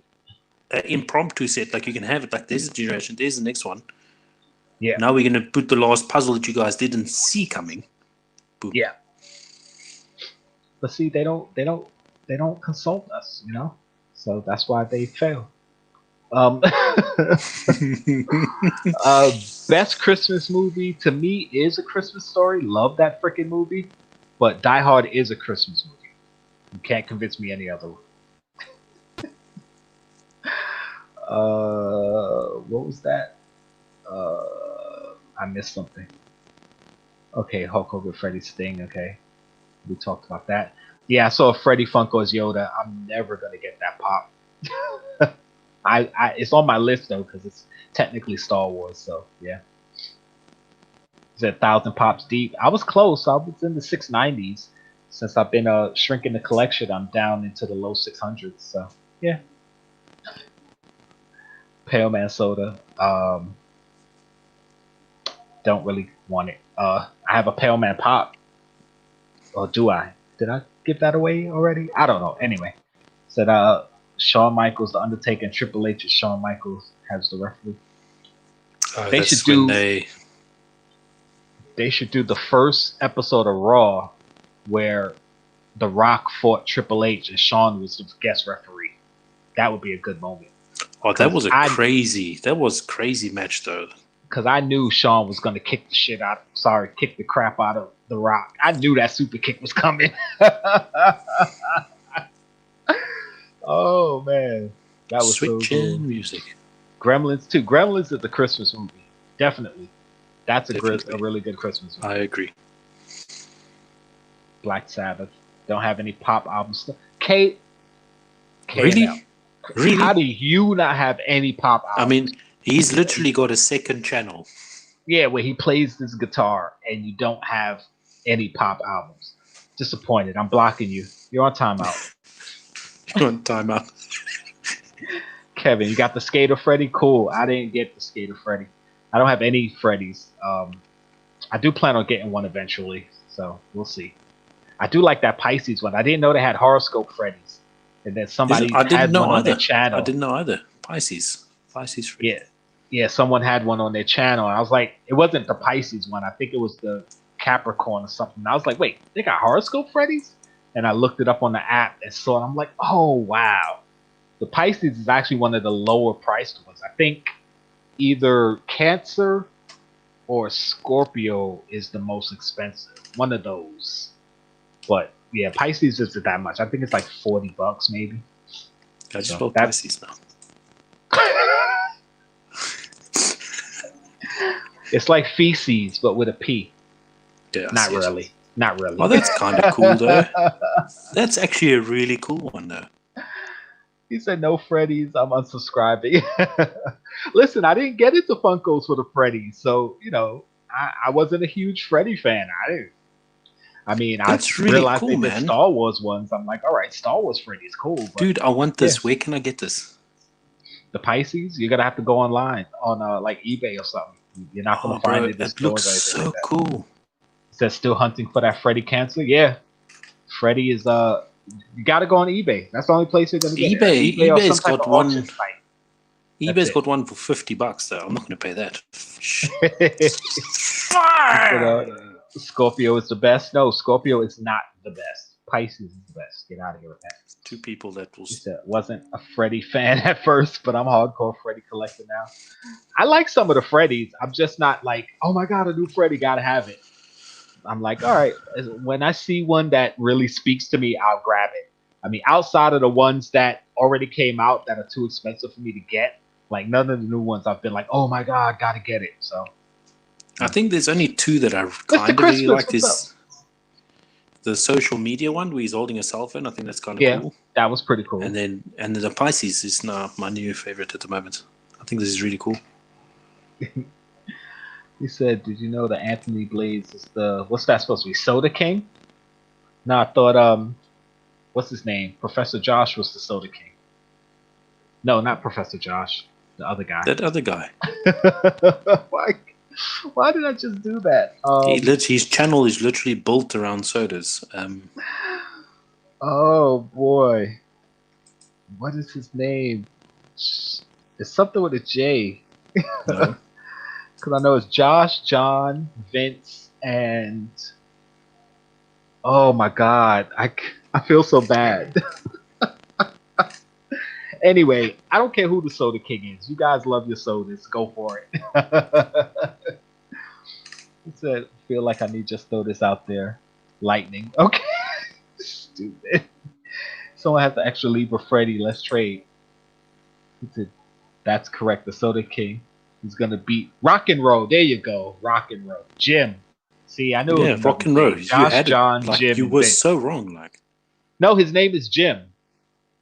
an impromptu set. Like you can have it like there's a generation, there's the next one. Yeah. Now we're gonna put the last puzzle that you guys didn't see coming. Boom. Yeah. But see, they don't consult us, you know? So that's why they fail. Best Christmas movie to me is A Christmas Story. Love that freaking movie. But Die Hard is a Christmas movie. You can't convince me any other one. What was that? I missed something. Okay, Hulk Hogan, Freddy Sting. Okay, we talked about that. Yeah, I saw Freddy Funko as Yoda. I'm never gonna get that pop. It's on my list though because it's technically Star Wars. So yeah, it's 1,000 pops deep. I was close. I was in the 690s. Since I've been shrinking the collection, I'm down into the low 600s. So yeah. Pale Man Soda. Don't really want it. I have a Pale Man Pop. Or do I? Did I give that away already? I don't know. Anyway, said Shawn Michaels, The Undertaker, and Triple H. Shawn Michaels has the referee. They should do the first episode of Raw where The Rock fought Triple H and Shawn was the guest referee. That would be a good moment. Oh, that was crazy match though. Because I knew Shawn was going to kick the crap out of The Rock. I knew that super kick was coming. Oh, man. That was so cool. Music. Gremlins, too. Gremlins is a Christmas movie. Definitely. That's a really good Christmas movie. I agree. Black Sabbath. Don't have any pop albums. Kate. Really? Really? How do you not have any pop albums? I mean, he's literally got a second channel. Yeah, where he plays this guitar and you don't have any pop albums. Disappointed. I'm blocking you. You're on timeout. You're on timeout. Kevin, you got the Skater Freddy? Cool. I didn't get the Skater Freddy. I don't have any Freddys. I do plan on getting one eventually, so we'll see. I do like that Pisces one. I didn't know they had horoscope Freddys. And then somebody had one on their channel. I didn't know either. Pisces Freddy. Yeah, someone had one on their channel. And I was like, it wasn't the Pisces one. I think it was the Capricorn or something. And I was like, wait, they got horoscope Freddys? And I looked it up on the app and saw it. I'm like, oh, wow. The Pisces is actually one of the lower priced ones. I think either Cancer or Scorpio is the most expensive. One of those. But yeah, Pisces isn't that much. I think it's like $40 maybe. I just bought Pisces now. It's like feces, but with a P. Yeah, Not really. Oh, that's kind of cool though. That's actually a really cool one though. He said no Freddy's. I'm unsubscribing. Listen, I didn't get into Funkos for the Freddy's, so I wasn't a huge Freddy fan. I That's I really realized cool, they did man. Star Wars ones. I'm like, all right, Star Wars Freddy's cool. But dude, I want this. Yeah. Where can I get this? The Pisces, you're gonna have to go online on like eBay or something. You're not gonna find it. It looks so like cool. It says still hunting for that Freddy Cancer. Yeah, Freddy is you gotta go on eBay. That's the only place you're gonna get it. eBay's got one. Site. eBay's got one for $50 though. I'm not gonna pay that. Scorpio is the best. No, Scorpio is not the best. Pisces is the best. Get out of here with that. Two people that will. Wasn't a Freddy fan at first, but I'm a hardcore Freddy collector now. I like some of the Freddys. I'm just not like, oh my god, a new Freddy, gotta have it. I'm like, all right. When I see one that really speaks to me, I'll grab it. I mean, outside of the ones that already came out that are too expensive for me to get, like none of the new ones I've been like, oh my god, gotta get it. So. I think there's only two that I kind of really like. This the social media one where he's holding a cell phone. I think that's kind of cool. That was pretty cool. And then the Pisces is now my new favorite at the moment. I think this is really cool. He said, "Did you know that Anthony Blades is the what's that supposed to be? Soda King?" No, I thought what's his name? Professor Josh was the Soda King. No, not Professor Josh. The other guy. That other guy. why? Why did I just do that? His channel is literally built around sodas. Oh boy, what is his name? It's something with a J. No. Because I know it's Josh, John, Vince, and oh my God, I feel so bad. Anyway, I don't care who the Soda King is. You guys love your sodas. Go for it. He said, feel like I need to just throw this out there. Lightning. Okay. Stupid. Someone has the extra Libra Freddy. Let's trade. He said, that's correct. The Soda King. He's going to beat Rock and Roll. There you go. Rock and Roll. Jim. See, I knew it Yeah, was rock and roll. You Josh, had John, it. Like, Jim, you and were Vince. so wrong. Like, No, his name is Jim.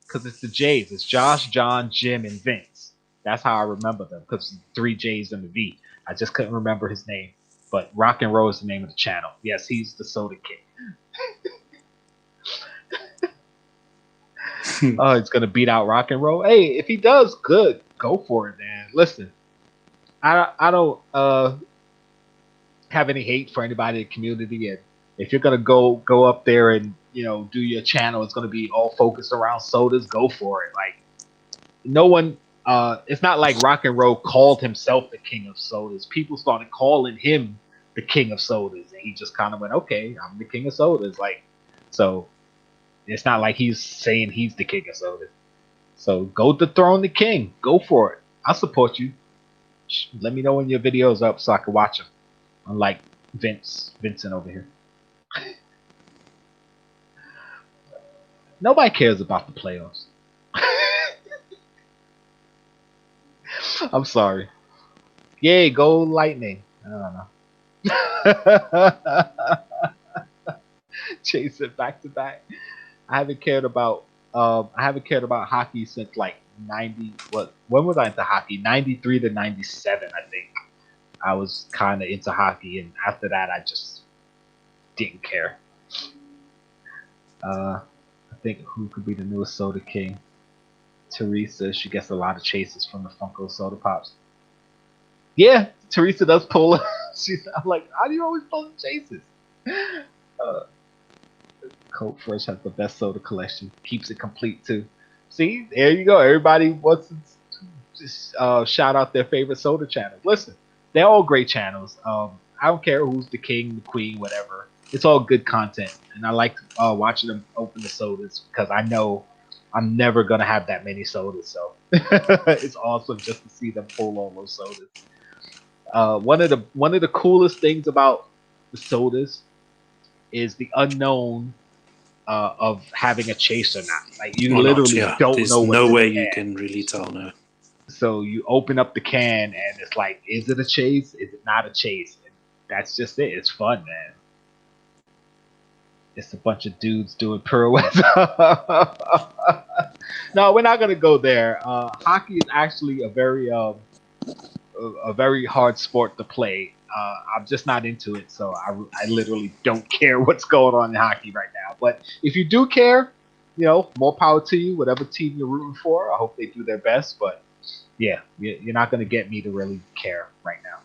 Because it's the J's. It's Josh, John, Jim, and Vince. That's how I remember them. Because 3 J's and a V. I just couldn't remember his name. But Rock and Roll is the name of the channel. Yes, he's the Soda King. Oh, he's gonna beat out Rock and Roll. Hey, if he does, good. Go for it, man. Listen, I don't have any hate for anybody in the community, and if you're gonna go up there and do your channel, it's gonna be all focused around sodas. Go for it. Like no one. It's not like Rock and Roll called himself the king of sodas. People started calling him the king of sodas, and he just kind of went, "Okay, I'm the king of sodas." Like so. It's not like he's saying he's the king of soda. So go dethrone the king. Go for it. I'll support you. Let me know when your video's up so I can watch them. Unlike Vincent over here. Nobody cares about the playoffs. I'm sorry. Yay, go Lightning. I don't know. Chase it back to back. I haven't cared about hockey since like 90. When was I into hockey? 93 to 97, I think. I was kind of into hockey, and after that, I just didn't care. I think who could be the newest Soda King? Teresa. She gets a lot of chases from the Funko Soda Pops. Yeah, Teresa does pull. I'm like, how do you always pull the chases? Coke Fresh has the best soda collection. Keeps it complete too. See, there you go. Everybody wants to just shout out their favorite soda channels. Listen, they're all great channels. I don't care who's the king, the queen, whatever. It's all good content, and I like watching them open the sodas because I know I'm never gonna have that many sodas. So it's awesome just to see them pull all those sodas. One of the coolest things about the sodas is the unknown of having a chase or not. Like you or not, literally yeah. don't There's know what's no in way the you can. can really tell, no. So you open up the can and it's like, is it a chase? Is it not a chase? And that's just it. It's fun, man. It's a bunch of dudes doing pirouettes. No, we're not gonna go there. Hockey is actually a very hard sport to play. I'm just not into it, so I literally don't care what's going on in hockey right now. But if you do care, more power to you. Whatever team you're rooting for, I hope they do their best. But yeah, you're not going to get me to really care right now,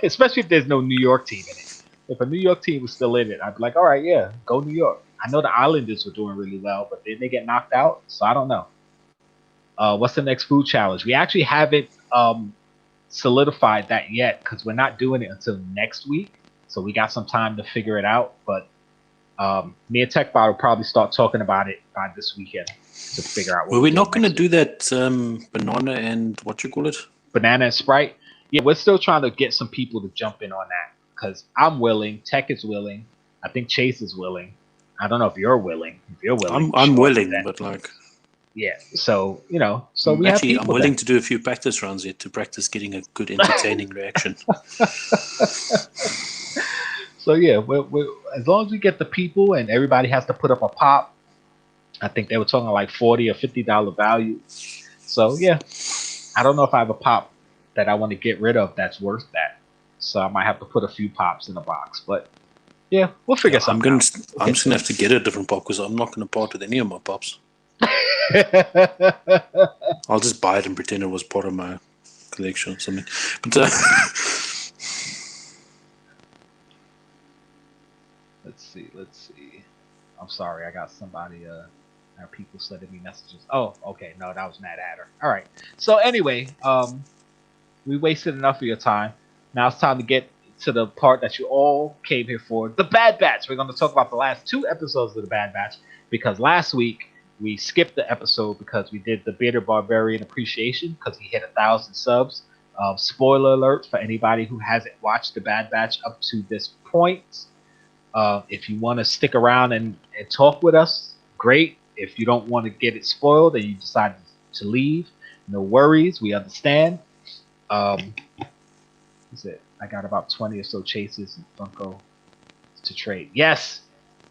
especially if there's no New York team in it. If a New York team was still in it, I'd be like, all right, yeah, go New York. I know the Islanders were doing really well, but then they get knocked out, so I don't know. What's the next food challenge? We actually haven't solidified that yet because we're not doing it until next week. So we got some time to figure it out. But me and TechBot will probably start talking about it by this weekend to figure out what Well, we're not going to next do that banana and what you call it? Banana and Sprite. Yeah, we're still trying to get some people to jump in on that because I'm willing. Tech is willing. I think Chase is willing. I don't know if you're willing. If you're willing, I'm sure, willing, then. but like, Yeah, so so we actually, have I'm people willing then. to do a few practice rounds yet to practice getting a good, entertaining reaction. So yeah, we're, as long as we get the people and everybody has to put up a pop, I think they were talking like $40 or $50 value. So yeah, I don't know if I have a pop that I want to get rid of that's worth that. So I might have to put a few pops in a box. But Yeah, we'll figure I'm something out. I'm just gonna have to get a different pop because I'm not gonna part with any of my pops. I'll just buy it and pretend it was part of my collection or something. But Let's see. I'm sorry, I got somebody. Our people sending me messages. Oh, okay, no, that was Mad Hatter. All right. So anyway, we wasted enough of your time. Now it's time to get to the part that you all came here for, the Bad Batch. We're going to talk about the last 2 episodes of the Bad Batch because last week we skipped the episode because we did the Bitter Barbarian Appreciation because he hit 1,000 subs. Spoiler alert for anybody who hasn't watched the Bad Batch up to this point. If you want to stick around and talk with us, great. If you don't want to get it spoiled and you decide to leave, no worries. We understand. Is it? I got about 20 or so chases in Funko to trade. Yes,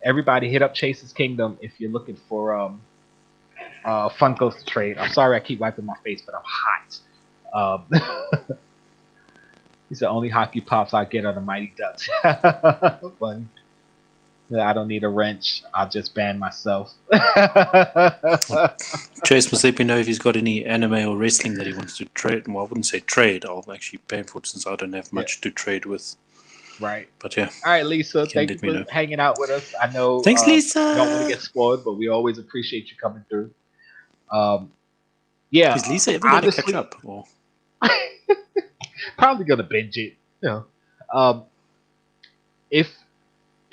everybody hit up Chase's Kingdom if you're looking for Funkos to trade. I'm sorry I keep wiping my face, but I'm hot. These are the only hockey pops I get are the Mighty Ducks. Funny. I don't need a wrench. I'll just ban myself. Chase must let me know if he's got any anime or wrestling that he wants to trade. Well, I wouldn't say trade. I'll actually pay for it since I don't have much to trade with. Right. But yeah. All right, Lisa. Thank you for hanging out with us. I know. Thanks, Lisa. You don't want to get spoiled, but we always appreciate you coming through. Yeah. Is Lisa ever going to catch up? Or? Probably going to binge it. You know.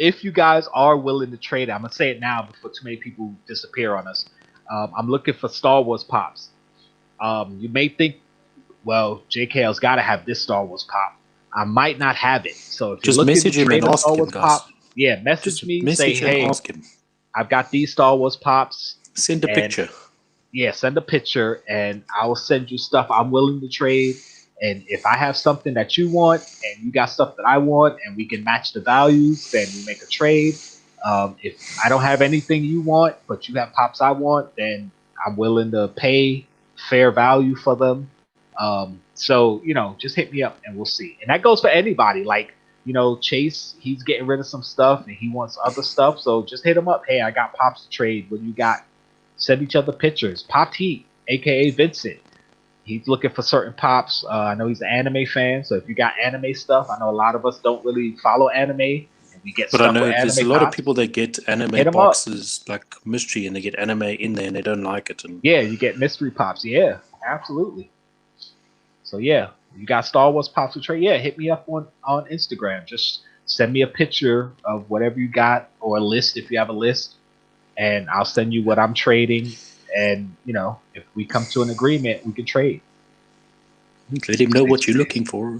If you guys are willing to trade, I'm gonna say it now before too many people disappear on us. I'm looking for Star Wars pops. You may think, well, JKL's got to have this Star Wars pop. I might not have it, so if just you're message him and ask him, guys. Yeah, message me. Say, hey, ask him. I've got these Star Wars pops. Send a picture. Yeah, send a picture, and I will send you stuff I'm willing to trade. And if I have something that you want and you got stuff that I want and we can match the values, then we make a trade. If I don't have anything you want, but you have pops I want, then I'm willing to pay fair value for them. So, just hit me up and we'll see. And that goes for anybody. Like, Chase, he's getting rid of some stuff and he wants other stuff. So just hit him up. Hey, I got pops to trade. What you got? Send each other pictures. Pop Heat, a.k.a. Vincent. He's looking for certain pops. I know he's an anime fan, so if you got anime stuff, I know a lot of us don't really follow anime, and we get stuff with anime. But I know there's a lot of people that get anime boxes like mystery, and they get anime in there, and they don't like it. And yeah, you get mystery pops. Yeah, absolutely. So yeah, you got Star Wars pops to trade. Yeah, hit me up on Instagram. Just send me a picture of whatever you got, or a list if you have a list, and I'll send you what I'm trading. And, if we come to an agreement, we can trade. Let him know what you're looking for.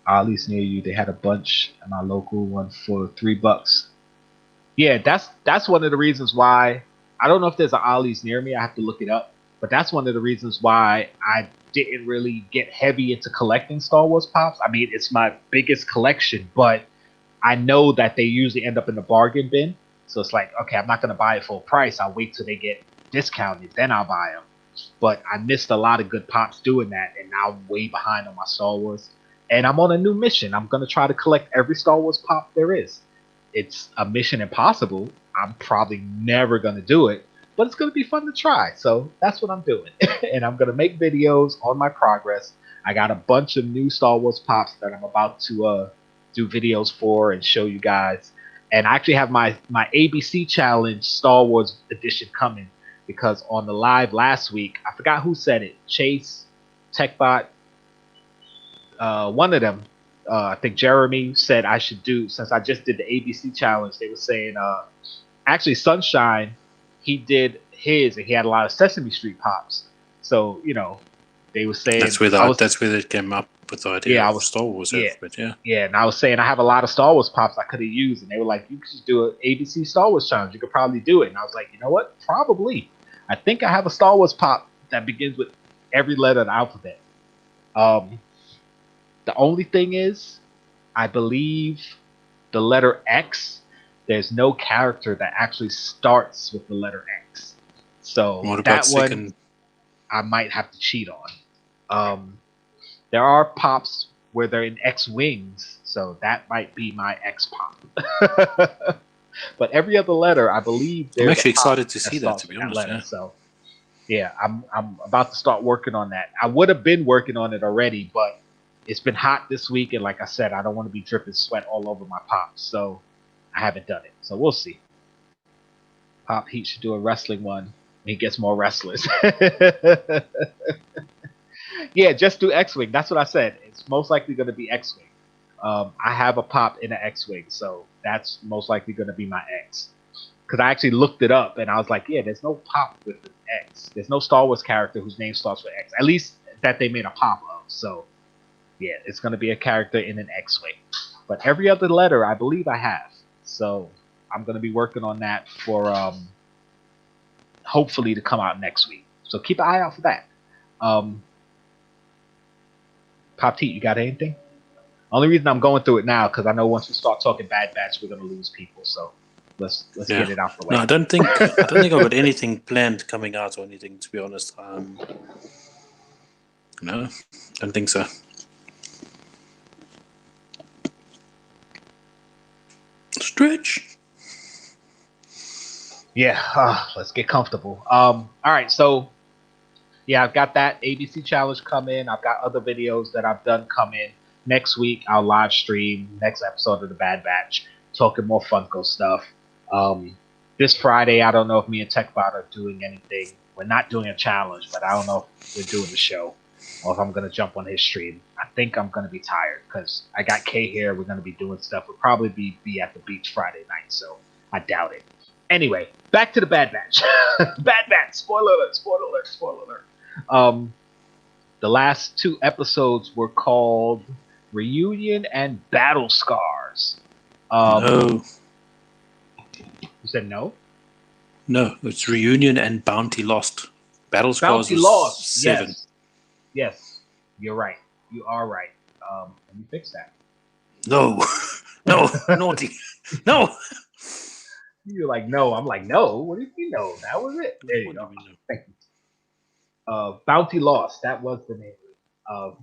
Ollie's near you. They had a bunch at my local one for $3. Yeah, that's one of the reasons why. I don't know if there's an Ollie's near me. I have to look it up. But that's one of the reasons why I didn't really get heavy into collecting Star Wars pops. I mean, it's my biggest collection, but I know that they usually end up in the bargain bin. So it's like, okay, I'm not going to buy it full price. I'll wait till they get discounted, then I'll buy them. But I missed a lot of good pops doing that, and now I'm way behind on my Star Wars. And I'm on a new mission. I'm going to try to collect every Star Wars pop there is. It's a mission impossible. I'm probably never going to do it, but it's going to be fun to try. So that's what I'm doing. And I'm going to make videos on my progress. I got a bunch of new Star Wars pops that I'm about to do videos for and show you guys. And I actually have my ABC Challenge Star Wars edition coming. Because on the live last week, I forgot who said it. Chase, TechBot, one of them, I think Jeremy said I should do, since I just did the ABC challenge, they were saying, actually Sunshine, he did his, and he had a lot of Sesame Street pops. So, they were saying. That's where they came up with the idea of Star Wars. Yeah, and I was saying I have a lot of Star Wars pops I could have used, and they were like, you could just do an ABC Star Wars challenge. You could probably do it. And I was like, you know what? Probably. I think I have a Star Wars pop that begins with every letter of the alphabet. The only thing is, I believe the letter X, there's no character that actually starts with the letter X. So that one I might have to cheat on. There are pops where they're in X-wings, So that might be my X pop. But every other letter, I believe there's I'm actually a pop excited to see that, starts to be with that honest. letter. Yeah. So yeah, I'm about to start working on that. I would have been working on it already, but it's been hot this week, and like I said, I don't want to be dripping sweat all over my pops, so I haven't done it. So we'll see. Pop Heat should do a wrestling one when he gets more wrestlers. Yeah, just do X-Wing. That's what I said. It's most likely going to be X-Wing. I have a pop in an X-Wing, so that's most likely going to be my X. Because I actually looked it up, and I was like, yeah, there's no pop with an X. There's no Star Wars character whose name starts with X. At least that they made a pop of. So, yeah, it's going to be a character in an X-Wing. But every other letter, I believe I have. So, I'm going to be working on that for hopefully to come out next week. So, keep an eye out for that. Pop T, you got anything? Only reason I'm going through it now because I know once we start talking Bad Batch, we're gonna lose people. So let's get it out the way. No, I don't think I've got anything planned coming out or anything. To be honest, no, don't think so. Stretch. Yeah, let's get comfortable. All right, so yeah, I've got that ABC challenge come in. I've got other videos that I've done come in. Next week, I'll live stream next episode of the Bad Batch, talking more Funko stuff. This Friday, I don't know if me and TechBot are doing anything. We're not doing a challenge, but I don't know if we're doing the show or if I'm going to jump on his stream. I think I'm going to be tired because I got K here. We're going to be doing stuff. We'll probably be at the beach Friday night, so I doubt it. Anyway, back to the Bad Batch. Bad Batch. Spoiler alert, spoiler alert, spoiler alert. The last 2 episodes were called Reunion and Battle Scars. No. You said no? No, it's Reunion and Bounty Lost. Battle Scars Bounty was Lost. 7. Yes. You're right. You are right. Let me fix that. No. No. Naughty. No. You're like, no. I'm like, no. What do you mean, no? That was it. There you go. Thank you. Bounty Lost. That was the name of it.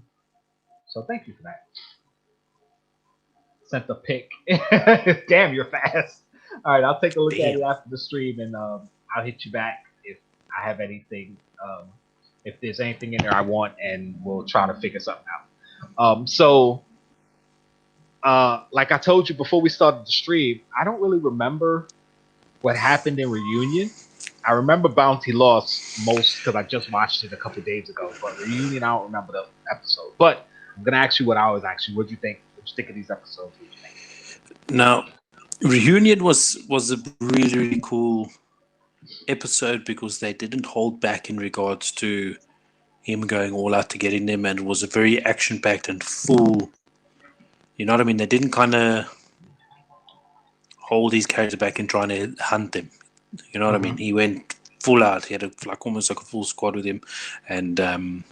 So thank you for that. Sent the pic. Damn, you're fast. All right, I'll take a look at it after the stream, and I'll hit you back if I have anything. If there's anything in there I want, and we'll try to figure something out. Like I told you before we started the stream, I don't really remember what happened in Reunion. I remember Bounty Lost most because I just watched it a couple days ago. But Reunion, I don't remember the episode. But I'm gonna ask you what I always ask you. What do you think? What do you think of these episodes? What do you think? Now, Reunion was a really, really cool episode because they didn't hold back in regards to him going all out to getting them, and it was a very action-packed and full. You know what I mean? They didn't kind of hold his character back and trying to hunt them. You know what I mean? He went full out. He had almost like a full squad with him, and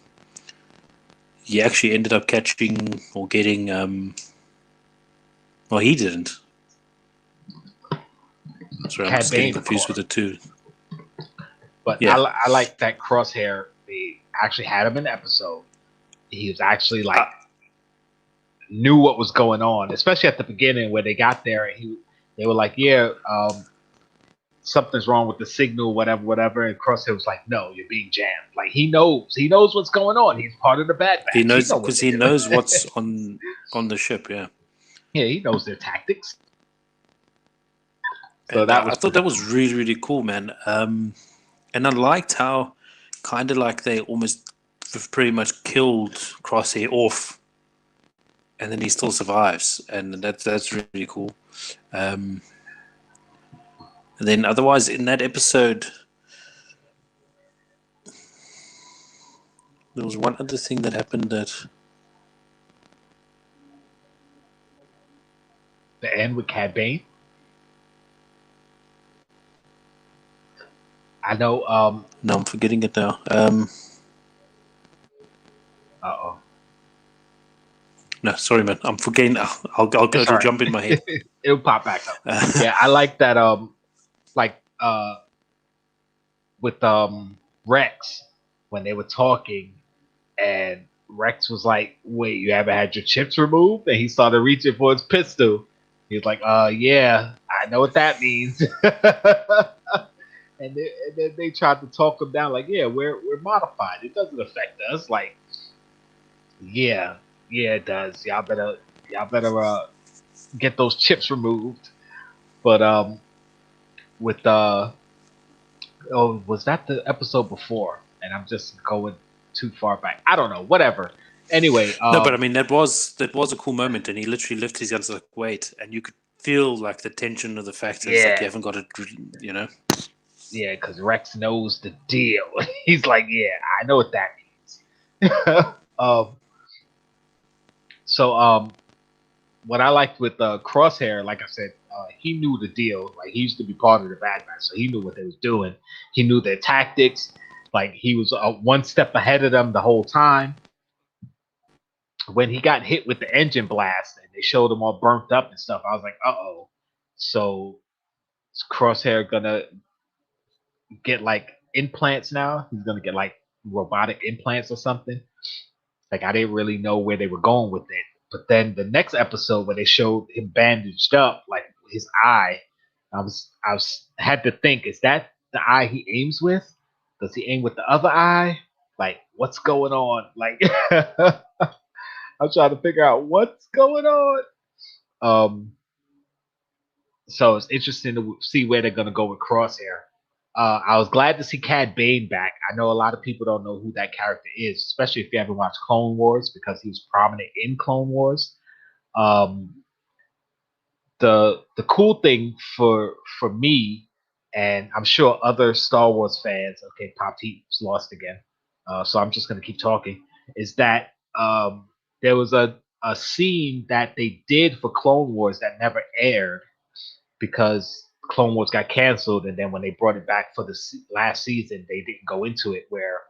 he actually ended up catching or getting. Well, he didn't. Sorry, I'm just getting confused with the two. But yeah. I like that Crosshair. They actually had him in the episode. He was actually like knew what was going on, especially at the beginning where they got there and they were like, yeah, something's wrong with the signal, whatever. And Crosshair was like, no, you're being jammed. Like he knows what's going on. He's part of the Bad Batch. He knows because he knows what's on the ship. Yeah. Yeah, he knows their tactics. So I thought that was really, really cool, man. And I liked how kind of like they almost pretty much killed Crosshair off, and then he still survives, and that's really cool. And then otherwise in that episode, there was one other thing that happened that. The end with Cad Bane. I know. No, I'm forgetting it now. Uh-oh. No, sorry, man. I'm forgetting. I'll jump in my head. It'll pop back up. Yeah, I like that. With Rex when they were talking, and Rex was like, "Wait, you haven't had your chips removed?" And he started reaching for his pistol. He was like, yeah, I know what that means." And then they tried to talk him down, like, "Yeah, we're modified. It doesn't affect us." Like, yeah, it does. Y'all better get those chips removed. But with oh, was that the episode before? And I'm just going too far back. I don't know. Whatever. Anyway, No, but I mean that was a cool moment, and he literally lifted his guns like, "Wait," and you could feel like the tension of the fact that it's like you yeah, haven't got it, you know. yeah, because Rex knows the deal. He's like, "Yeah, I know what that means." um, so what I liked with Crosshair, like I said, he knew the deal. Like he used to be part of the Bad Batch, so he knew what they was doing. He knew their tactics. Like he was one step ahead of them the whole time. When he got hit with the engine blast and they showed him all burnt up and stuff, I was like, "Uh-oh." So is Crosshair gonna get like implants now? He's gonna get like robotic implants or something. Like I didn't really know where they were going with it. But then the next episode where they showed him bandaged up, like his eye, I was had to think, is that the eye he aims with? Does he aim with the other eye? Like, what's going on? Like I'm trying to figure out what's going on. Um so it's interesting to see where they're gonna go with Crosshair. I was glad to see Cad Bane back. I know a lot of people don't know who that character is, especially if you haven't watched Clone Wars, because he was prominent in Clone Wars. Um, the cool thing for me, and I'm sure other Star Wars fans, okay, Pop Teep's lost again, so I'm just gonna keep talking, is that there was a scene that they did for Clone Wars that never aired because Clone Wars got canceled, and then when they brought it back for the last season, they didn't go into it. Where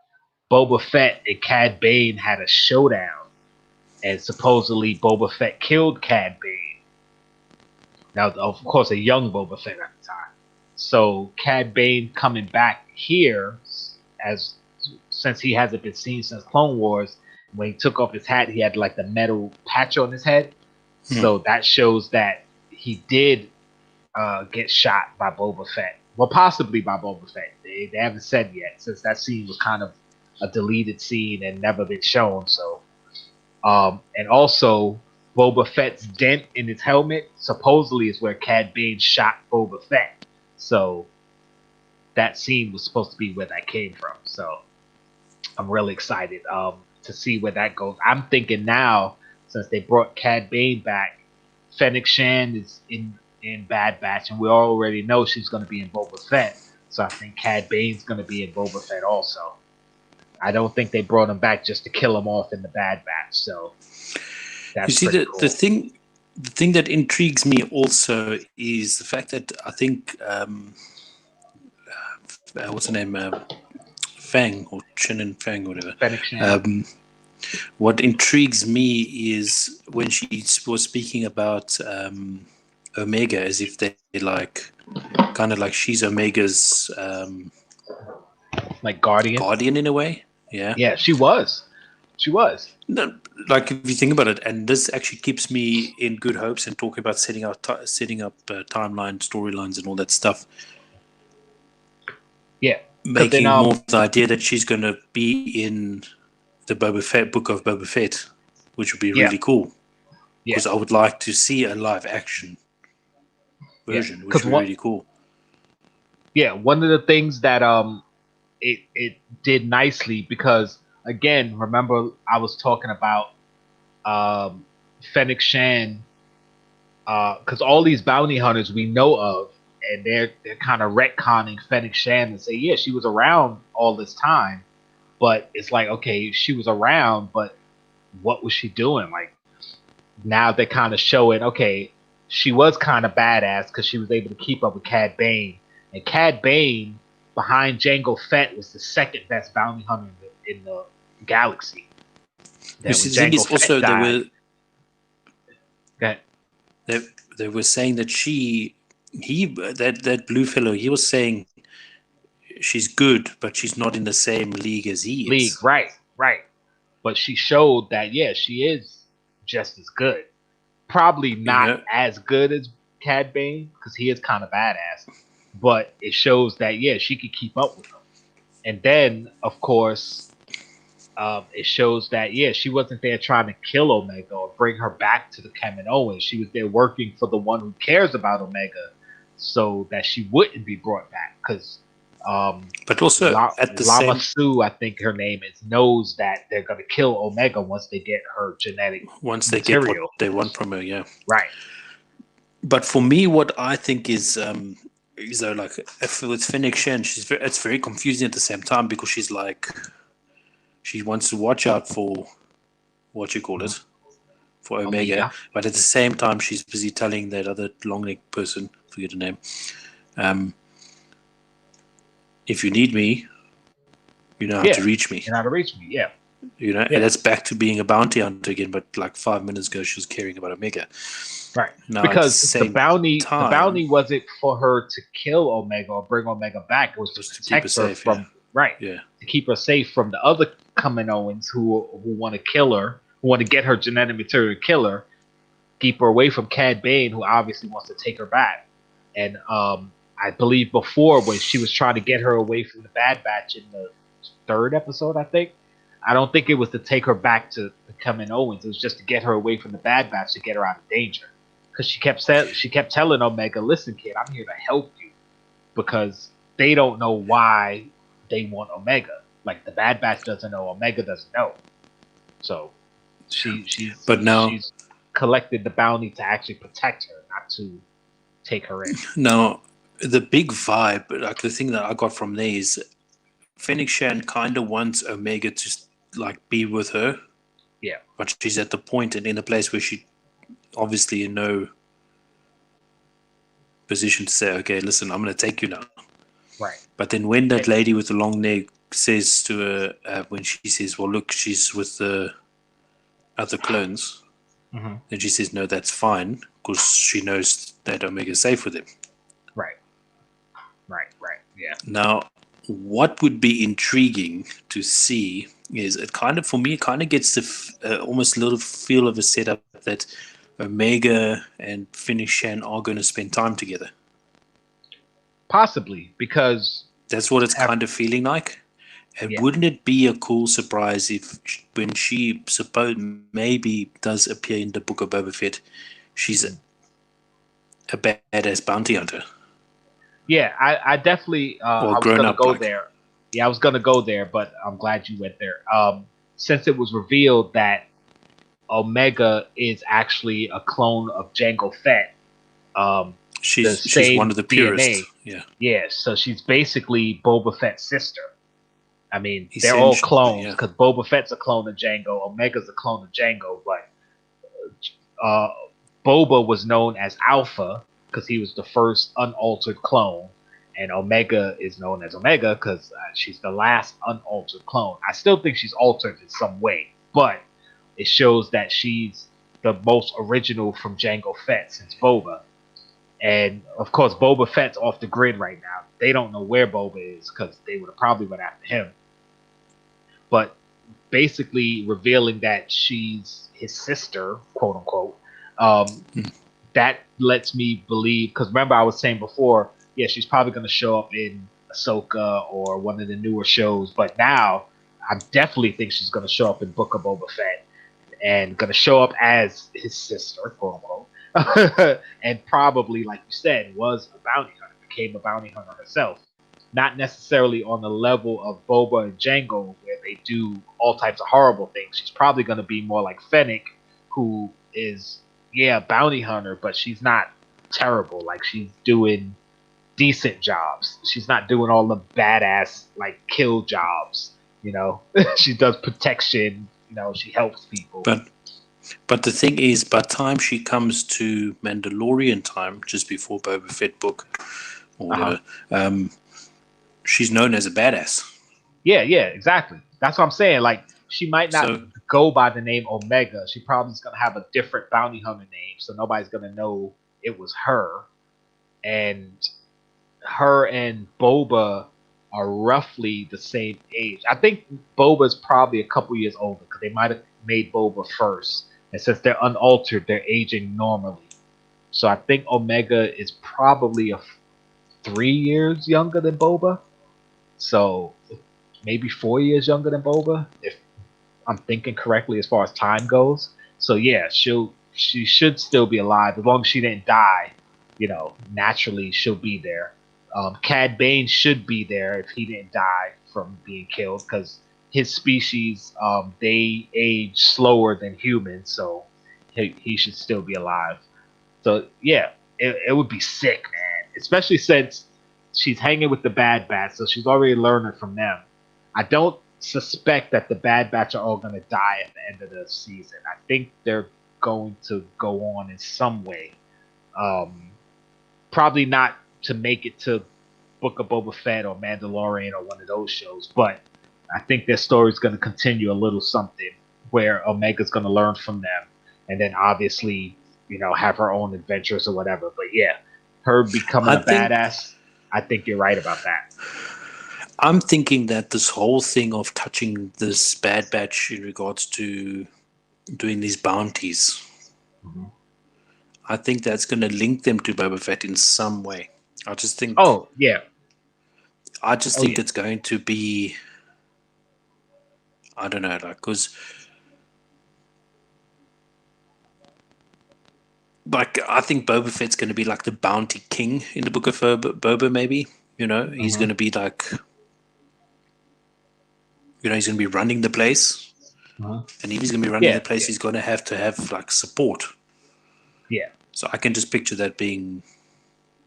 Boba Fett and Cad Bane had a showdown, and supposedly Boba Fett killed Cad Bane. Now, of course, a young Boba Fett at the time. So Cad Bane coming back here, as since he hasn't been seen since Clone Wars, when he took off his hat, he had like the metal patch on his head. So that shows that he did get shot by Boba Fett. Well, possibly by Boba Fett. They haven't said yet, since that scene was kind of a deleted scene and never been shown. So, and also Boba Fett's dent in his helmet supposedly is where Cad Bane shot Boba Fett. So that scene was supposed to be where that came from. So I'm really excited to see where that goes. I'm thinking now, since they brought Cad Bane back, Fennec Shan is in Bad Batch, and we already know she's going to be in Boba Fett. So I think Cad Bane's going to be in Boba Fett also. I don't think they brought him back just to kill him off in the Bad Batch. So that's you see, cool. the thing that intrigues me also is the fact that I think what's her name, Fang or Chenin Fang, or whatever. Fennec Shan. What intrigues me is when she was speaking about Omega, as if they like kind of like she's Omega's like Guardian in a way. Yeah, she was. No, like if you think about it, and this actually keeps me in good hopes and talking about setting up timeline, storylines, and all that stuff. Yeah, making more of the idea that she's going to be in the Boba Fett book of Boba Fett, which would be really cool. Because I would like to see a live action version, which would be really cool. Yeah, one of the things that it did nicely, because again, remember I was talking about Fennec Shan, because all these bounty hunters we know of, and they're kind of retconning Fennec Shan and say, yeah, she was around all this time, but it's like, okay, she was around, but what was she doing? Like now they're kind of showing, okay, she was kind of badass because she was able to keep up with Cad Bane, and Cad Bane behind Jango Fett was the second best bounty hunter in the galaxy. The thing is also they were saying that that blue fellow, he was saying she's good, but she's not in the same league as he is. Right. but she showed that she is just as good. Probably not as good as Cad Bane because he is kind of badass, but it shows that she could keep up with him. And then, of course, it shows that she wasn't there trying to kill Omega or bring her back to the Kaminoans. She was there working for the one who cares about Omega, so that she wouldn't be brought back. Because, but also at the Lama same, Sue, I think her name is, knows that they're gonna kill Omega once they get her genetic get what they want from her, right. But for me, what I think is like if it's Fennec Shen, it's very confusing at the same time because she's like she wants to watch out for for Omega, but at the same time she's busy telling that other long neck person, forget her name, if you need me, you know how to reach me. You know how to reach me, and that's back to being a bounty hunter again. But like 5 minutes ago, she was caring about Omega. Right, now, because the bounty wasn't for her to kill Omega or bring Omega back. It was to protect her from to keep her safe from the other Kaminoans who want to kill her, who want to get her genetic material to kill her, keep her away from Cad Bane, who obviously wants to take her back. And I believe before, when she was trying to get her away from the Bad Batch in the 3rd episode, I think. I don't think it was to take her back to the Kaminoans. It was just to get her away from the Bad Batch, to get her out of danger. Because she kept telling Omega, "Listen, kid, I'm here to help you," because they don't know why they want Omega. Like the Bad Batch doesn't know, Omega doesn't know. So she's collected the bounty to actually protect her, not to take her in. Now, the big vibe, like the thing that I got from there is Fennec Shan kind of wants Omega to like be with her. Yeah. But she's at the point and in a place where she obviously in no position to say, okay, listen, I'm going to take you now. Right. But then when that lady with the long neck says to her, when she says, well, look, she's with the other clones, then she says, no, that's fine, because she knows that Omega's safe with him. Right. Yeah. Now, what would be intriguing to see is it kind of, for me, it kind of gets the almost a little feel of a setup that Omega and Fennec Shan are going to spend time together. Possibly, because that's what it's kind of feeling like. And wouldn't it be a cool surprise if, when she maybe does appear in the Book of Boba Fett, she's a badass bounty hunter? Yeah, I definitely I was going to go there. Yeah, I was going to go there, but I'm glad you went there. Since it was revealed that Omega is actually a clone of Jango Fett. She's one of the purest. Yeah. So she's basically Boba Fett's sister. I mean, they're all clones because Boba Fett's a clone of Jango. Omega's a clone of Jango, but Boba was known as Alpha because he was the first unaltered clone, and Omega is known as Omega because she's the last unaltered clone. I still think she's altered in some way, but it shows that she's the most original from Jango Fett since Boba. And, of course, Boba Fett's off the grid right now. They don't know where Boba is because they would have probably went after him. But basically revealing that she's his sister, quote unquote, that lets me believe, because remember I was saying before, she's probably going to show up in Ahsoka or one of the newer shows. But now I definitely think she's going to show up in Book of Boba Fett and going to show up as his sister, quote unquote. And probably, like you said, was a bounty hunter, became a bounty hunter herself. Not necessarily on the level of Boba and Jango, where they do all types of horrible things. She's probably going to be more like Fennec, who is, a bounty hunter, but she's not terrible. Like, she's doing decent jobs. She's not doing all the badass, like, kill jobs, She does protection, she helps people. But the thing is, by the time she comes to Mandalorian time, just before Boba Fett book, or whatever, she's known as a badass. Yeah, exactly. That's what I'm saying. Like, she might not go by the name Omega. She probably is going to have a different bounty hunter name, so nobody's going to know it was her. And her and Boba are roughly the same age. I think Boba's probably a couple years older because they might have made Boba first, and since they're unaltered, they're aging normally. So I think Omega is probably 3 years younger than Boba. So maybe 4 years younger than Boba, if I'm thinking correctly as far as time goes. So yeah, she should still be alive as long as she didn't die. Naturally she'll be there. Cad Bane should be there if he didn't die from being killed because his species they age slower than humans, so he should still be alive. So yeah, it would be sick, man. Especially since she's hanging with the Bad Batch, so she's already learning from them. I don't suspect that the Bad Batch are all going to die at the end of the season. I think they're going to go on in some way. Probably not to make it to Book of Boba Fett or Mandalorian or one of those shows, but I think their story's going to continue a little something where Omega's going to learn from them, and then obviously, have her own adventures or whatever. But yeah, her becoming a badass, I think you're right about that. I'm thinking that this whole thing of touching this Bad Batch in regards to doing these bounties, I think that's going to link them to Boba Fett in some way. I just think. Oh yeah. I just think it's going to be. I don't know, because. I think Boba Fett's going to be like the bounty king in the Book of Boba, maybe. He's going to be like. He's going to be running the place. And if he's going to be running the place, he's going to have like support. Yeah. So I can just picture that being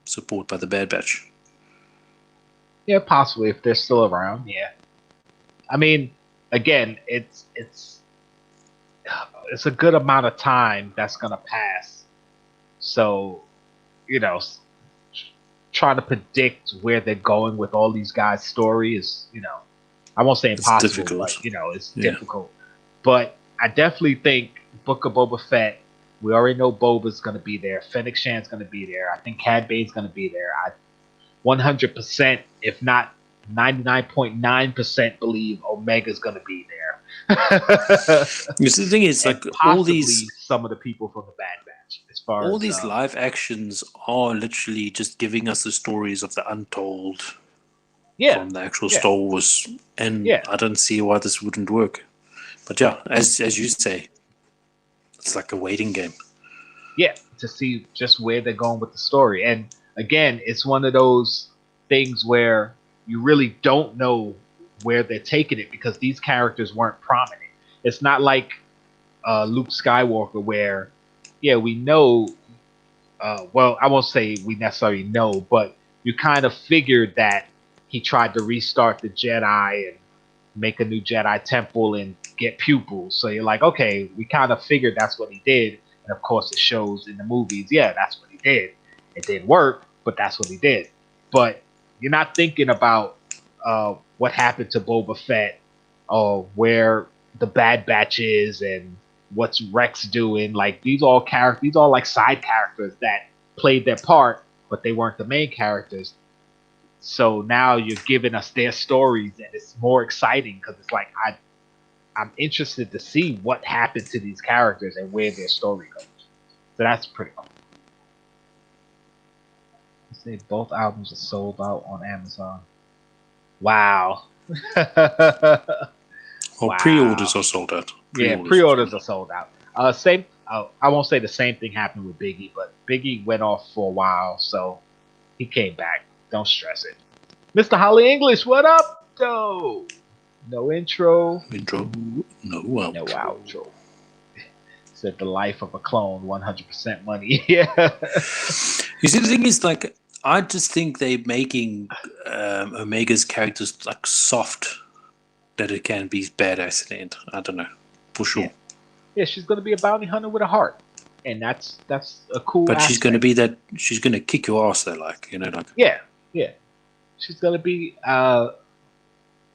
support by the Bad Batch. Yeah, possibly if they're still around. Yeah. I mean, again, it's a good amount of time that's going to pass. So, trying to predict where they're going with all these guys' story is, I won't say impossible, but it's difficult. But I definitely think Book of Boba Fett. We already know Boba's going to be there. Fennec Shan's going to be there. I think Cad Bane's going to be there. I 100%, if not 99.9%, believe Omega's going to be there. The thing is, like all these, some of the people from the Bad Batch, as far all as these live actions are literally just giving us the stories of the untold from the actual Star Wars, and I don't see why this wouldn't work. But yeah, as you say, it's like a waiting game. Yeah, to see just where they're going with the story. And again, it's one of those things where you really don't know where they're taking it because these characters weren't prominent. It's not like Luke Skywalker where, we know, well, I won't say we necessarily know, but you kind of figured that he tried to restart the Jedi and make a new Jedi temple and get pupils. So you're like, okay, we kind of figured that's what he did. And of course it shows in the movies, that's what he did. It didn't work, but that's what he did. But you're not thinking about what happened to Boba Fett or where the Bad Batch is and what's Rex doing. Like these all like side characters that played their part, but they weren't the main characters. So now you're giving us their stories, and it's more exciting because it's like I'm interested to see what happened to these characters and where their story goes. So that's pretty cool. Let's say both albums are sold out on Amazon. Wow. Pre-orders are sold out. Pre-orders are sold out. Same. I won't say the same thing happened with Biggie, but Biggie went off for a while, so he came back. Don't stress it. Mr. Holly English, what up, though? No intro. No outro. Said the life of a clone, 100% money. Yeah. You see, the thing is, like, I just think they're making Omega's characters like soft that it can be badass in the end. I don't know, for sure. Yeah, she's gonna be a bounty hunter with a heart, and that's a cool. But aspect. She's gonna be that. She's gonna kick your ass, though. Like Yeah. She's gonna be I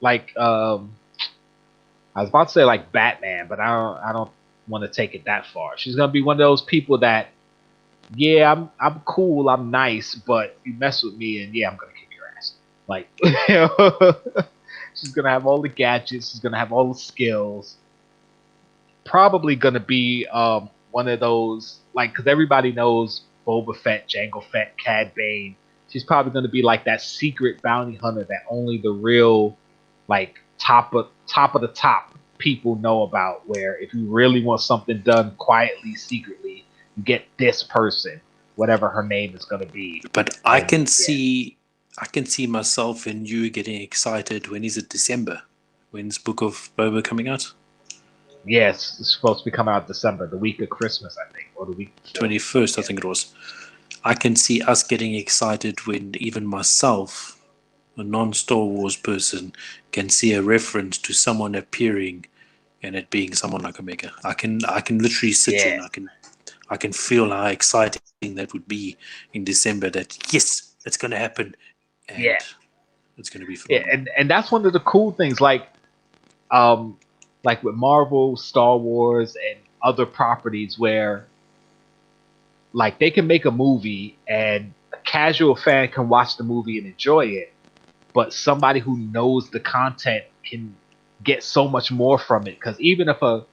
was about to say like Batman, but I don't want to take it that far. She's gonna be one of those people that, I'm cool, I'm nice, but you mess with me, and I'm gonna kick your ass. Like, she's gonna have all the gadgets. She's gonna have all the skills. Probably gonna be one of those, like, because everybody knows Boba Fett, Jango Fett, Cad Bane. She's probably gonna be like that secret bounty hunter that only the real, like, top of the top people know about. Where if you really want something done quietly, secretly, you get this person, whatever her name is gonna be. But I can see myself and you getting excited when is it December? When's Book of Boba coming out? Yes, it's supposed to be coming out December, the week of Christmas, I think, or the week 21st, I think it was. I can see us getting excited when even myself, a non-Star Wars person, can see a reference to someone appearing and it being someone like Omega. I can literally sit here and I can feel how exciting that would be in December. That yes, it's going to happen, and it's going to be phenomenal. Yeah, and that's one of the cool things, like with Marvel, Star Wars, and other properties, where like they can make a movie and a casual fan can watch the movie and enjoy it, but somebody who knows the content can get so much more from it. Because even if a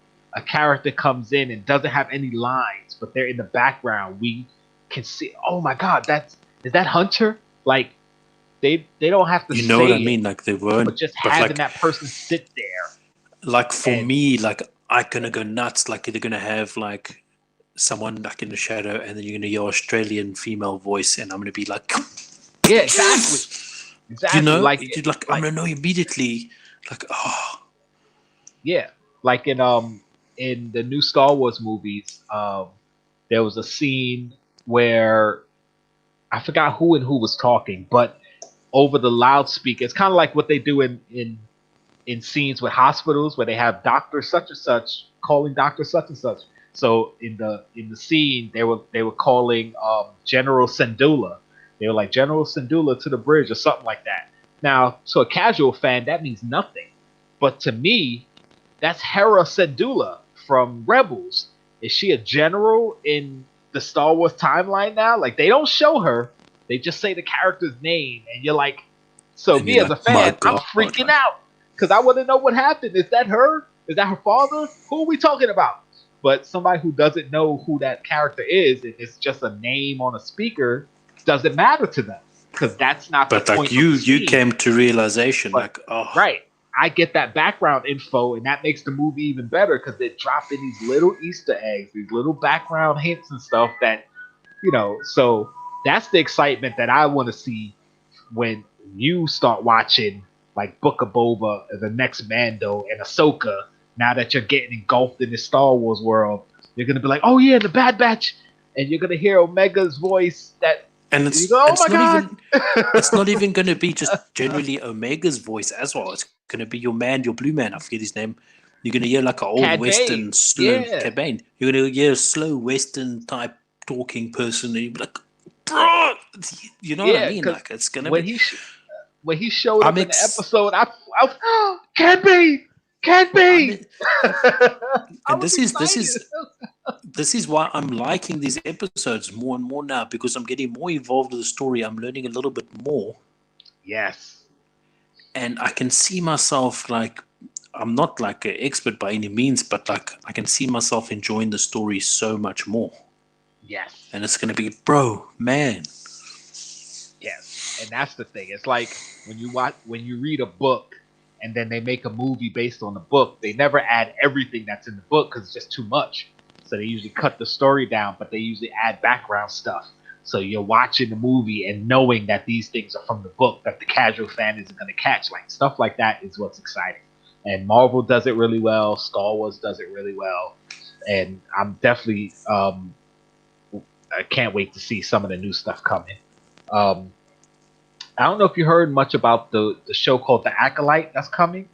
character comes in and doesn't have any lines, but they're in the background, we can see, oh my god, is that Hunter? Like they don't have to, you know say what I mean? Like they weren't, but just having that person sit there. Like for me, like I'm gonna go nuts. Like they're gonna have like someone like in the shadow, and then you're gonna hear Australian female voice, and I'm gonna be like, yeah, exactly. You know, like I'm gonna know immediately. Like, oh, yeah, like in the new Star Wars movies, there was a scene where I forgot who was talking, but over the loudspeaker, it's kind of like what they do in scenes with hospitals where they have Doctor such and such calling Doctor such and such. So in the scene, they were calling General Syndulla. They were like, General Syndulla to the bridge or something like that. Now, to a casual fan, that means nothing, but to me, that's Hera Syndulla from Rebels. Is she a general in the Star Wars timeline now? Like, they don't show her; they just say the character's name, and you're like, so and me as a fan, I'm freaking out because I want to know what happened. Is that her? Is that her father? Who are we talking about? But somebody who doesn't know who that character is, and it's just a name on a speaker, doesn't matter to them because that's not the point. But like you came to realization, but, like, oh, right. I get that background info, and that makes the movie even better because they drop in these little Easter eggs, these little background hints and stuff that, so that's the excitement that I want to see when you start watching like Book of Boba, the next Mando, and Ahsoka. Now that you're getting engulfed in the Star Wars world, you're gonna be like, oh yeah, the Bad Batch, and you're gonna hear Omega's voice and you go, oh my god! It's not even going to be just generally Omega's voice as well. It's going to be your blue man. I forget his name. You're going to hear like an old Cad Western Bane. slow Cad Bane. You're going to hear a slow Western type talking person, and you'll be like, bro, you know what I mean? Like it's going to be. When he showed up in the episode, I Cad Bane. And this is why I'm liking these episodes more and more now, because I'm getting more involved with the story. I'm learning a little bit more. Yes. And I can see myself, like, I'm not like an expert by any means, but like I can see myself enjoying the story so much more. Yes. And it's going to be, bro, man. Yes. And that's the thing. It's like when you read a book and then they make a movie based on the book, they never add everything that's in the book because it's just too much. So they usually cut the story down, but they usually add background stuff. So you're watching the movie and knowing that these things are from the book that the casual fan isn't going to catch. Like stuff like that is what's exciting. And Marvel does it really well. Star Wars does it really well. And I'm definitely I can't wait to see some of the new stuff coming. I don't know if you heard much about the show called The Acolyte that's coming.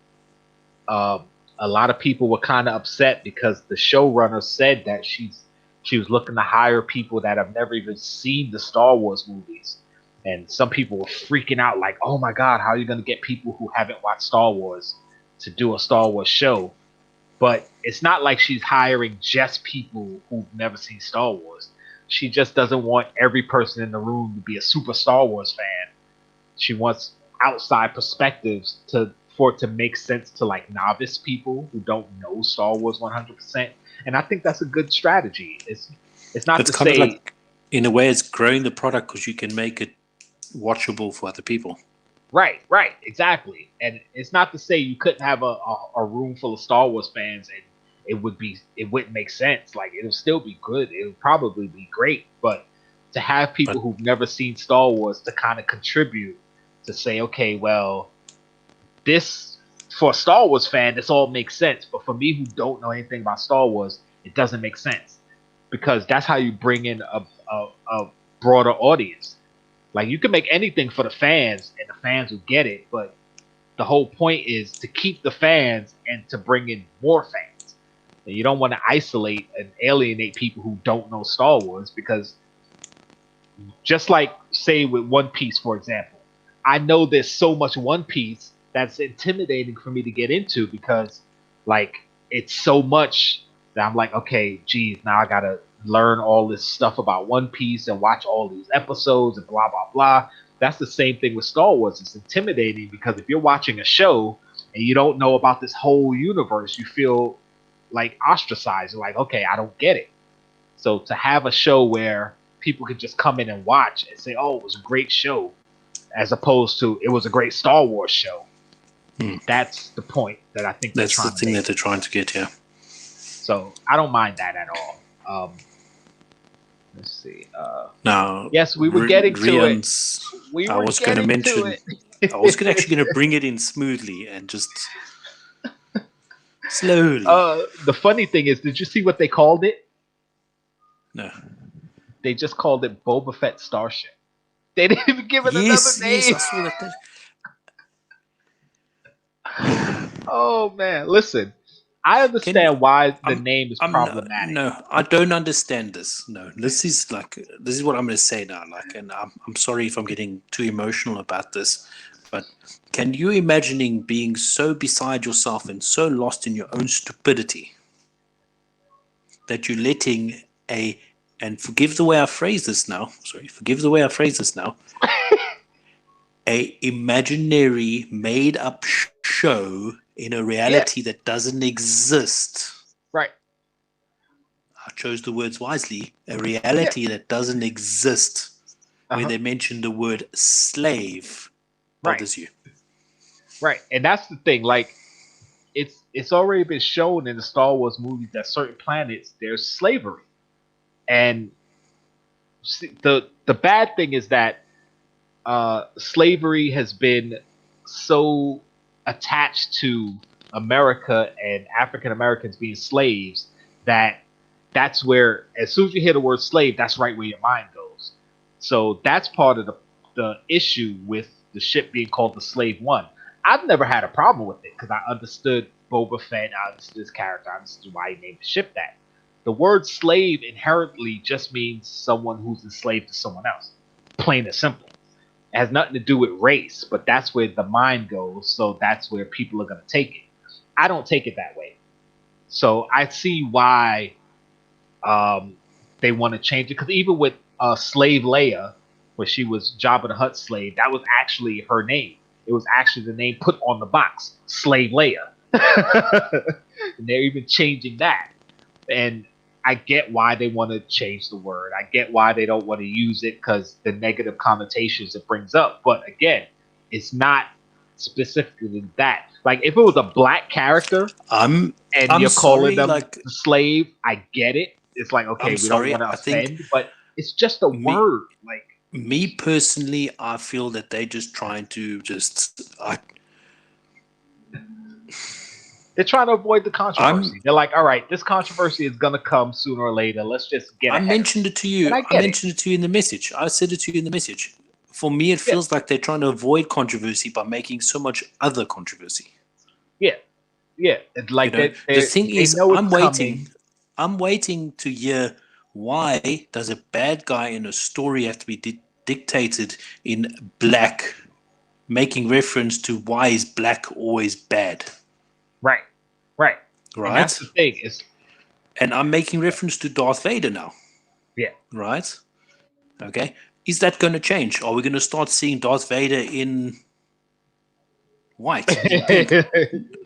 A lot of people were kind of upset because the showrunner said that she was looking to hire people that have never even seen the Star Wars movies. And some people were freaking out like, oh my God, how are you going to get people who haven't watched Star Wars to do a Star Wars show? But it's not like she's hiring just people who've never seen Star Wars. She just doesn't want every person in the room to be a super Star Wars fan. She wants outside perspectives for it to make sense to like novice people who don't know Star Wars 100%. And I think that's a good strategy. It's not It's to kind of say like, in a way, it's growing the product because you can make it watchable for other people. right, exactly. And it's not to say you couldn't have a room full of Star Wars fans and it wouldn't make sense. Like it'll still be good. It would probably be great, but to have people But who've never seen Star Wars to kind of contribute to say, okay, well, this for a Star Wars fan, this all makes sense. But for me, who don't know anything about Star Wars, it doesn't make sense because that's how you bring in a broader audience. Like you can make anything for the fans, and the fans will get it. But the whole point is to keep the fans and to bring in more fans. And you don't want to isolate and alienate people who don't know Star Wars because just like say with One Piece, for example, I know there's so much One Piece that's intimidating for me to get into because like it's so much that I'm like, okay, geez, now I gotta learn all this stuff about One Piece and watch all these episodes and blah blah blah. That's the same thing with Star Wars. It's intimidating because if you're watching a show and you don't know about this whole universe, you feel like ostracized. You're like, okay, I don't get it. So to have a show where people could just come in and watch and say, "Oh, it was a great show," as opposed to "It was a great Star Wars show." That's the point that I think that's the thing that they're trying to get here. So I don't mind that at all. Let's see. Now, yes, we were getting to it. I was going to mention. I was actually going to bring it in smoothly and just slowly. The funny thing is, did you see what they called it? No. They just called it Boba Fett Starship. They didn't even give it another name. Yes, I saw that. Oh man, listen. I understand why the name is problematic. No, I don't understand this. No, this is what I'm going to say now. And I'm sorry if I'm getting too emotional about this, but can you imagining being so beside yourself and so lost in your own stupidity that you're letting and forgive the way I phrase this now. Sorry, forgive the way I phrase this now. A imaginary made up show in a reality that doesn't exist. Right. I chose the words wisely. A reality that doesn't exist, where they mention the word slave bothers you. Right. And that's the thing. Like, it's already been shown in the Star Wars movies that certain planets there's slavery. And the bad thing is that slavery has been so attached to America and African Americans being slaves that's where, as soon as you hear the word slave, that's right where your mind goes. So that's part of the issue with the ship being called the Slave One. I've never had a problem with it because I understood Boba Fett, I understood his character, I understood why he named the ship that. The word slave inherently just means someone who's enslaved to someone else. Plain and simple. It has nothing to do with race, but that's where the mind goes, so that's where people are going to take it. I don't take it that way. So I see why they want to change it, because even with Slave Leia, where she was Jabba the Hutt slave, that was actually her name. It was actually the name put on the box, Slave Leia. And they're even changing that. And I get why they want to change the word. I get why they don't want to use it because the negative connotations it brings up. But again, it's not specifically that. Like if it was a black character and you're calling them the slave, I get it. It's like, okay, we don't want to offend, but it's just a word. Like me personally, I feel that they're just trying to they're trying to avoid the controversy. They're like, all right, this controversy is going to come sooner or later. Let's just get ahead. I mentioned it to you. I mentioned it to you in the message. I said it to you in the message. For me, it feels like they're trying to avoid controversy by making so much other controversy. Yeah. Yeah. It's like the thing is, I'm waiting to hear, why does a bad guy in a story have to be dictated in black, making reference to why is black always bad? Right. And that's the thing. And I'm making reference to Darth Vader now. Yeah. Right? Okay. Is that going to change? Are we going to start seeing Darth Vader in white in pink.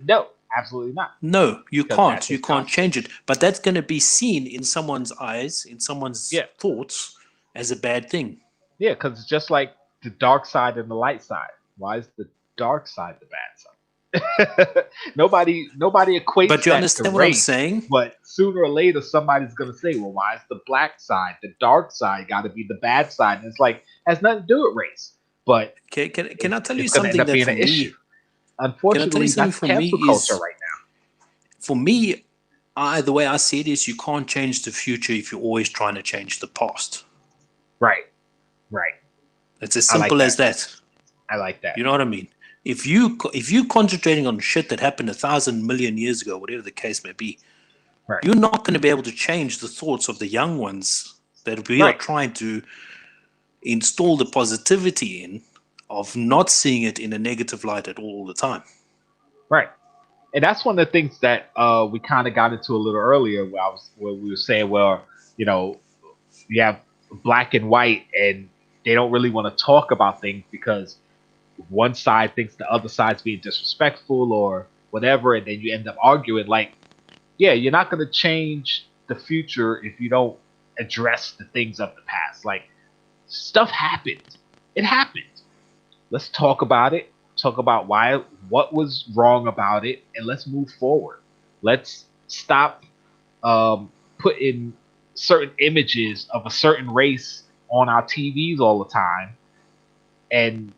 No, absolutely not. No, you Because can't. that's You his can't concept. change it. But that's going to be seen in someone's eyes, in someone's Yeah, thoughts, as a bad thing. yeah, because it's just like the dark side and the light side. Why is the dark side the bad side? Nobody But equates you that to understand what I'm race, saying? but sooner or later somebody's gonna say, "Well, why is the black side, the dark side, got to be the bad side?" And it's like has nothing to do with race, but Can I tell you it's gonna end something up that being for an issue. me, can I tell you Unfortunately, something that's for me cancel culture is, right now. for me, the way I see it is you can't change the future if you're always trying to change the past. Right, right. It's as I like simple as that. that. I like that. You know what I mean? If you concentrating on shit that happened 1,000 million years ago, whatever the case may be, Right, you're not going to be able to change the thoughts of the young ones that we are right, trying to install the positivity in, of not seeing it in a negative light at all the time. right. And that's one of the things that we kind of got into a little earlier, where we were saying, well, you know, you have black and white, and they don't really want to talk about things because one side thinks the other side's being disrespectful or whatever, and then you end up arguing. Like, yeah, you're not going to change the future if you don't address the things of the past. Like, stuff happened. It happened. Let's talk about it. Talk about what was wrong about it, and let's move forward. Let's stop putting certain images of a certain race on our TVs all the time, and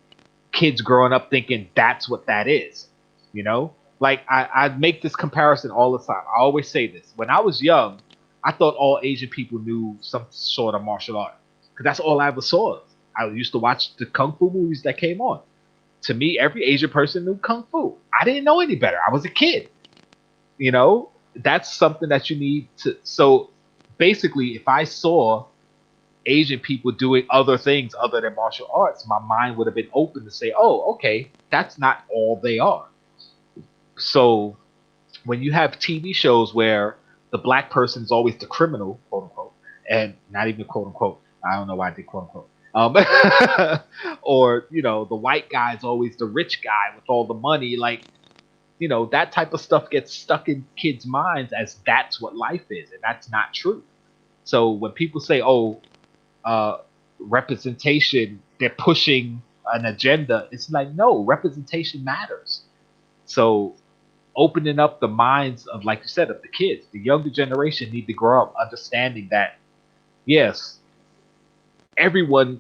kids growing up thinking that's what that is. You know, like I make this comparison all the time. I always say this. When I was young, I thought all Asian people knew some sort of martial art because that's all I ever saw. I used to watch the kung fu movies that came on. To me, every Asian person knew kung fu. I didn't know any better. I was a kid. You know, that's something that you need to. So basically, if I saw Asian people doing other things other than martial arts, my mind would have been open to say, oh, okay, that's not all they are. So when you have TV shows where the black person is always the criminal, quote unquote, and not even quote unquote, I don't know why I did quote unquote. Or the white guy is always the rich guy with all the money. Like, that type of stuff gets stuck in kids' minds as that's what life is, and that's not true. So when people say, "Oh, representation," they're pushing an agenda. It's like, no, representation matters. So opening up the minds of, like you said, of the kids, the younger generation need to grow up understanding that yes, everyone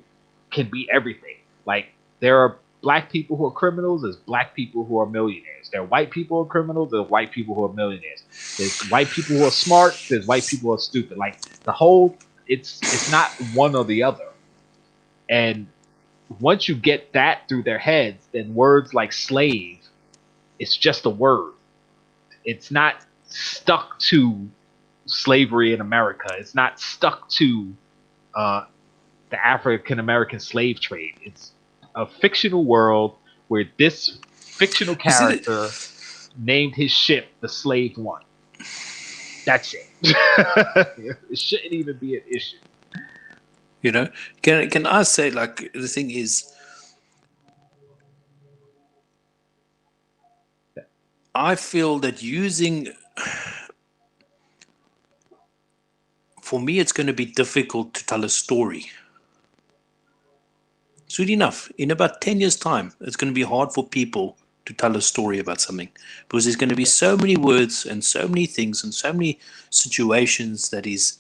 can be everything. Like, there are black people who are criminals, there's black people who are millionaires. There are white people who are criminals, there's white people who are millionaires. There's white people who are smart, there's white people who are stupid. Like, the whole it's not one or the other. And once you get that through their heads, then words like slave, it's just a word. It's not stuck to slavery in America. It's not stuck to the African American slave trade. It's a fictional world where this fictional You see that? character named his ship the Slave One. That's it. It shouldn't even be an issue. Can I say, like, the thing is, I feel that for me, it's going to be difficult to tell a story. Sweet enough, in about 10 years' time, it's going to be hard for people to tell a story about something because there's going to be so many words and so many things and so many situations that is,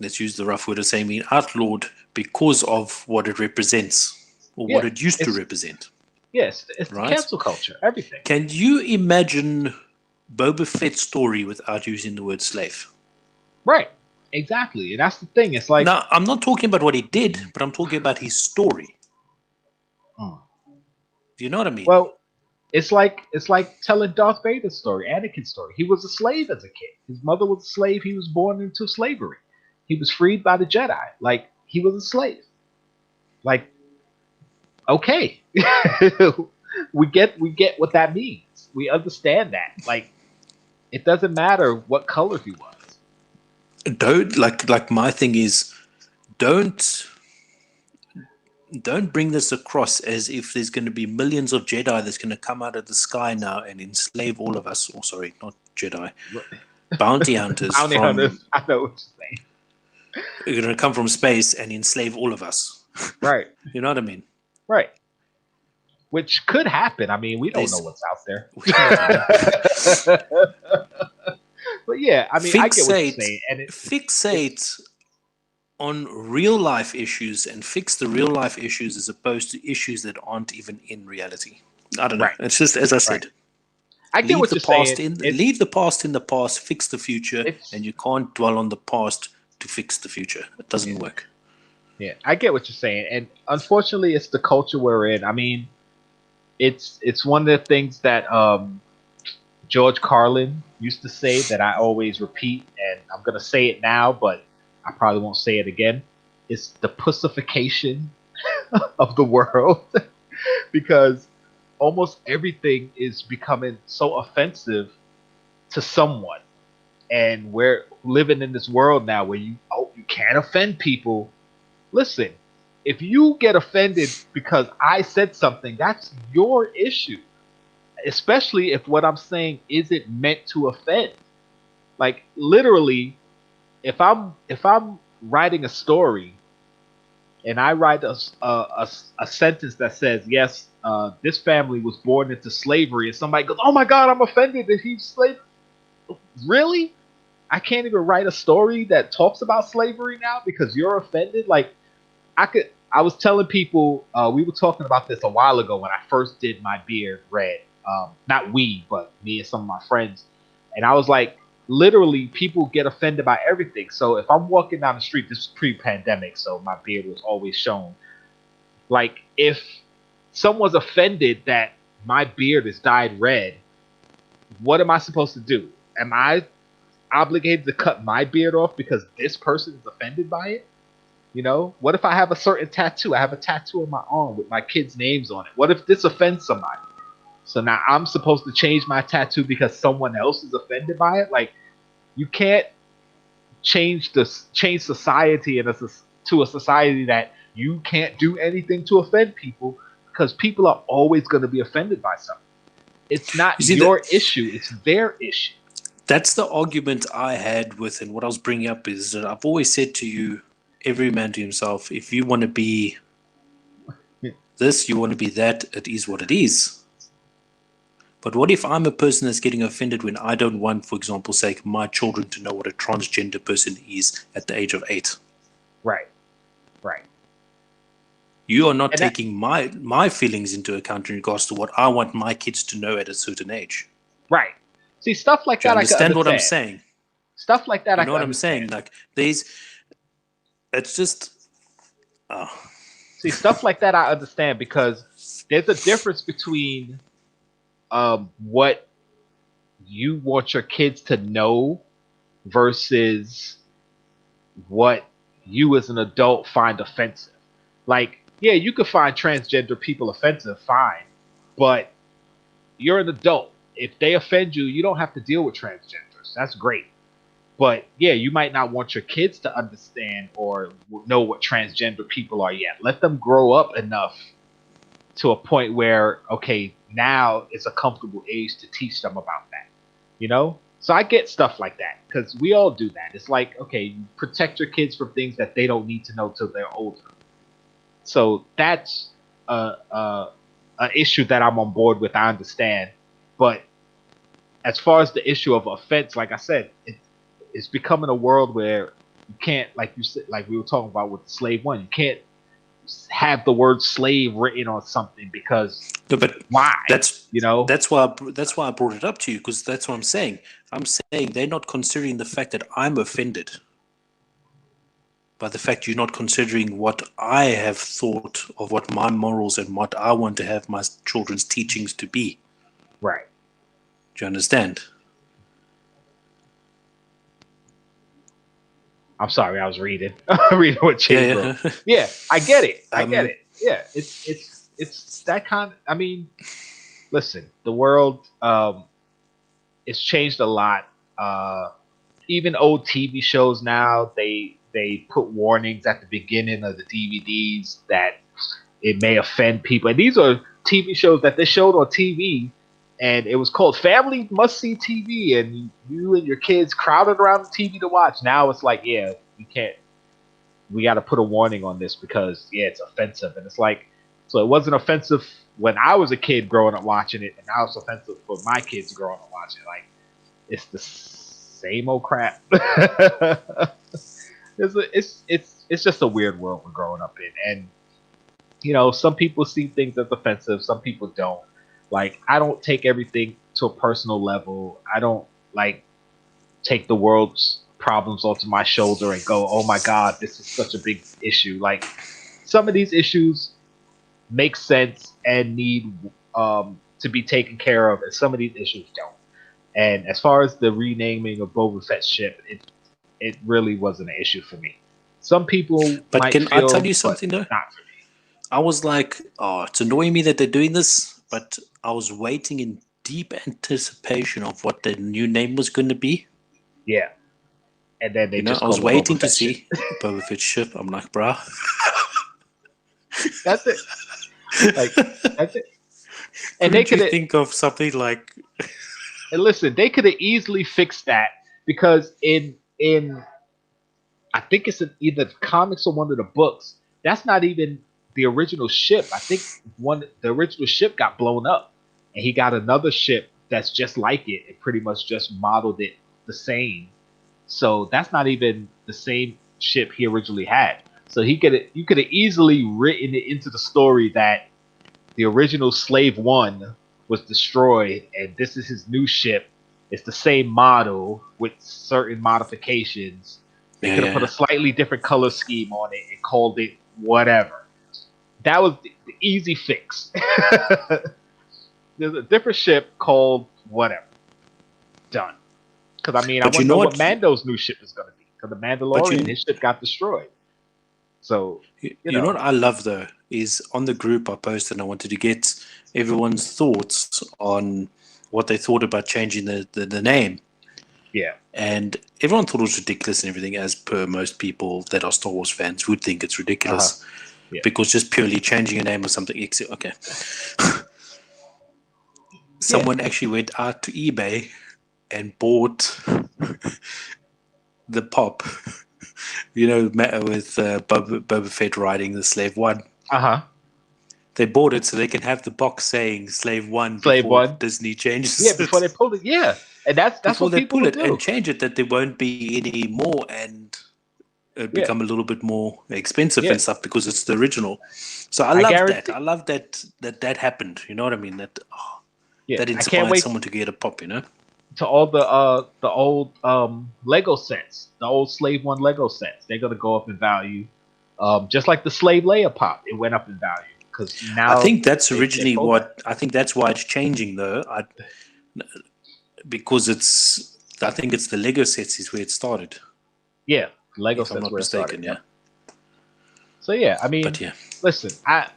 let's use the rough word of saying, being outlawed because of what it represents or what Yeah, it used to it's represent, it's the right? cancel culture, everything. Can you imagine Boba Fett's story without using the word slave? Right. Exactly. And that's the thing. It's like, Now, I'm not talking about what he did, but I'm talking about his story. mm. Do you know what I mean? Well, it's like telling Darth Vader's story, Anakin's story. He was a slave as a kid. His mother was a slave. He was born into slavery. He was freed by the Jedi. Like, he was a slave. Like, okay. we get what that means. We understand that. Like, it doesn't matter what color he was. Don't, like my thing is, don't don't bring this across as if there's going to be millions of Jedi that's going to come out of the sky now and enslave all of us. Or sorry, not Jedi, bounty hunters Bounty from hunters. I know what you're saying. are going to come from space and enslave all of us. Right. You know what I mean? Right. Which could happen. I mean, we don't know what's out there. But yeah, I mean, I get what you're saying. And fixate on real life issues and fix the real life issues as opposed to issues that aren't even in reality. I don't know. Right. It's just, as I said, I get what you're saying. Leave the past in the past, fix the future, and you can't dwell on the past to fix the future. It doesn't work. Yeah, I get what you're saying. And unfortunately, it's the culture we're in. I mean, it's one of the things that George Carlin used to say that I always repeat, and I'm going to say it now, but I probably won't say it again. It's the pussification of the world because almost everything is becoming so offensive to someone. And we're living in this world now where you can't offend people. Listen, if you get offended because I said something, that's your issue. Especially if what I'm saying isn't meant to offend. Like literally, if I'm writing a story and I write a sentence that says, yes, this family was born into slavery, and somebody goes, oh my God, I'm offended that he's slave. Really? I can't even write a story that talks about slavery now because you're offended? Like, I was telling people, we were talking about this a while ago when I first did my beard red. Not we, but me and some of my friends. And I was like, literally, people get offended by everything. So if I'm walking down the street, this is pre-pandemic, so my beard was always shown. Like, if someone's offended that my beard is dyed red, what am I supposed to do? Am I obligated to cut my beard off because this person is offended by it? You know, what if I have a certain tattoo? I have a tattoo on my arm with my kids' names on it. What if this offends somebody? So now I'm supposed to change my tattoo because someone else is offended by it? Like, you can't change society to a society that you can't do anything to offend people because people are always going to be offended by something. It's not your issue; it's their issue. That's the argument I had with, and what I was bringing up is that I've always said to you, every man to himself, if you want to be this, you want to be that, it is what it is. But what if I'm a person that's getting offended when I don't want, for example's sake, my children to know what a transgender person is at the age of 8? Right. Right. You are not taking my feelings into account in regards to what I want my kids to know at a certain age. Right. See, stuff like that I can understand. What I'm saying? Stuff like that I can understand. You know what I'm saying? Like, it's just... See, stuff like that I understand because there's a difference between what you want your kids to know versus what you as an adult find offensive. Like, yeah, you could find transgender people offensive, fine, but you're an adult. If they offend you, you don't have to deal with transgenders. That's great. But yeah, you might not want your kids to understand or know what transgender people are yet. Let them grow up enough to a point where, okay, now it's a comfortable age to teach them about that. You know? So I get stuff like that because we all do that. It's like, okay, you protect your kids from things that they don't need to know till they're older. So that's an issue that I'm on board with. I understand. But as far as the issue of offense, like I said, it's becoming a world where you can't, like you said, like we were talking about with Slave One, you can't have the word slave written on something because why? That's why I brought it up to you, because that's what I'm saying. I'm saying they're not considering the fact that I'm offended by the fact you're not considering what I have thought of what my morals and what I want to have my children's teachings to be. Right. Do you understand? I'm sorry, I was reading. Reading what Chase wrote. Yeah, I get it. I get it. Yeah, it's that kind. I mean, listen, the world it's changed a lot. Even old TV shows now, they put warnings at the beginning of the DVDs that it may offend people. And these are TV shows that they showed on TV, and it was called Family Must See TV, and you and your kids crowded around the TV to watch. Now it's like, yeah, you can't. We got to put a warning on this because it's offensive, and it's like, so it wasn't offensive when I was a kid growing up watching it, and now it's offensive for my kids growing up watching it. Like, it's the same old crap. It's just a weird world we're growing up in, and some people see things as offensive, some people don't. Like, I don't take everything to a personal level. I don't like take the world's problems onto my shoulder and go, "Oh my God, this is such a big issue." Like, some of these issues make sense and need to be taken care of, and some of these issues don't. And as far as the renaming of Boba Fett's ship, it really wasn't an issue for me. Some people But might can I feel, tell you but something though? not for me. I was like, oh, it's annoying me that they're doing this, but I was waiting in deep anticipation of what the new name was going to be. Yeah, and then they just I was called it waiting Boba to Fett ship. see Boba Fett's ship. I'm like, bruh. That's it. Like, that's it. And Couldn't they you could think of something like, and listen, they could have easily fixed that because in I think it's in either the comics or one of the books. That's not even the original ship. I think the original ship got blown up, and he got another ship that's just like it and pretty much just modeled it the same. So that's not even the same ship he originally had. So you could have easily written it into the story that the original Slave One was destroyed, and this is his new ship. It's the same model with certain modifications. They could have put a slightly different color scheme on it and called it whatever. That was the easy fix. There's a different ship called whatever. Done. Because I want to know what Mando's new ship is going to be. Because the Mandalorian, his ship got destroyed. So you know what I love though is on the group I posted, I wanted to get everyone's thoughts on what they thought about changing the name. Yeah. And everyone thought it was ridiculous and everything, as per most people that are Star Wars fans would think it's ridiculous. Yeah. Because just purely changing a name or something. Okay. Someone actually went out to eBay and bought the pop, with Boba Fett riding the Slave One. They bought it so they can have the box saying Slave One before Disney changes it. Yeah, before they pulled it. Yeah. And that's before what they people pull it do. And change it, that there won't be any more and it become a little bit more expensive and stuff because it's the original. So I love that. I love that happened. You know what I mean? That that inspired someone to get a pop. To all the old Lego sets, the old Slave One Lego sets, they're gonna go up in value. Just like the Slave Leia pop, it went up in value because now I think that's originally what I think that's why it's changing though. Because I think it's the Lego sets is where it started. Yeah, Lego if sets I'm not where mistaken. it started. Yeah. So yeah, I mean, listen, I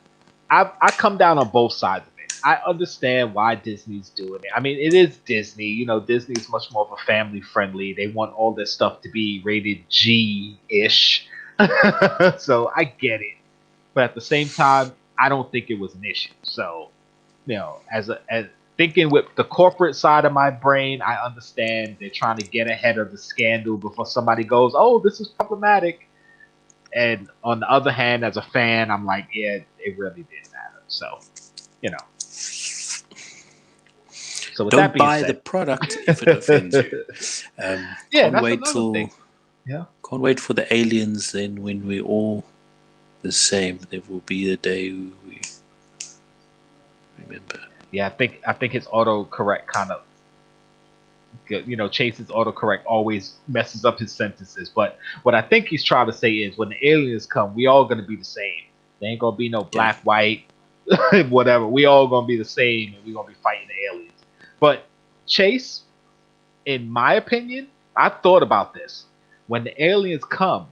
come down on both sides of it. I understand why Disney's doing it. I mean, it is Disney. Disney is much more of a family friendly. They want all this stuff to be rated G-ish. So I get it, but at the same time, I don't think it was an issue. So, as thinking with the corporate side of my brain, I understand they're trying to get ahead of the scandal before somebody goes, "Oh, this is problematic." And on the other hand, as a fan, I'm like, yeah, it really did matter. So, So with don't that being buy said, the product if it offends you. Can't wait till thing. Yeah. Can't wait for the aliens. Then when we're all the same, there will be a day we remember. Yeah, I think his autocorrect kind of, Chase's autocorrect always messes up his sentences. But what I think he's trying to say is when the aliens come, we all gonna be the same. There ain't gonna be no black, white, whatever. We all gonna be the same, and we gonna be fighting the aliens. But Chase, in my opinion, I thought about this. When the aliens come,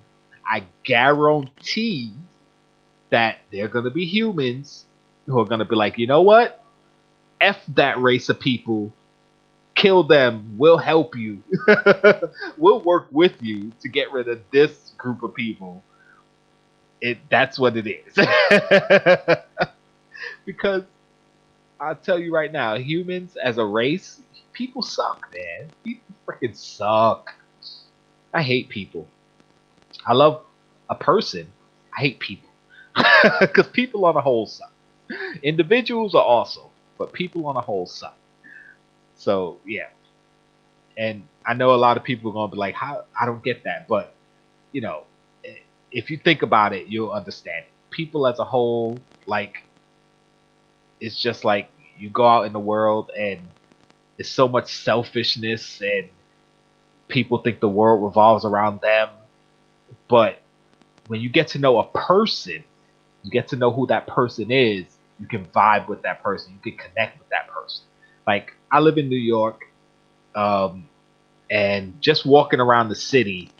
I guarantee that they're gonna be humans who are gonna be like, you know what? F that race of people. Kill them. We'll help you. We'll work with you to get rid of this group of people. That's what it is. Because I'll tell you right now, humans as a race, people suck, man. People freaking suck. I hate people. I love a person. I hate people. Because people on the whole suck. Individuals are awesome, but people on the whole suck. So, yeah. And I know a lot of people are going to be like, "How? I don't get that." But, you know, if you think about it, you'll understand it. People as a whole, like, it's just like you go out in the world and there's so much selfishness and people think the world revolves around them. But when you get to know a person, you get to know who that person is, you can vibe with that person, you can connect with that person. Like, I live in New York, and just walking around the city,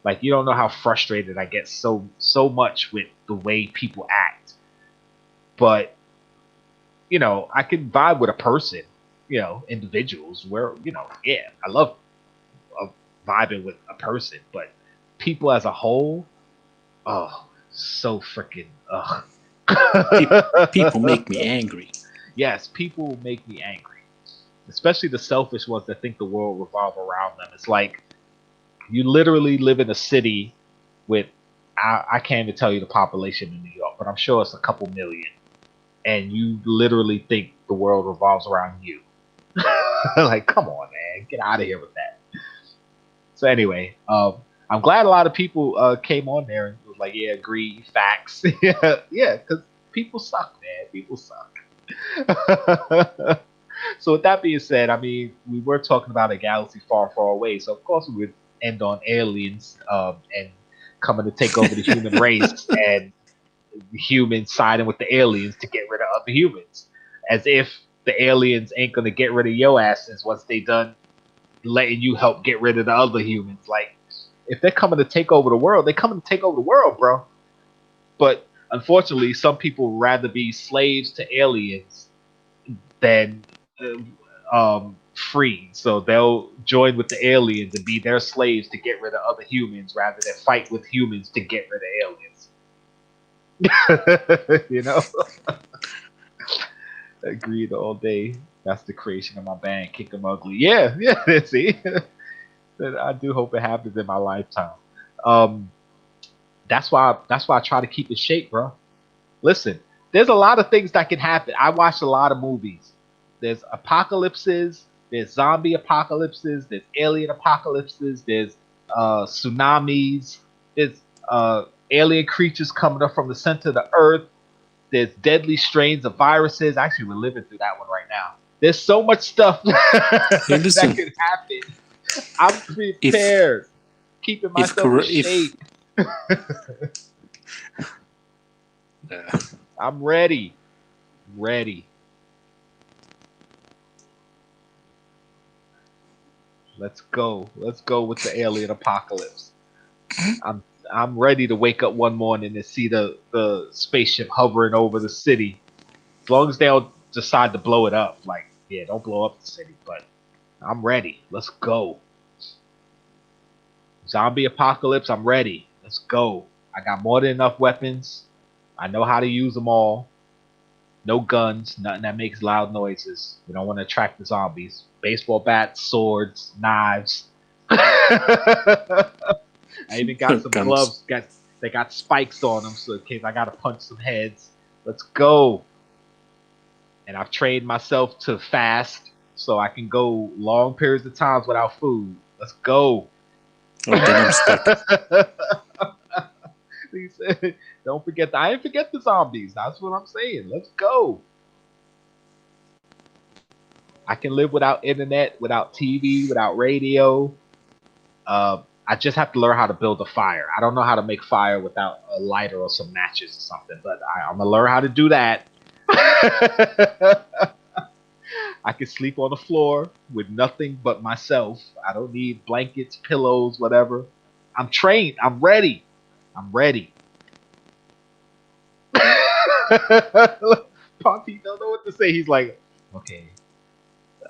like, you don't know how frustrated I get so much with the way people act. But, you know, I can vibe with a person, you know, individuals where, you know, yeah, I love vibing with a person, but people as a whole, oh, so freaking, ugh. People make me angry. Yes, people make me angry. Especially the selfish ones that think the world revolves around them. It's like you literally live in a city with, I can't even tell you the population in New York, but I'm sure it's a couple million. And you literally think the world revolves around you. Like, come on, man. Get out of here with that. So anyway, I'm glad a lot of people came on there and was like, yeah, agree, facts. Yeah, because people suck, man. People suck. So with that being said, I mean, we were talking about a galaxy far, far away. So of course we would end on aliens and coming to take over the human race and the humans siding with the aliens to get rid of other humans. As if the aliens ain't gonna get rid of your asses once they done letting you help get rid of the other humans. Like, if they're coming to take over the world, they're coming to take over the world, bro. But unfortunately, some people would rather be slaves to aliens than free. So they'll join with the aliens and be their slaves to get rid of other humans rather than fight with humans to get rid of aliens. You know? Agreed all day. That's the creation of my band, Kick 'em Ugly. Yeah, see? I do hope it happens in my lifetime. That's why I try to keep it shape, bro. Listen, there's a lot of things that can happen. I watch a lot of movies. There's apocalypses, there's zombie apocalypses, there's alien apocalypses, there's tsunamis, there's alien creatures coming up from the center of the earth, there's deadly strains of viruses. Actually, we're living through that one right now. There's so much stuff Hey, listen, that could happen. I'm prepared, keeping myself in shape. I'm ready. Let's go with the alien apocalypse. I'm ready to wake up one morning and see the spaceship hovering over the city. As long as they don't decide to blow it up. Like, yeah, don't blow up the city, but I'm ready. Let's go. Zombie apocalypse, I'm ready. Let's go. I got more than enough weapons. I know how to use them all. No guns, nothing that makes loud noises. We don't want to attract the zombies. Baseball bats, swords, knives. I even got some gloves. They got spikes on them, so in case I gotta punch some heads. Let's go. And I've trained myself to fast, so I can go long periods of times without food. Let's go. Oh, then I'm stuck. He said, don't forget I didn't forget the zombies. That's what I'm saying. Let's go. I can live without internet, without TV, without radio. I just have to learn how to build a fire. I don't know how to make fire without a lighter or some matches or something, but I'm gonna learn how to do that. I can sleep on the floor with nothing but myself. I don't need blankets, pillows, whatever. I'm trained. I'm ready. Poppy don't know what to say. He's like, okay,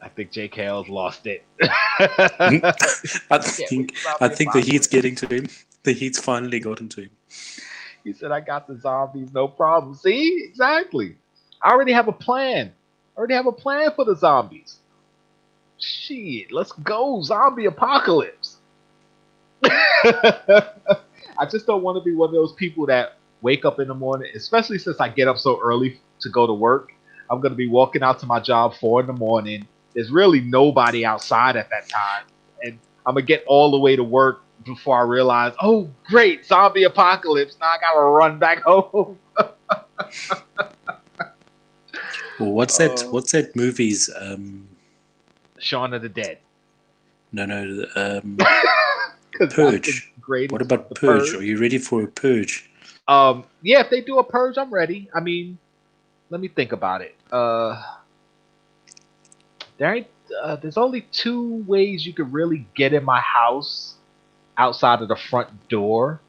I think Jkl's lost it. I think the heat's getting to him. The heat's finally gotten to him. He said, I got the zombies, no problem. See? Exactly. I already have a plan. I already have a plan for the zombies. Shit, let's go. Zombie apocalypse. I just don't want to be one of those people that wake up in the morning, especially since I get up so early to go to work. I'm going to be walking out to my job 4 in the morning. There's really nobody outside at that time. And I'm going to get all the way to work before I realize, oh, great, zombie apocalypse. Now I got to run back home. Well, what's that? What's that movie's? Shaun of the Dead. No. 'Cause Purge. Great. What about Purge? Are you ready for a Purge? Yeah, if they do a Purge, I'm ready. I mean, let me think about it. There's only 2 ways you could really get in my house outside of the front door,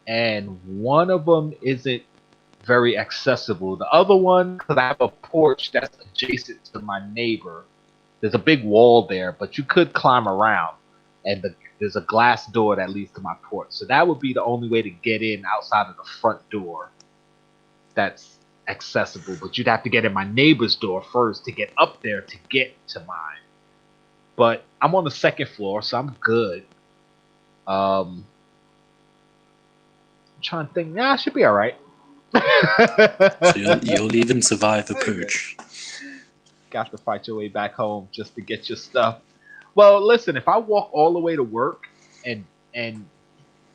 and one of them isn't very accessible. The other one, because I have a porch that's adjacent to my neighbor, there's a big wall there, but you could climb around, and there's a glass door that leads to my porch. So that would be the only way to get in outside of the front door that's accessible. But you'd have to get in my neighbor's door first to get up there to get to mine. But I'm on the 2nd floor, so I'm good. I'm trying to think. Nah, I should be all right. So you'll even survive a Purge. Got to fight your way back home just to get your stuff. Well, listen, if I walk all the way to work and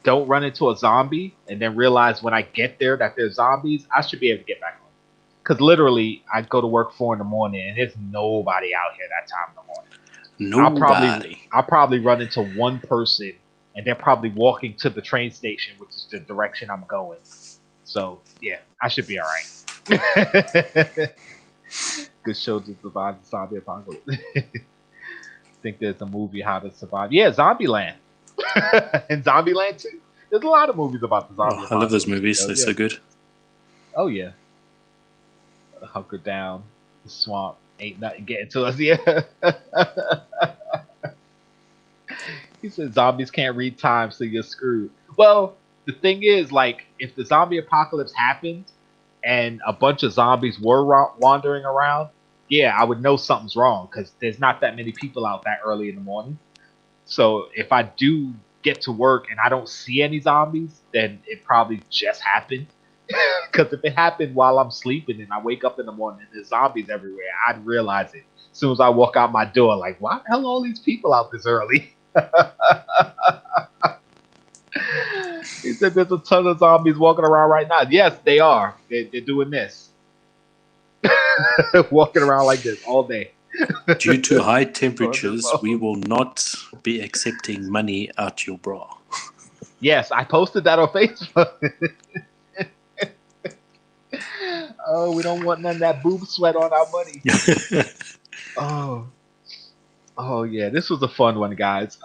don't run into a zombie and then realize when I get there that there's zombies, I should be able to get back home. Because literally, I go to work 4 in the morning and there's nobody out here that time in the morning. Nobody. I'll probably run into one person and they're probably walking to the train station, which is the direction I'm going. So, yeah, I should be all right. Good show to survive the zombie apocalypse. Think there's a movie How to Survive. Yeah, Zombieland. And Zombieland 2. There's a lot of movies about the zombie apocalypse. I love those movies. They're so good. Oh, yeah. Hunker down. The swamp. Ain't nothing getting to us. Yeah. He said zombies can't read time, so you're screwed. Well, the thing is, like, if the zombie apocalypse happened and a bunch of zombies were wandering around, yeah, I would know something's wrong because there's not that many people out that early in the morning. So if I do get to work and I don't see any zombies, then it probably just happened. Because if it happened while I'm sleeping and I wake up in the morning and there's zombies everywhere, I'd realize it as soon as I walk out my door. Like, why the hell are all these people out this early? He said there's a ton of zombies walking around right now. Yes, they are. They're doing this. Walking around like this all day. Due to high temperatures, we will not be accepting money out your bra. Yes, I posted that on Facebook. Oh, we don't want none of that boob sweat on our money. Oh yeah, this was a fun one, guys.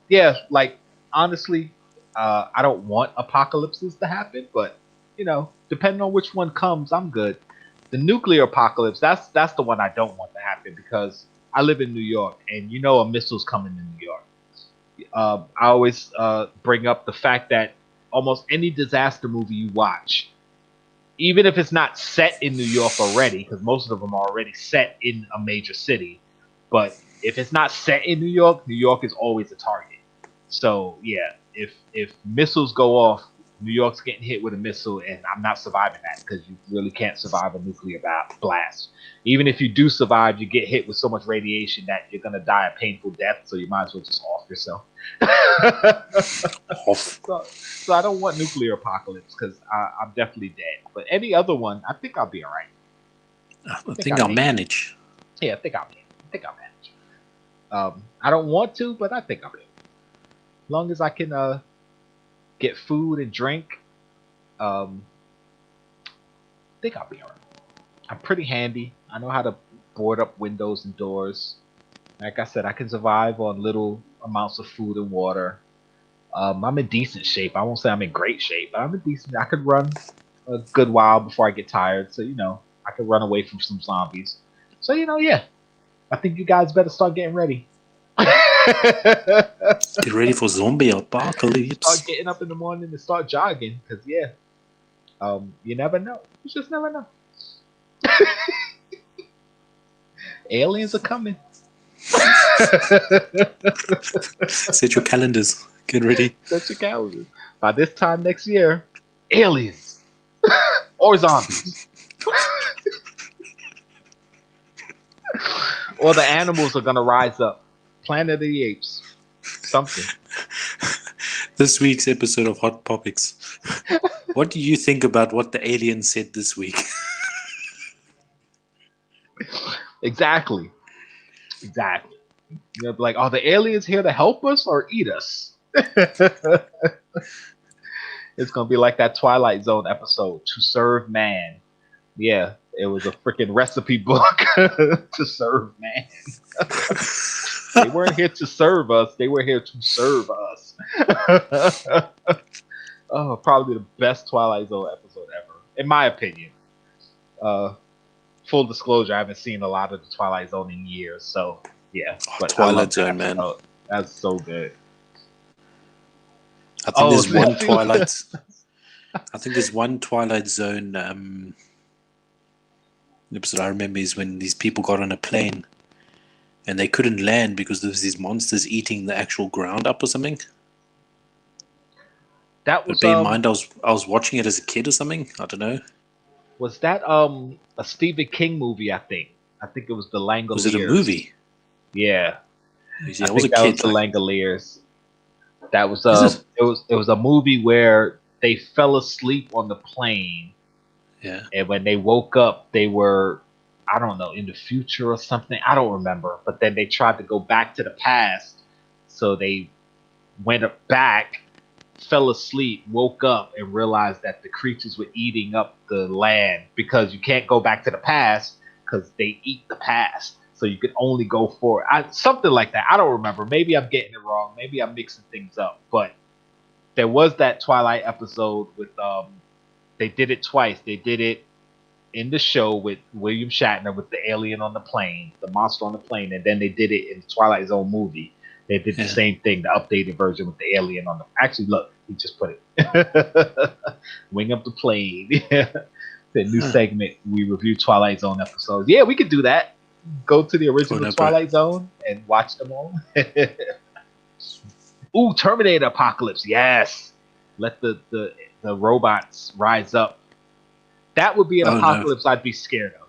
Yeah, like honestly, I don't want apocalypses to happen, but you know, depending on which one comes, I'm good. The nuclear apocalypse, that's the one I don't want to happen because I live in New York, and you know a missile's coming to New York. I always bring up the fact that almost any disaster movie you watch, even if it's not set in New York already, because most of them are already set in a major city, but if it's not set in New York is always a target. So yeah, if missiles go off, New York's getting hit with a missile, and I'm not surviving that because you really can't survive a nuclear blast. Even if you do survive, you get hit with so much radiation that you're gonna die a painful death. So you might as well just off yourself. So I don't want nuclear apocalypse because I'm definitely dead. But any other one, I think I'll be all right. I think I'll manage. Yeah, I think I'll manage. I don't want to, but I think I'll be able to. As long as I can get food and drink, I think I'll be all right. I'm pretty handy. I know how to board up windows and doors. Like I said, I can survive on little amounts of food and water. I'm in decent shape. I won't say I'm in great shape, but I'm in decent. I could run a good while before I get tired. So, you know, I could run away from some zombies. So, you know, yeah. I think you guys better start getting ready. Get ready for zombie apocalypse. Start getting up in the morning and start jogging. Because, yeah, You never know. You just never know. Aliens are coming. Set your calendars. Get ready. Set your calendar. By this time next year, aliens or zombies. Or the animals are gonna rise up. Planet of the Apes. Something. This week's episode of Hot Topics. What do you think about what the aliens said this week? Exactly. You know, like, are the aliens here to help us or eat us? It's gonna be like that Twilight Zone episode, To Serve Man. Yeah, it was a freaking recipe book to serve man. They weren't here to serve us; they were here to serve us. Oh, probably the best Twilight Zone episode ever, in my opinion. Full disclosure, I haven't seen a lot of the Twilight Zone in years, so yeah. But Twilight Zone, man. That's so good. I think there's one Twilight. I think there's one Twilight Zone episode I remember is when these people got on a plane and they couldn't land because there was these monsters eating the actual ground up or something. That was. But bear in mind, I was watching it as a kid or something. I don't know. Was that a Stephen King movie? I think it was the Langoliers. Was it a movie? Yeah, I was a kid. Was the Langoliers. That was it was a movie where they fell asleep on the plane. Yeah. And when they woke up, they were, I don't know, in the future or something. I don't remember. But then they tried to go back to the past. So they went back, fell asleep, woke up, and realized that the creatures were eating up the land, because you can't go back to the past because they eat the past. So you could only go forward. Something like that. I don't remember. Maybe I'm getting it wrong. Maybe I'm mixing things up. But there was that Twilight episode with they did it twice. They did it in the show with William Shatner with the alien on the plane, the monster on the plane, and then they did it in the Twilight Zone movie. They did the same thing, the updated version with the alien on the. Actually, look, he just put it. Wing up the plane. The new segment. We review Twilight Zone episodes. Yeah, we could do that. Go to the original Twilight Zone and watch them all. Ooh, Terminator Apocalypse. Yes. Let the robots rise up. That would be an apocalypse I'd be scared of,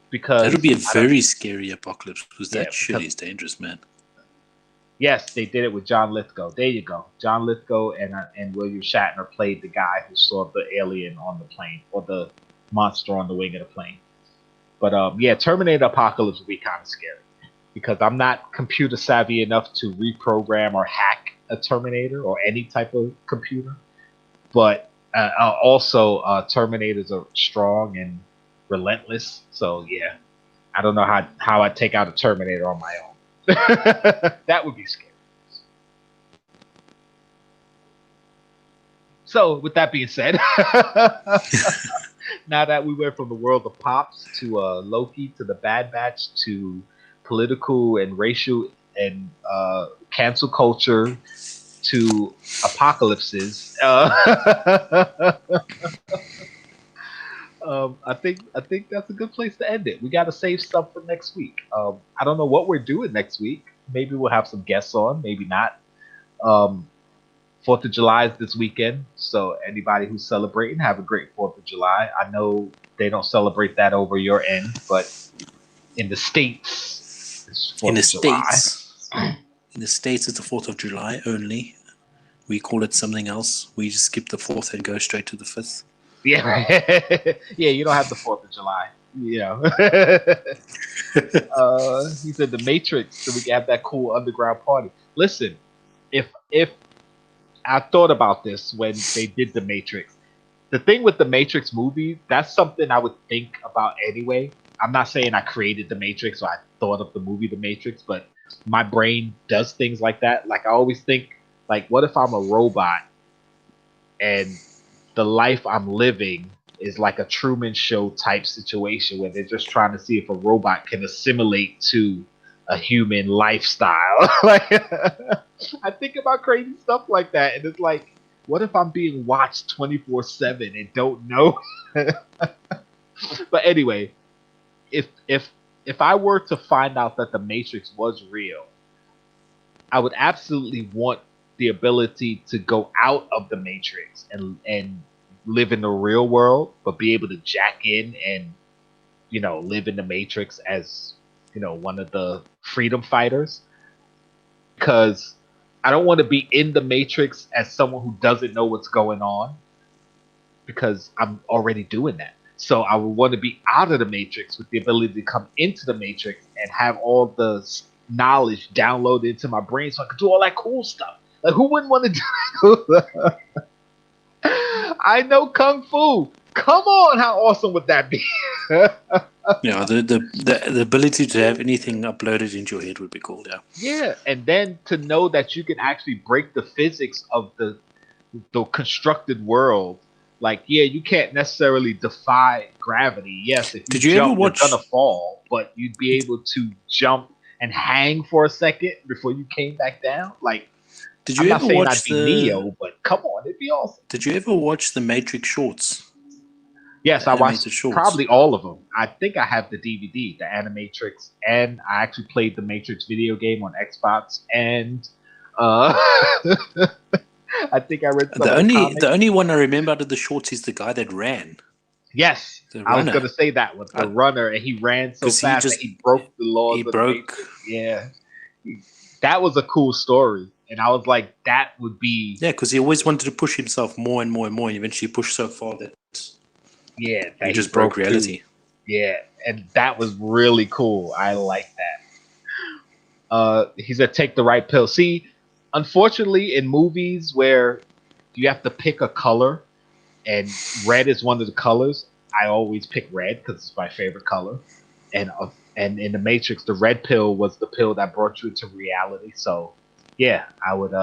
because that would be a very scary apocalypse, because that shit is dangerous, man. Yes, they did it with John Lithgow. There you go. John Lithgow and William Shatner played the guy who saw the alien on the plane, or the monster on the wing of the plane. But yeah, Terminator Apocalypse would be kind of scary, because I'm not computer savvy enough to reprogram or hack a Terminator or any type of computer. But also, Terminators are strong and relentless. So yeah, I don't know how I'd take out a Terminator on my own. That would be scary. So with that being said, now that we went from the world of Pops to Loki to the Bad Batch to political and racial and cancel culture to apocalypses, I think that's a good place to end it. We got to save stuff for next week. I don't know what we're doing next week. Maybe we'll have some guests on, maybe not. 4th of July is this weekend, so anybody who's celebrating, have a great 4th of July. I know they don't celebrate that over your end, but in the States, it's 4th of July. In the States, it's the 4th of July only. We call it something else. We just skip the 4th and go straight to the 5th. Yeah, yeah. You don't have the 4th of July. You know. He said the Matrix, so we can have that cool underground party. Listen, if I thought about this when they did the Matrix, the thing with the Matrix movie, that's something I would think about anyway. I'm not saying I created the Matrix or I thought of the movie The Matrix, but my brain does things like that. Like I always think, like, what if I'm a robot and the life I'm living is like a Truman Show type situation where they're just trying to see if a robot can assimilate to a human lifestyle. Like, I think about crazy stuff like that, and it's like, What if I'm being watched 24/7 and don't know? But anyway, if I were to find out that the Matrix was real, I would absolutely want the ability to go out of the Matrix and live in the real world, but be able to jack in and live in the Matrix as one of the freedom fighters. Because I don't want to be in the Matrix as someone who doesn't know what's going on, because I'm already doing that. So I would want to be out of the Matrix with the ability to come into the Matrix and have all the knowledge downloaded into my brain so I could do all that cool stuff. Like, who wouldn't want to do that? I know Kung Fu. Come on, how awesome would that be? Yeah, the ability to have anything uploaded into your head would be cool, yeah. Yeah, and then to know that you can actually break the physics of the constructed world. Like, yeah, you can't necessarily defy gravity. Yes, if you jump, you're gonna fall, but you'd be able to jump and hang for a second before you came back down. Like, did you I'm ever not saying watch I'd be Neo, but come on, it'd be awesome. Did you ever watch the Matrix shorts? Yes, I watched probably all of them. I think I have the DVD, the Animatrix, and I actually played the Matrix video game on Xbox, and I think I read some the only one I remember out of the shorts is the guy that ran. Yes, I was going to say that one, the runner, and he ran so fast that he broke the laws. He broke. Yeah, that was a cool story, and I was like, that would be because he always wanted to push himself more and more and more, and eventually pushed so far that he just broke reality. Yeah, and that was really cool. I like that. He said, "Take the right pill." See, unfortunately, in movies where you have to pick a color, and red is one of the colors, I always pick red because it's my favorite color. And in the Matrix, the red pill was the pill that brought you into reality. So, yeah, I would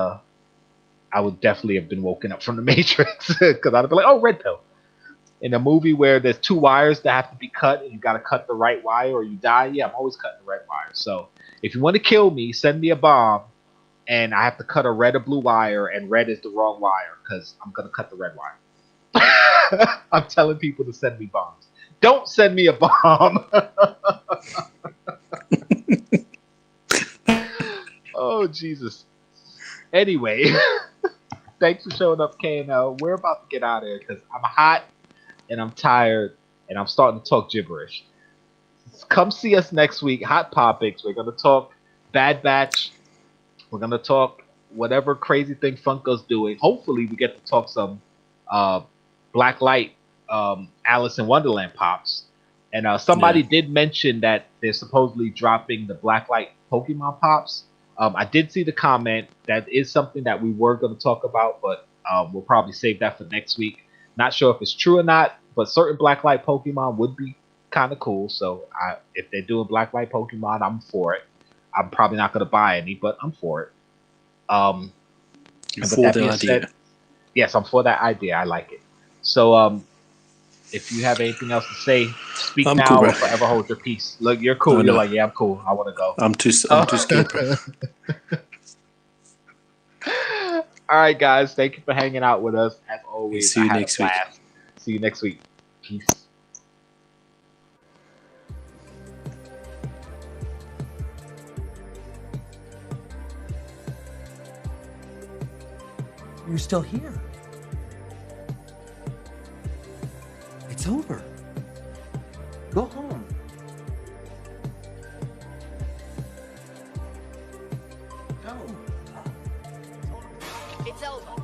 definitely have been woken up from the Matrix because I'd be like, "Oh, red pill." In a movie where there's two wires that have to be cut and you got to cut the right wire or you die, yeah, I'm always cutting the red wire. So if you want to kill me, send me a bomb and I have to cut a red or blue wire, and red is the wrong wire because I'm going to cut the red wire. I'm telling people to send me bombs. Don't send me a bomb. Oh, Jesus. Anyway, thanks for showing up, KNL. We're about to get out of here because I'm hot and I'm tired and I'm starting to talk gibberish. Come see us next week, Hot Popics. We're going to talk Bad Batch. We're going to talk whatever crazy thing Funko's doing. Hopefully we get to talk some Black Light Alice in Wonderland pops. And somebody did mention that they're supposedly dropping the Black Light Pokemon pops. I did see the comment. That is something that we were going to talk about, but we'll probably save that for next week. Not sure if it's true or not, but certain Black Light Pokemon would be kind of cool. So if they're doing Black Light Pokemon, I'm for it. I'm probably not going to buy any, but I'm for it. You're for the idea. Yes, I'm for that idea. I like it. So if you have anything else to say, speak now cool, or forever hold your peace. Look, you're cool. You're like, yeah, I'm cool. I want to go. I'm too scared, bro. All right, guys. Thank you for hanging out with us. As always, see you next week. See you next week. Peace. You're still here. It's over. Go home. Go. It's over.